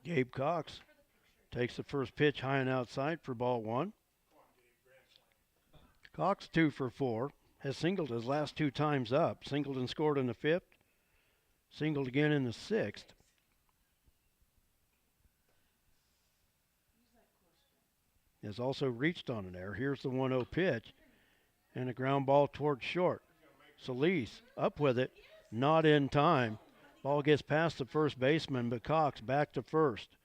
Gabe Cox takes the first pitch high and outside for ball one. Cox 2 for 4, has singled his last two times up. Singled and scored in the 5th, singled again in the 6th. Has also reached on an error. Here's the 1-0 pitch and a ground ball towards short. Solis up with it, not in time. Ball gets past the first baseman, but Cox back to first.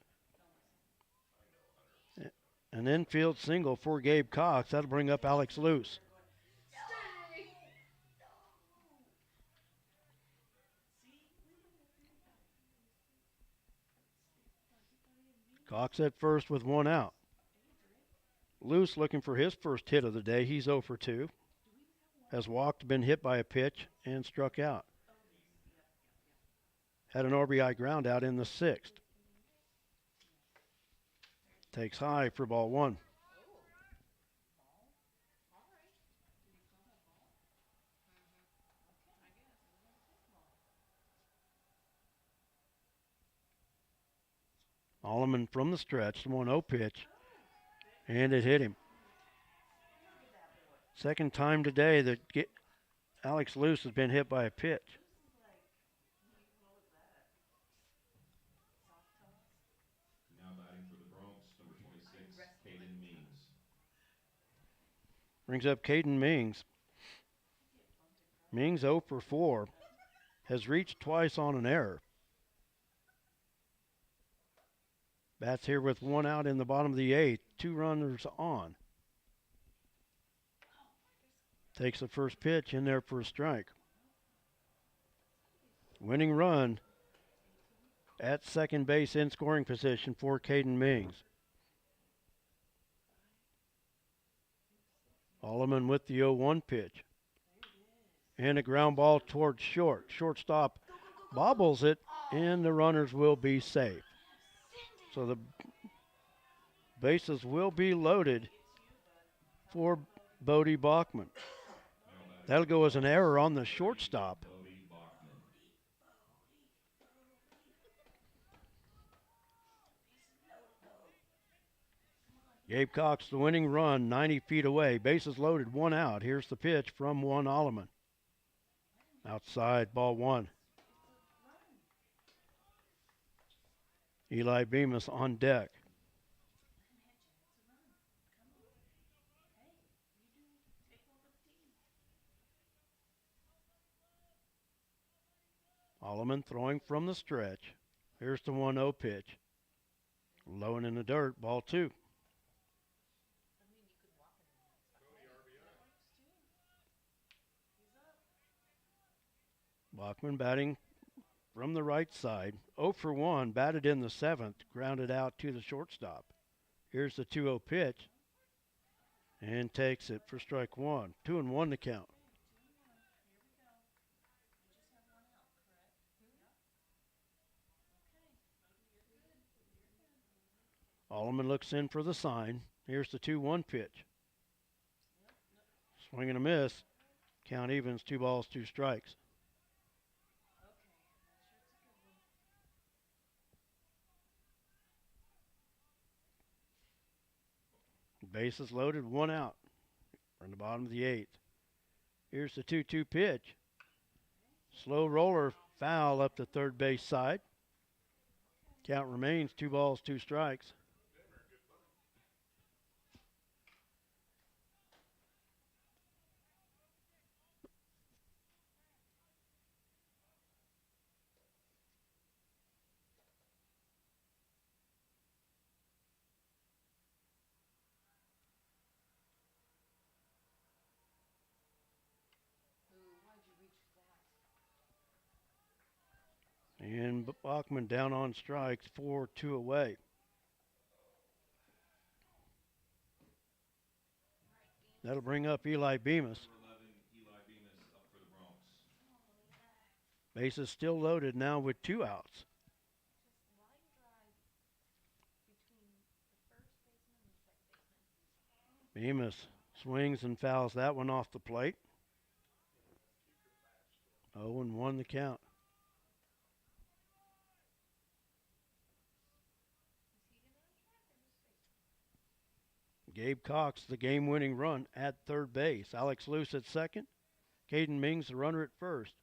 An infield single for Gabe Cox. That'll bring up Alex Luce. Cox at first with one out. Luce looking for his first hit of the day. He's 0 for 2. Has walked, been hit by a pitch, and struck out. Had an RBI ground out in the 6th. Takes high for ball one. Alleman from the stretch, the 1-0 pitch, and it hit him. Second time today that Alex Luce has been hit by a pitch. Brings up Caden Mings. Mings 0 for 4. Has reached twice on an error. Bats here with one out in the bottom of the 8th. 2 runners on. Takes the first pitch in there for a strike. Winning run at second base in scoring position for Caden Mings. Alleman with the 0-1 pitch. And a ground ball towards short. Shortstop bobbles it, and the runners will be safe. So the bases will be loaded for Bodie Bachman. That'll go as an error on the shortstop. Gabe Cox, the winning run, 90 feet away. Bases loaded, one out. Here's the pitch from one Alleman. Outside, ball one. Eli Bemis on deck. Alleman throwing from the stretch. Here's the 1-0 pitch. Low and in the dirt, ball two. Bachman batting from the right side. 0 for 1, batted in the 7th, grounded out to the shortstop. Here's the 2-0 pitch, and takes it for strike 1. 2-1 to count. Alleman looks in for the sign. Here's the 2-1 pitch. Swing and a miss. Count evens, 2 balls, 2 strikes. Bases loaded, 1 out. We're in the bottom of the 8th. Here's the 2-2 pitch. Slow roller, foul up the third base side. Count remains 2 balls, 2 strikes. And Bachman down on strikes, 4-2 away. That'll bring up Eli Bemis. Bases still loaded now with 2 outs. Bemis swings and fouls that one off the plate. 0-1 the count. Gabe Cox, the game-winning run at third base. Alex Luce at second. Caden Mings, the runner at first.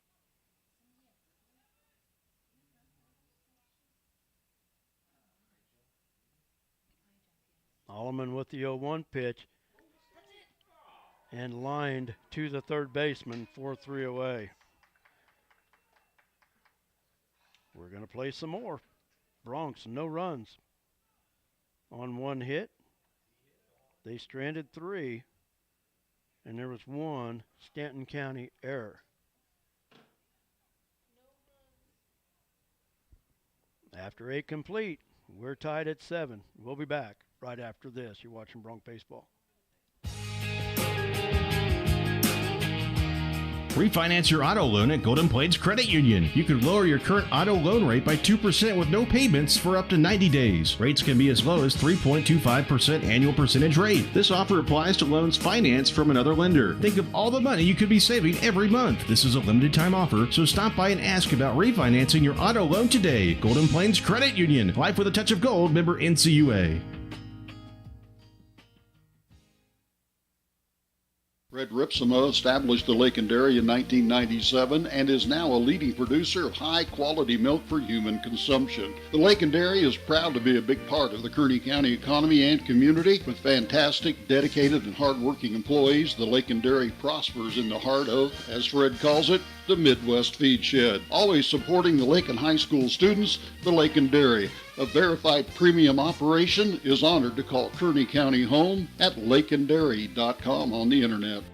Alleman with the 0-1 pitch. And lined to the third baseman, 4-3 away. We're going to play some more. Bronx, no runs on 1 hit. They stranded 3, and there was 1 Stanton County error. After 8 complete, we're tied at 7. We'll be back right after this. You're watching Bronx Baseball.
Refinance your auto loan at Golden Plains Credit Union. You could lower your current auto loan rate by 2% with no payments for up to 90 days. Rates can be as low as 3.25% annual percentage rate. This offer applies to loans financed from another lender. Think of all the money you could be saving every month. This is a limited time offer, so stop by and ask about refinancing your auto loan today. Golden Plains Credit Union. Life with a touch of gold. Member NCUA.
Red Ripsimo established the Lakin Dairy in 1997 and is now a leading producer of high-quality milk for human consumption. The Lakin Dairy is proud to be a big part of the Kearney County economy and community. With fantastic, dedicated, and hard-working employees, the Lakin Dairy prospers in the heart of, as Fred calls it, the Midwest Feed Shed. Always supporting the Lakin High School students, the Lakin Dairy, a verified premium operation, is honored to call Kearney County home at lakindairy.com on the internet.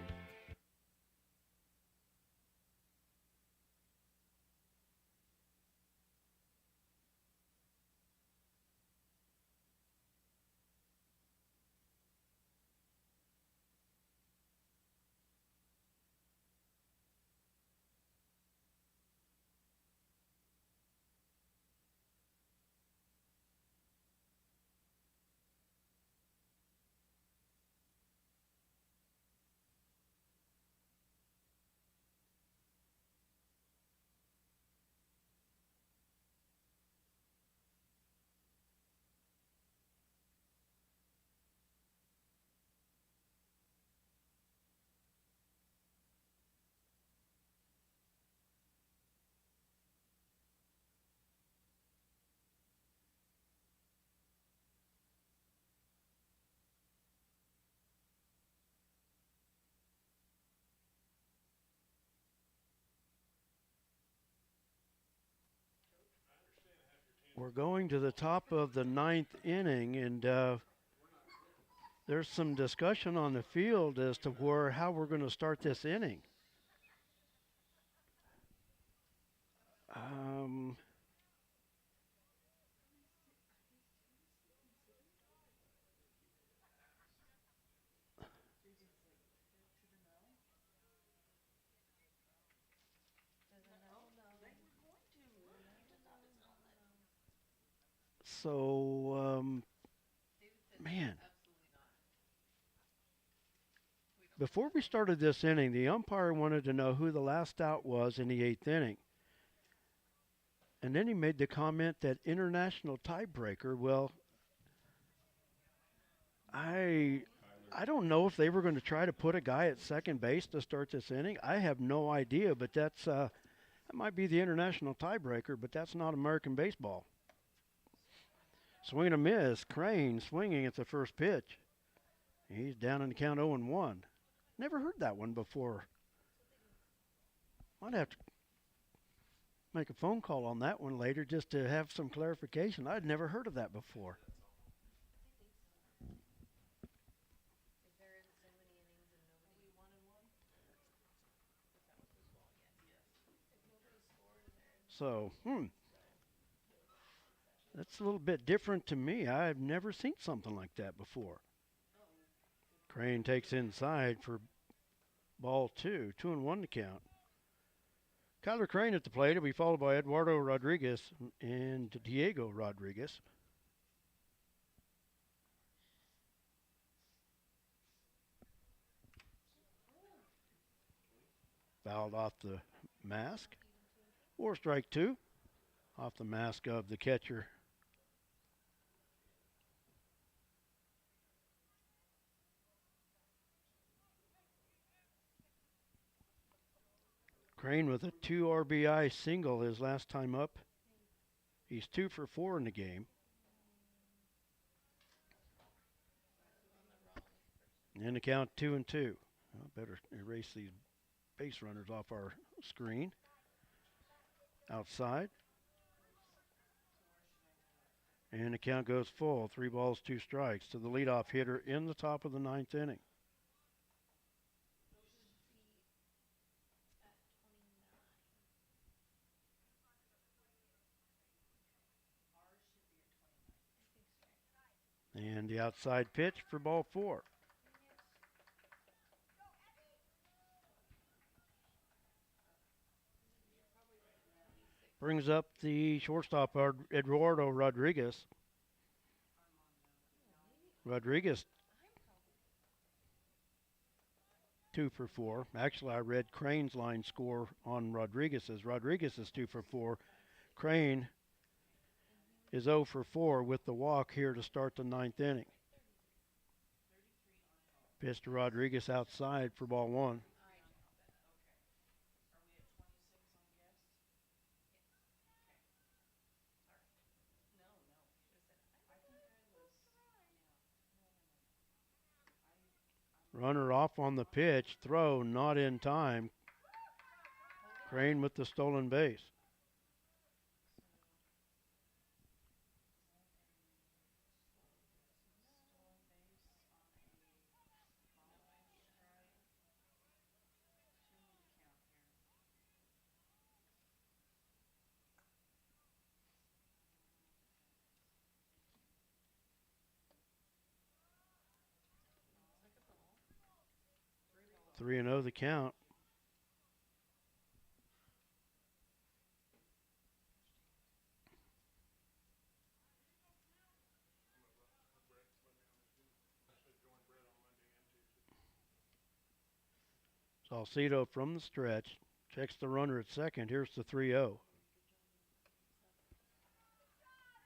We're going to the top of the 9th inning, and there's some discussion on the field as to how we're going to start this inning. Um, so, man. Before we started this inning, the umpire wanted to know who the last out was in the 8th inning. And then he made the comment that international tiebreaker. Well, I don't know if they were going to try to put a guy at second base to start this inning. I have no idea, but that might be the international tiebreaker, but that's not American baseball. Swing and a miss. Crane swinging at the first pitch. He's down in the count 0-1. Never heard that one before. Might have to make a phone call on that one later just to have some clarification. I'd never heard of that before. So, that's a little bit different to me. I've never seen something like that before. Crane takes inside for ball 2. 2-1 to count. Kyler Crane at the plate. He'll be followed by Eduardo Rodriguez and Diego Rodriguez. Fouled off the mask. Or strike 2 off the mask of the catcher. Crane with a 2 RBI single his last time up. He's 2 for 4 in the game. And the count 2-2. I better erase these base runners off our screen. Outside. And the count goes full. 3 balls, 2 strikes to the leadoff hitter in the top of the 9th inning. And the outside pitch for ball 4. Brings up the shortstop, Eduardo Rodriguez. Rodriguez, 2 for 4. Actually, I read Crane's line score on Rodriguez's. Rodriguez is 2 for 4. Crane is 0 for 4 with the walk here to start the 9th inning. Pitch to Rodriguez outside for ball 1. Runner off on the pitch. Throw not in time. Crane with the stolen base. Three and 0 the count. Salcido from the stretch. Checks the runner at second. Here's the 3-0.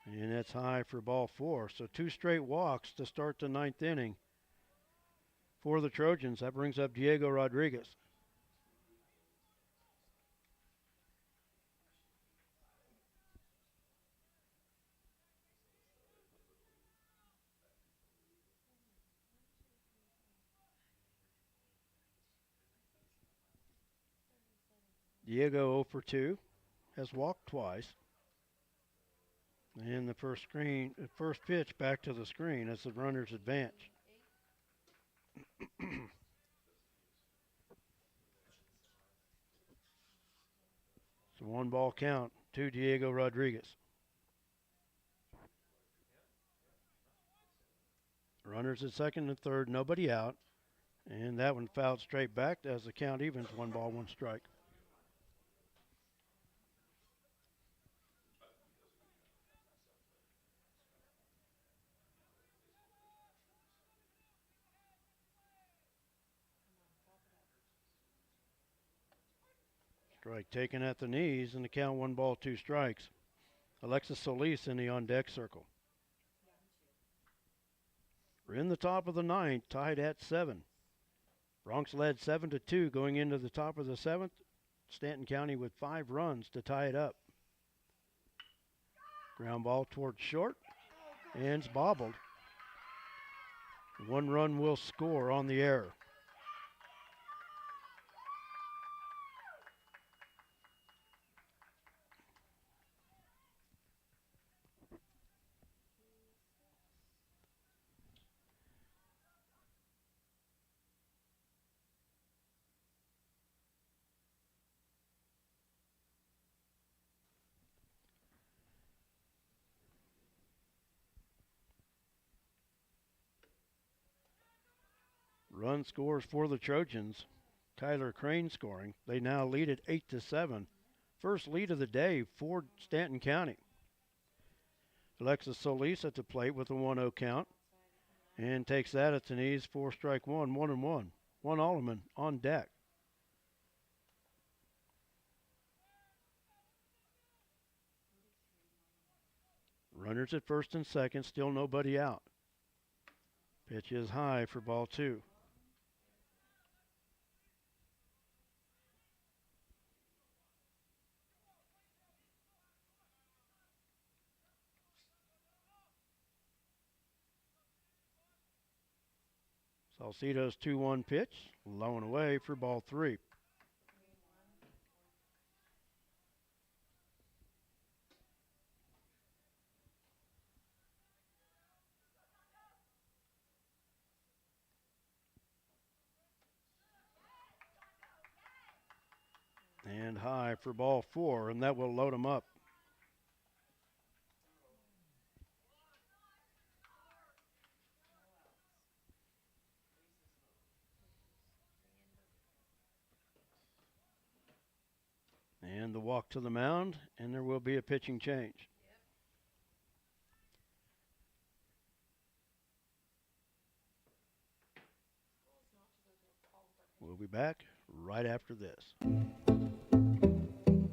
And that's high for ball 4. So 2 straight walks to start the 9th inning for the Trojans. That brings up Diego Rodriguez. Diego 0 for 2. Has walked twice. And the first pitch back to the screen as the runners advance. It's a 1-ball count. to Diego Rodriguez. Runners at second and third, nobody out. And that one fouled straight back as the count evens, 1 ball, 1 strike. Strike taken at the knees, and the count 1 ball, 2 strikes. Alexis Solis in the on-deck circle. We're in the top of the ninth, tied at 7. Bronx led 7-2 going into the top of the 7th. Stanton County with 5 runs to tie it up. Ground ball towards short, and it's bobbled. 1 run will score on the error. Run scores for the Trojans. Kyler Crane scoring. They now lead at 8-7. First lead of the day for Stanton County. Alexis Solis at the plate with a 1-0 count and takes that at the knees for strike 1, 1-1. One Alderman on deck. Runners at first and second, still nobody out. Pitch is high for ball 2. Salcido's 2-1 pitch, low and away for ball 3. And high for ball 4, and that will load him up. And the walk to the mound, and there will be a pitching change. We'll be back right after this.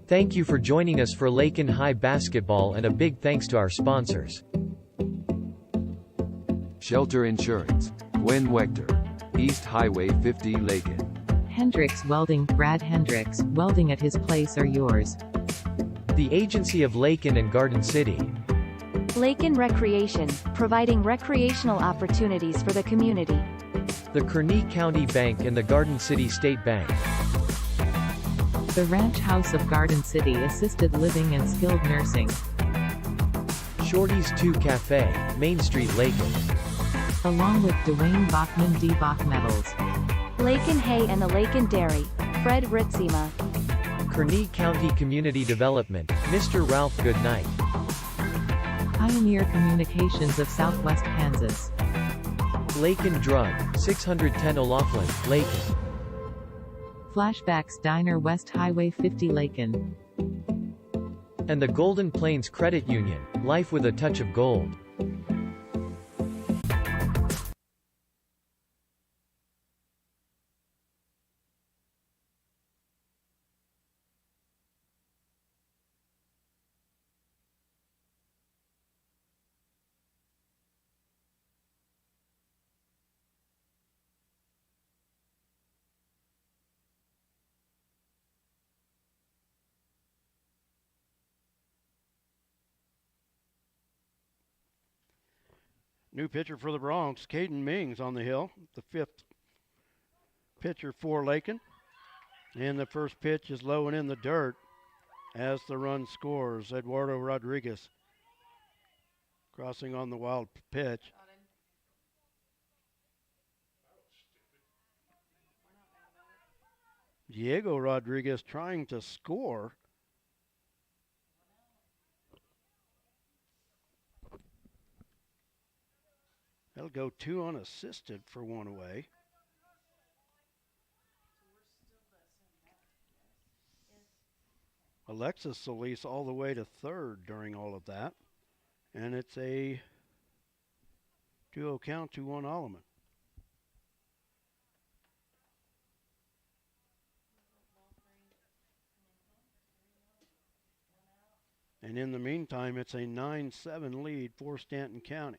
Thank you for joining us for Lakin High Basketball, and a big thanks to our sponsors.
Shelter Insurance, Gwen Wechter, East Highway 50 Lakin.
Hendricks Welding, Brad Hendricks, welding at his place or yours.
The Agency of Lakin and Garden City.
Lakin Recreation, providing recreational opportunities for the community.
The Kearney County Bank and the Garden City State Bank.
The Ranch House of Garden City Assisted Living and Skilled Nursing.
Shorty's 2 Cafe, Main Street, Lakin.
Along with Dwayne Bachman D. Bach Metals.
Lakin Hay and the Lakin Dairy, Fred Ritzema.
Kearney County Community Development, Mr. Ralph Goodnight.
Pioneer Communications of Southwest Kansas.
Lakin Drug, 610 O'Laughlin, Lakin.
Flashbacks Diner West Highway 50 Lakin.
And the Golden Plains Credit Union, life with a touch of gold.
New pitcher for the Bronx, Caden Mings on the hill, the 5th pitcher for Lakin. And the first pitch is low and in the dirt as the run scores. Eduardo Rodriguez crossing on the wild pitch. Diego Rodriguez trying to score. That'll go 2 unassisted for 1 away. Alexis Solis all the way to 3rd during all of that. And it's a 2-0 count to 1 Alleman. And in the meantime, it's a 9-7 lead for Stanton County.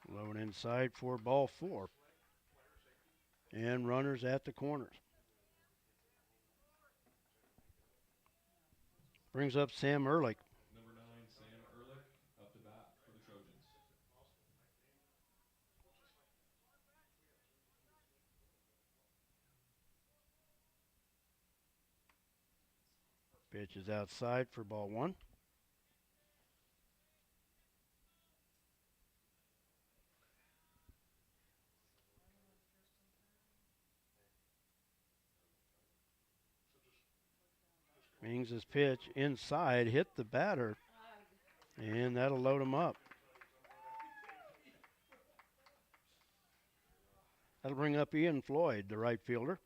Low and inside for ball 4. And runners at the corners. Brings up Sam Ehrlich.
Number 9, Sam Ehrlich, up to bat for the Trojans.
Pitch is outside for ball 1. Swings his pitch inside, hit the batter, and that'll load him up. That'll bring up Ian Floyd, the right fielder.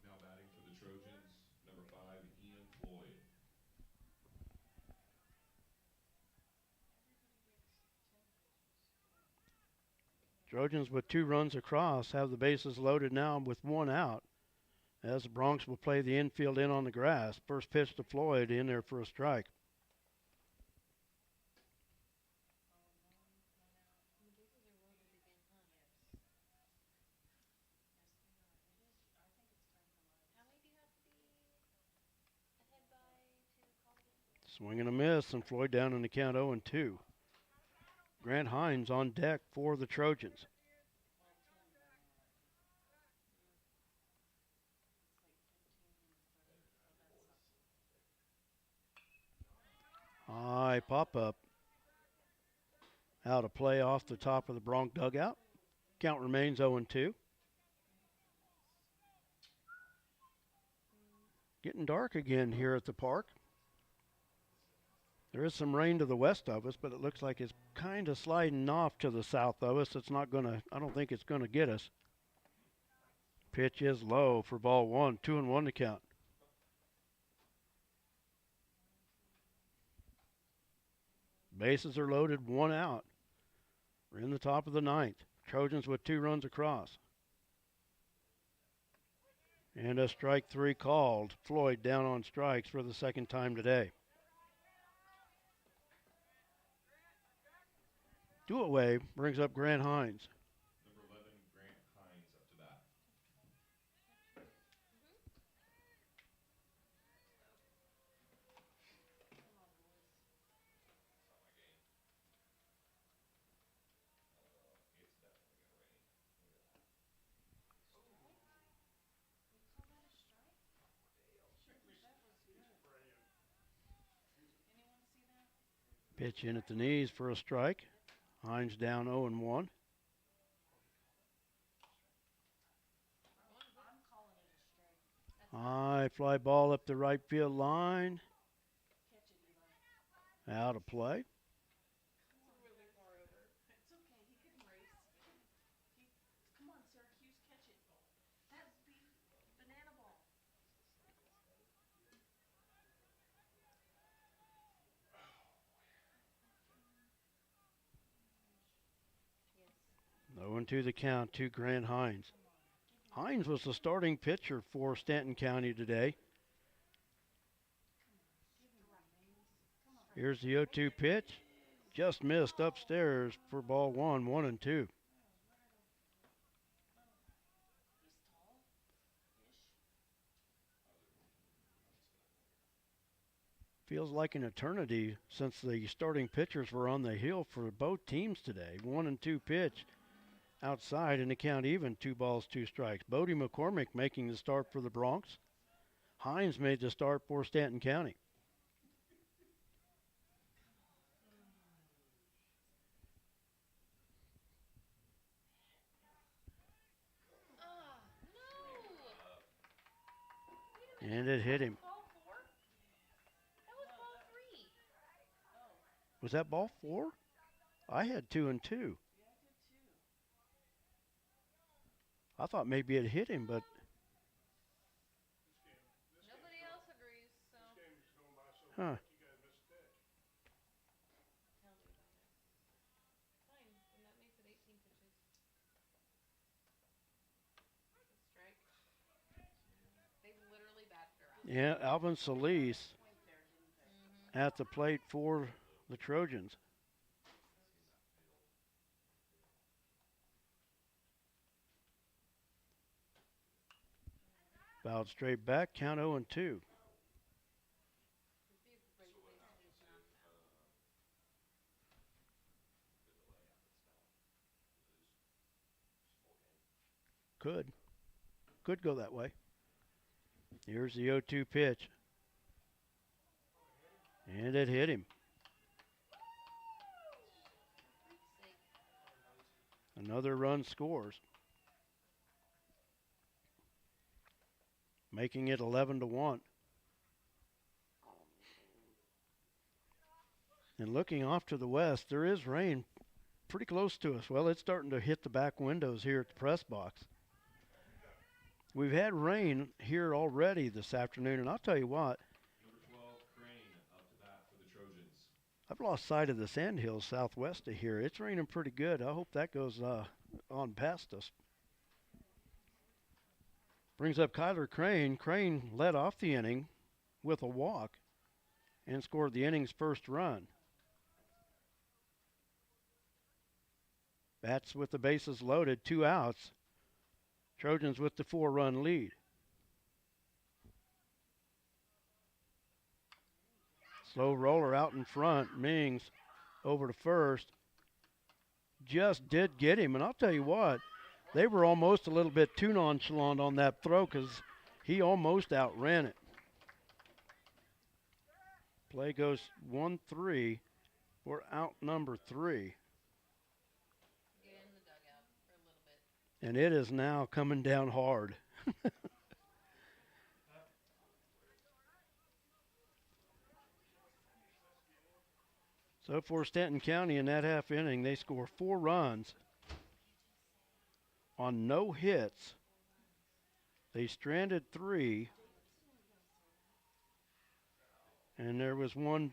Now batting for the Trojans, number 5, Ian Floyd.
Trojans with 2 runs across have the bases loaded now with 1 out, as the Bronx will play the infield in on the grass. First pitch to Floyd, in there for a strike. Swing and a miss, and Floyd down in the count 0-2. Grant Hines on deck for the Trojans. High pop-up. Out of play off the top of the Bronx dugout. Count remains 0-2. Getting dark again here at the park. There is some rain to the west of us, but it looks like it's kind of sliding off to the south of us. It's not going to, I don't think it's going to get us. Pitch is low for ball 1, 2-1 to count. Bases are loaded, 1 out. We're in the top of the 9th. Trojans with 2 runs across. And a strike 3 called. Floyd down on strikes for the 2nd time today. Do-away brings up Grant Hines.
Number 11, Grant Hines, up to bat.
Pitch in at the knees for a strike. Hines down 0-1. High fly ball up the right field line. Out of play. Low to the count to Grant Hines. Hines was the starting pitcher for Stanton County today. Here's the 0-2 pitch. Just missed upstairs for ball 1, 1-2. Feels like an eternity since the starting pitchers were on the hill for both teams today. 1-2 pitch. outside and the count even, 2 balls, 2 strikes. Bodie McCormick making the start for the Bronx. Hines made the start for Stanton County. And it hit him. Was that ball 4? I had 2 and 2. I thought maybe it hit him, but
Nobody else agrees, so.
huh.
Fine, then that makes it 18 pitches. Strike. They've literally batted around.
Yeah, Alvin Solis at the plate for the Trojans. Fouled straight back, count 0 and 2. Could go that way. Here's the 0-2 pitch. And it hit him. Another run scores, making it 11-1. And looking off to the west, there is rain pretty close to us. Well, it's starting to hit the back windows here at the press box. We've had rain here already this afternoon, and I'll tell you what,
Number 12, Crane, up to bat for the Trojans.
I've lost sight of the sandhills southwest of here. It's raining pretty good. I hope that goes on past us. Brings up Kyler Crane. Crane led off the inning with a walk and scored the inning's first run. Bats with the bases loaded, 2 outs. Trojans with the 4-run lead. Slow roller out in front. Mings over to first. Just did get him. And I'll tell you what, they were almost a little bit too nonchalant on that throw because he almost outran it. Play goes 1-3 for out number 3. And it is now coming down hard. So for Stanton County in that half inning, they score 4 runs on no hits. They stranded 3. And there was 1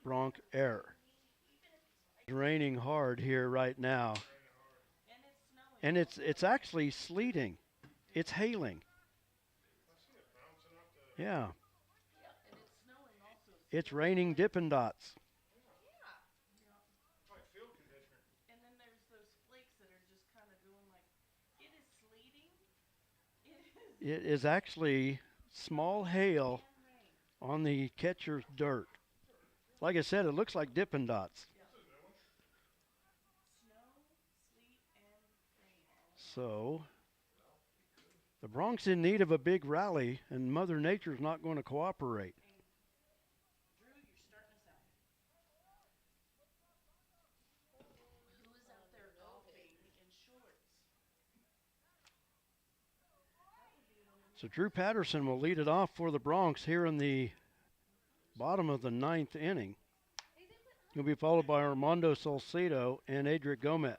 Bronc error. It's raining hard here right now. And it's actually sleeting. It's hailing. Yeah. It's raining Dippin' Dots.
And then there's those flakes that are just kind of doing like, it is sleeting.
It is actually small hail on the catcher's dirt. Like I said, it looks like Dippin' Dots. So, the Bronx in need of a big rally, and Mother Nature's not going to cooperate.
Drew, you're starting us out. Who is out there golfing in shorts?
So Drew Patterson will lead it off for the Bronx here in the bottom of the 9th inning. He'll be followed by Armando Salcedo and Adric Gomez.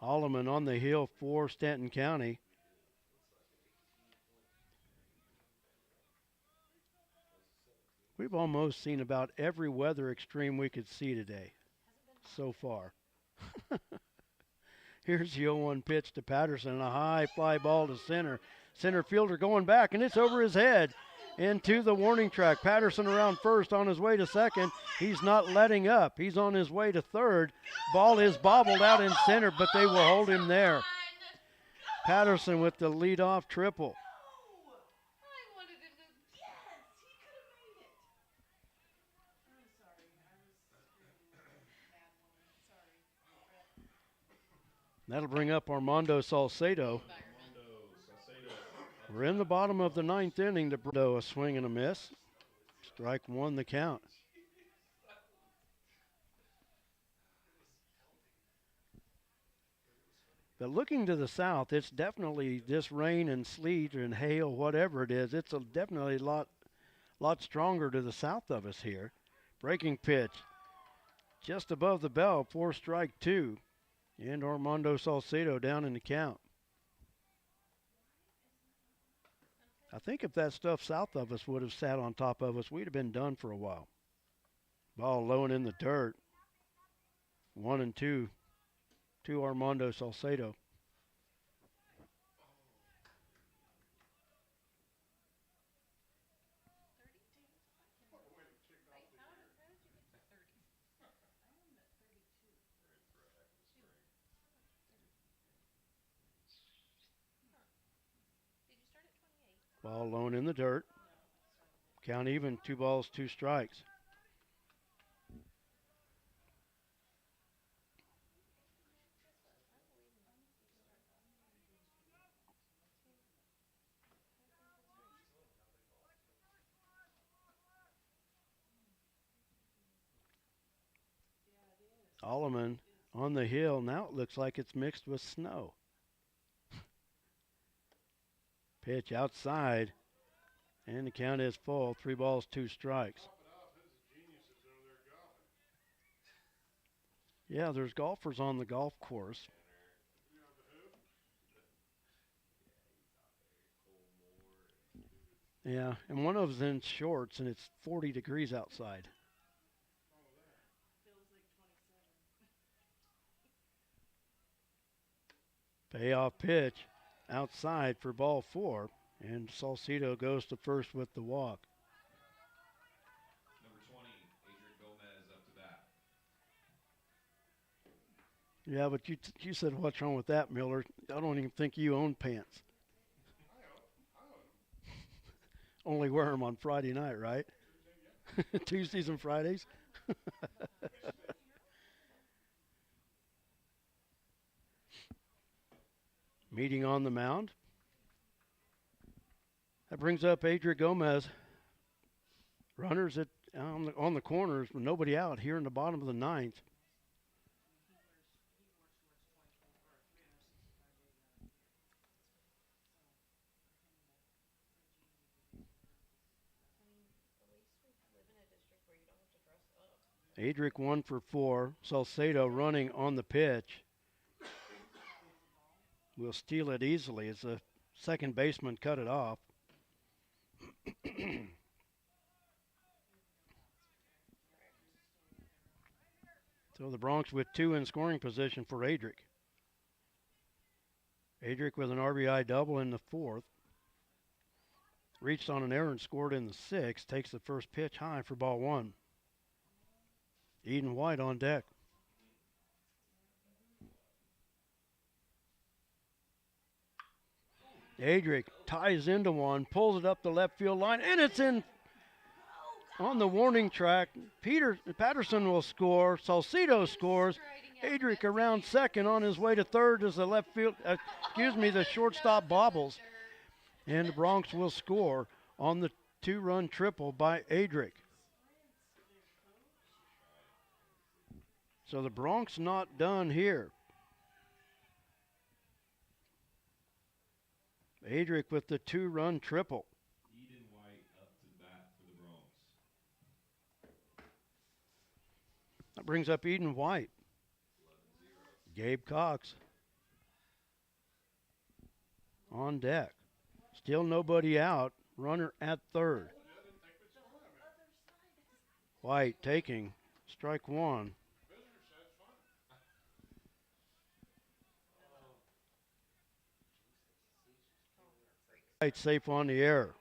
Alleman on the hill for Stanton County. We've almost seen about every weather extreme we could see today so far. Here's the 0-1 pitch to Patterson and a high fly ball to center. Center fielder going back, and it's over his head into the warning track. Patterson around first on his way to second. He's not letting up. He's on his way to third. Ball is bobbled out in center, but they will hold him there. Patterson with the leadoff triple. That'll bring up Armando Salcedo. We're in the bottom of the ninth inning. A swing and a miss. Strike one, the count. But looking to the south, it's definitely this rain and sleet and hail, whatever it is. It's definitely a lot stronger to the south of us here. Breaking pitch, just above the bell, 4 strike 2, and Armando Salcedo down in the count. I think if that stuff south of us would have sat on top of us, we'd have been done for a while. Ball low and in the dirt. 1-2 to Armando Salcedo. Ball low and in the dirt. Count even, 2 balls, 2 strikes. Alleman on the hill. Now it looks like it's mixed with snow. Pitch outside, and the count is full. 3 balls, 2 strikes. Yeah, there's golfers on the golf course. Yeah, and one of them's in shorts, and it's 40 degrees outside. Payoff pitch outside for ball 4, and Salcedo goes to first with the walk.
Number 20, Adrian Gomez up to bat.
Yeah, but you said what's wrong with that, Miller? I don't even think you own pants. Only wear them on Friday night, right? Tuesdays and Fridays. Meeting on the mound. That brings up Adrian Gomez. Runners on the corners, but nobody out here in the bottom of the ninth. Adric 1 for 4. Salcedo running on the pitch. Will steal it easily as the second baseman cut it off. So the Bronx with 2 in scoring position for Adric. Adric with an RBI double in the 4th. Reached on an error and scored in the 6th. Takes the first pitch high for ball 1. Eden White on deck. Adric ties into one, pulls it up the left field line, and it's in on the warning track. Patterson will score. Salcedo scores. Adric around second on his way to third as the the shortstop bobbles. And the Bronx will score on the 2-run triple by Adric. So the Bronx not done here. Adric with the 2-run triple.
Eden White up to bat for the Bronx.
That brings up Eden White. 11-0. Gabe Cox on deck. Still nobody out. Runner at third. White taking strike 1. White safe on the air.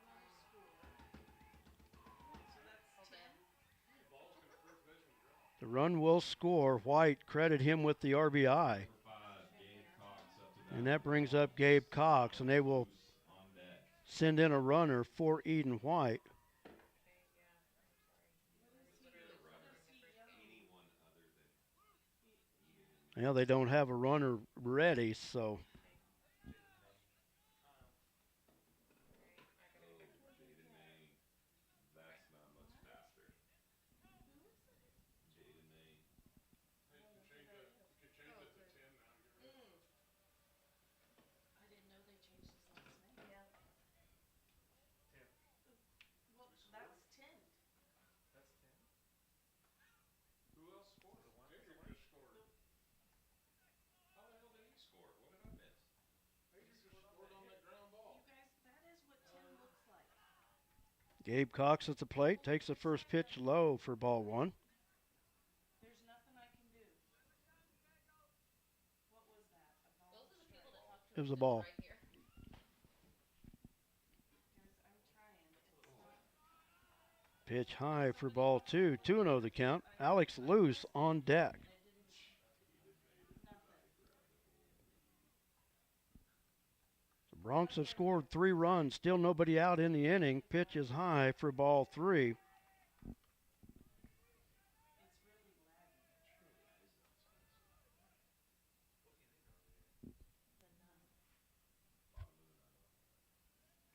The run will score. White credit him with the RBI. And that brings up Gabe Cox, and they will send in a runner for Eden White. Now they don't have a runner ready, so
That's not much faster. Jaden Maine.
You could change it to 10 now. Get rid of it.
I didn't know they changed his last name.
Yeah.
10.
Well, that's 10.
That's 10.
Who else scored?
Adrian just scored.
How the hell did he score? What did I miss?
Adrian just scored on that ground ball.
You guys, that is what 10 looks like.
Gabe Cox at the plate takes the first pitch low for ball one.
There's nothing I can do. What was that? A ball?
Those are the people that talk to
It was
us
a ball.
right here.
Guys, I'm trying. It's not.
Pitch high for ball two. 2-0 the count. Alex Loose on deck. The Bronx have scored 3 runs. Still nobody out in the inning. Pitch is high for ball 3.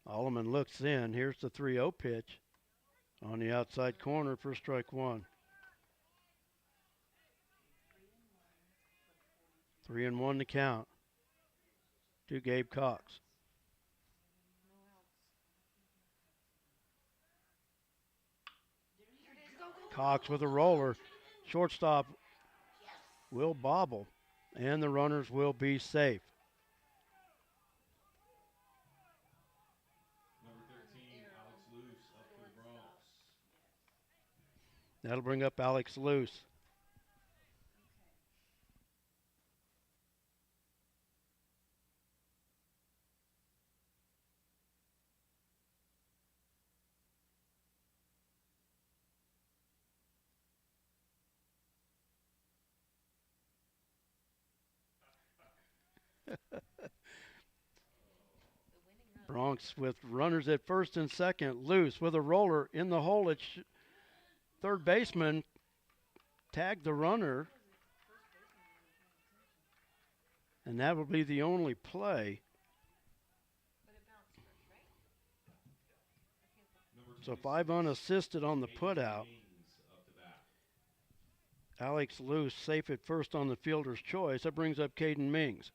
Alleman looks in. Here's the 3-0 pitch on the outside corner for strike one. 3-1 the count to Gabe Cox. Cox with a roller. Shortstop will bobble, and the runners will be safe.
Number 13, Alex Luce, up for the Bronx.
That'll bring up Alex Luce. Bronx with runners at first and second. Loose with a roller in the hole. It's third baseman tagged the runner. And that will be the only play. So 5 unassisted on the putout. Alex Loose safe at first on the fielder's choice. That brings up Caden Mings.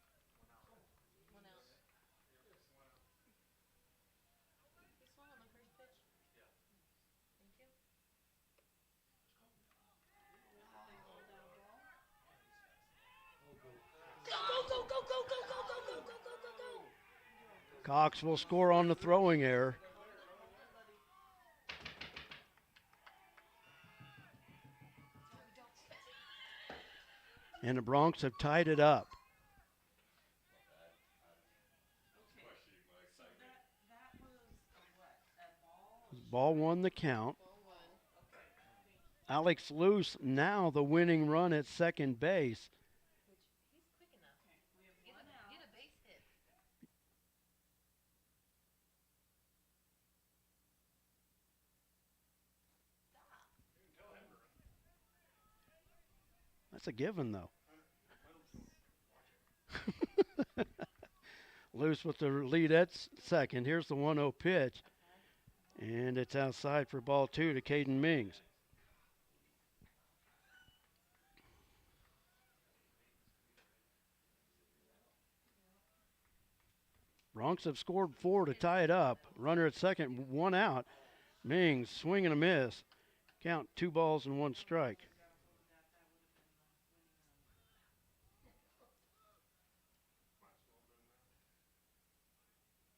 Cox will score on the throwing error. And the Bronx have tied it up. Ball one the count. Alex Luce now the winning run at second base. That's a given, though. Loose with the lead at second. Here's the 1-0 pitch. And it's outside for ball two to Caden Mings. Bronx have scored 4 to tie it up. Runner at second, 1 out. Mings swing and a miss. Count 2 balls and 1 strike.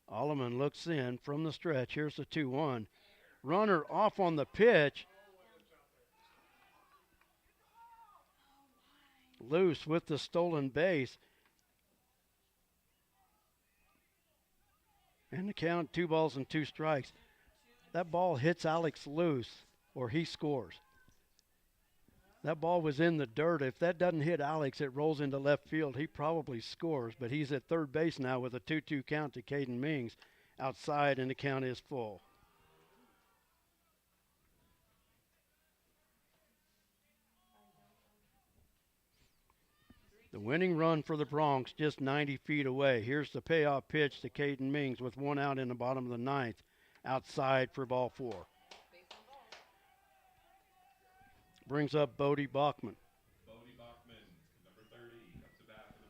Alleman looks in from the stretch. Here's the 2-1. Runner off on the pitch. Loose with the stolen base. And the count 2 balls and 2 strikes. That ball hits Alex Loose or he scores. That ball was in the dirt. If that doesn't hit Alex, it rolls into left field. He probably scores, but he's at third base now with a 2-2 count to Caden Mings outside, and the count is full. The winning run for the Bronx just 90 feet away. Here's the payoff pitch to Caden Mings with one out in the bottom of the ninth. Outside for ball 4. Brings up Bodie Bachman.
Bodie Bachman, number 30, up to bat for the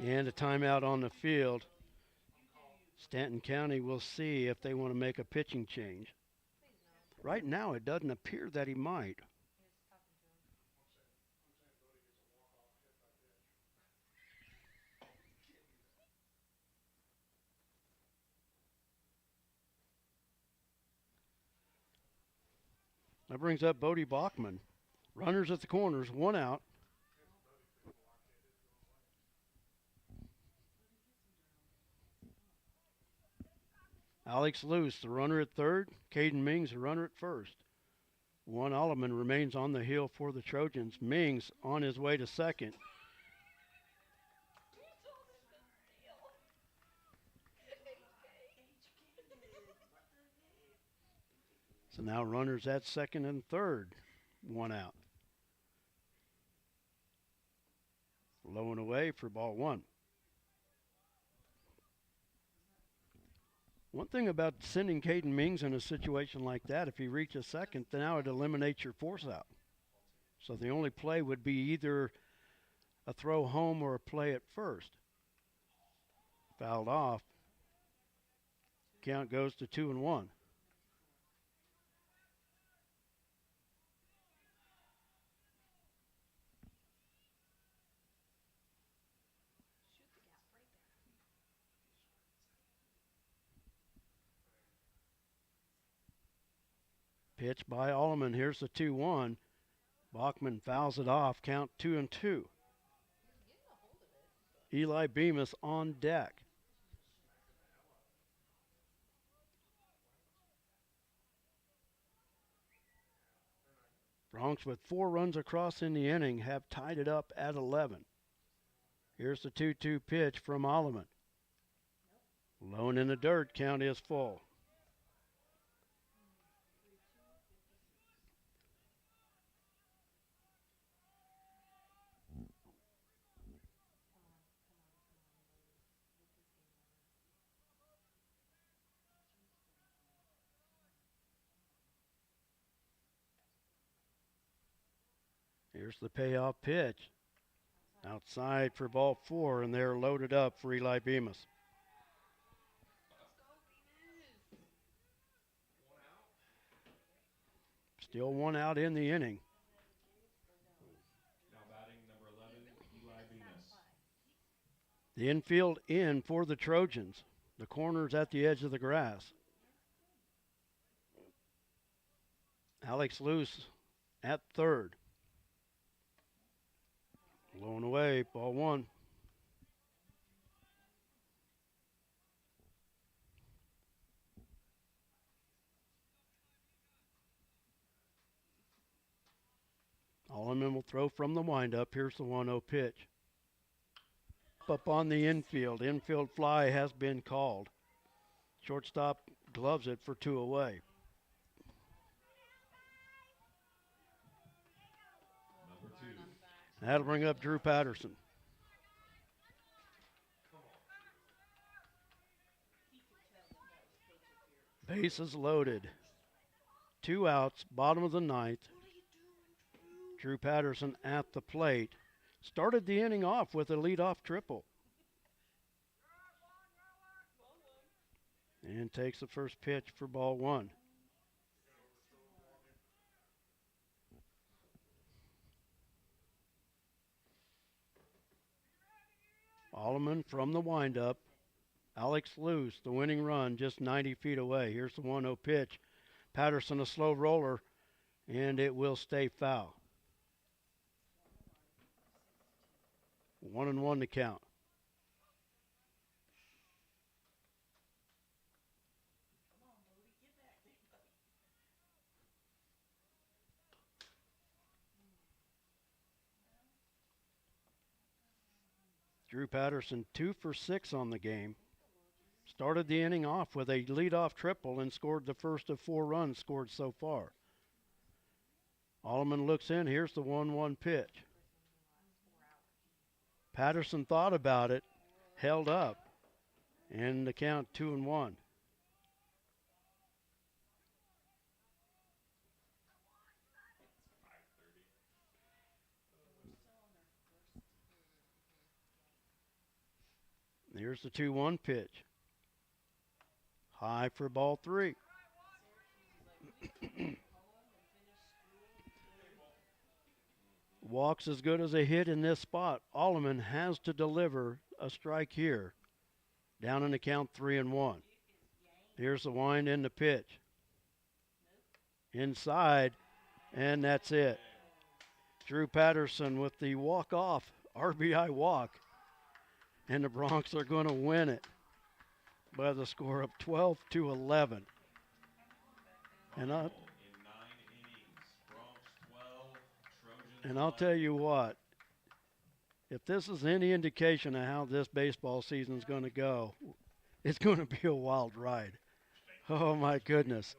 Bronx.
And a timeout on the field. Stanton County will see if they want to make a pitching change. Right now, it doesn't appear that he might. That brings up Bodie Bachman. Runners at the corners, one out. Alex Luce, the runner at third. Caden Mings, the runner at first. Juan Alleman remains on the hill for the Trojans. Mings on his way to second. So now runners at second and third. One out. Low and away for ball 1. One thing about sending Caden Mings in a situation like that, if he reaches second, then now it eliminates your force out. So the only play would be either a throw home or a play at first. Fouled off. Count goes to 2-1. Pitch by Alleman. Here's the 2-1. Bachman fouls it off. Count 2-2. Eli Bemis on deck. Bronx with 4 runs across in the inning have tied it up at 11. Here's the 2-2 pitch from Alleman. Low and in the dirt. Count is full. Here's the payoff pitch. Outside for ball 4, and they're loaded up for Eli Bemis. Still one out in the inning.
Now batting number 11, Eli Bemis.
The infield in for the Trojans. The corner's at the edge of the grass. Alex Luce at third. Low and away, ball 1. Alleman will throw from the windup. Here's the 1-0 pitch. Up on the infield. Infield fly has been called. Shortstop gloves it for 2 away.
Number 2.
That'll bring up Drew Patterson. Bases loaded. 2 outs, bottom of the ninth. Drew Patterson at the plate. Started the inning off with a leadoff triple. And takes the first pitch for ball 1. Alleman from the windup. Alex Luce, the winning run, just 90 feet away. Here's the 1-0 pitch. Patterson, a slow roller, and it will stay foul. 1-1 to count. Drew Patterson 2 for 6 on the game. Started the inning off with a leadoff triple and scored the first of 4 runs scored so far. Alleman looks in. Here's the 1-1 pitch. Patterson thought about it, held up, and the count 2-1. Here's the 2-1 pitch. High for ball 3. Walks as good as a hit in this spot. Alleman has to deliver a strike here. Down in the count 3-1. Here's the wind in the pitch. Inside, and that's it. Drew Patterson with the walk-off RBI walk. And the Bronx are going to win it by the score of 12-11. And I'll tell you what, if this is any indication of how this baseball season is going to go, it's going to be a wild ride. Oh, my goodness.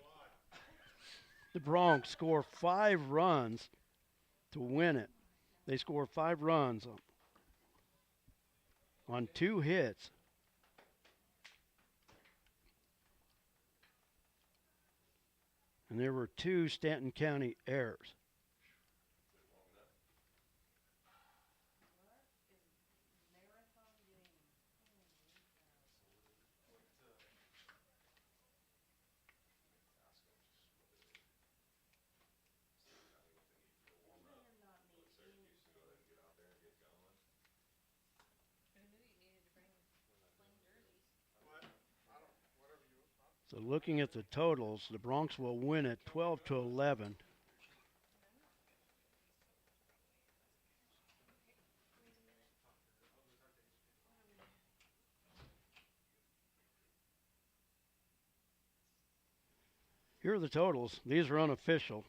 The Bronx score 5 runs to win it. They score 5 runs on 2 hits. And there were 2 Stanton County errors. So looking at the totals, the Bronx will win it 12-11. Here are the totals. These are unofficial.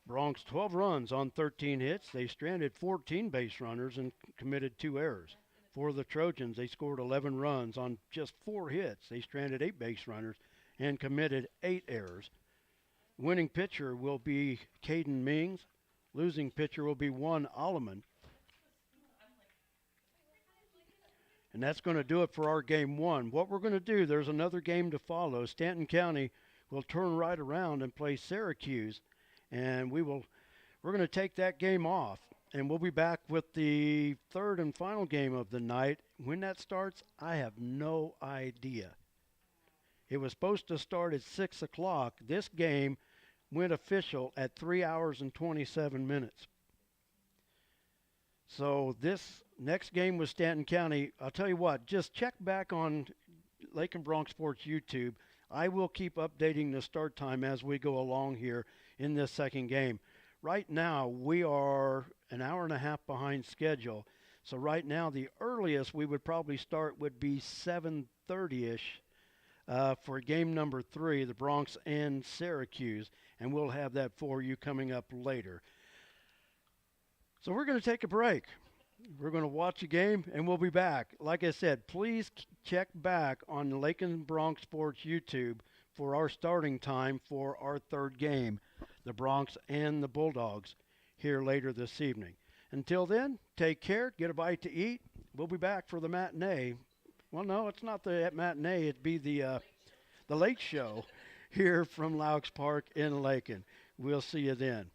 Bronx 12 runs on 13 hits. They stranded 14 base runners and committed 2 errors. For the Trojans, they scored 11 runs on just 4 hits. They stranded 8 base runners and committed 8 errors. Winning pitcher will be Caden Mings. Losing pitcher will be Juan Alleman. And that's going to do it for our game 1. What we're going to do, there's another game to follow. Stanton County will turn right around and play Syracuse. And we're going to take that game off. And we'll be back with the 3rd and final game of the night. When that starts, I have no idea. It was supposed to start at 6 o'clock. This game went official at 3 hours and 27 minutes. So this next game with Stanton County, I'll tell you what, just check back on Lakin Bronx Sports YouTube. I will keep updating the start time as we go along here in this second game. Right now, we are an hour and a half behind schedule. So right now, the earliest we would probably start would be 7:30-ish for game number 3, the Bronx and Syracuse. And we'll have that for you coming up later. So we're going to take a break. We're going to watch a game, and we'll be back. Like I said, please check back on the Lakin Bronx Sports YouTube for our starting time for our 3rd game, the Bronx and the Bulldogs, here later this evening. Until then, take care, get a bite to eat. We'll be back for the matinee. Well, no, it's not the matinee. It'd be the late show here from Laux Park in Lakin. We'll see you then.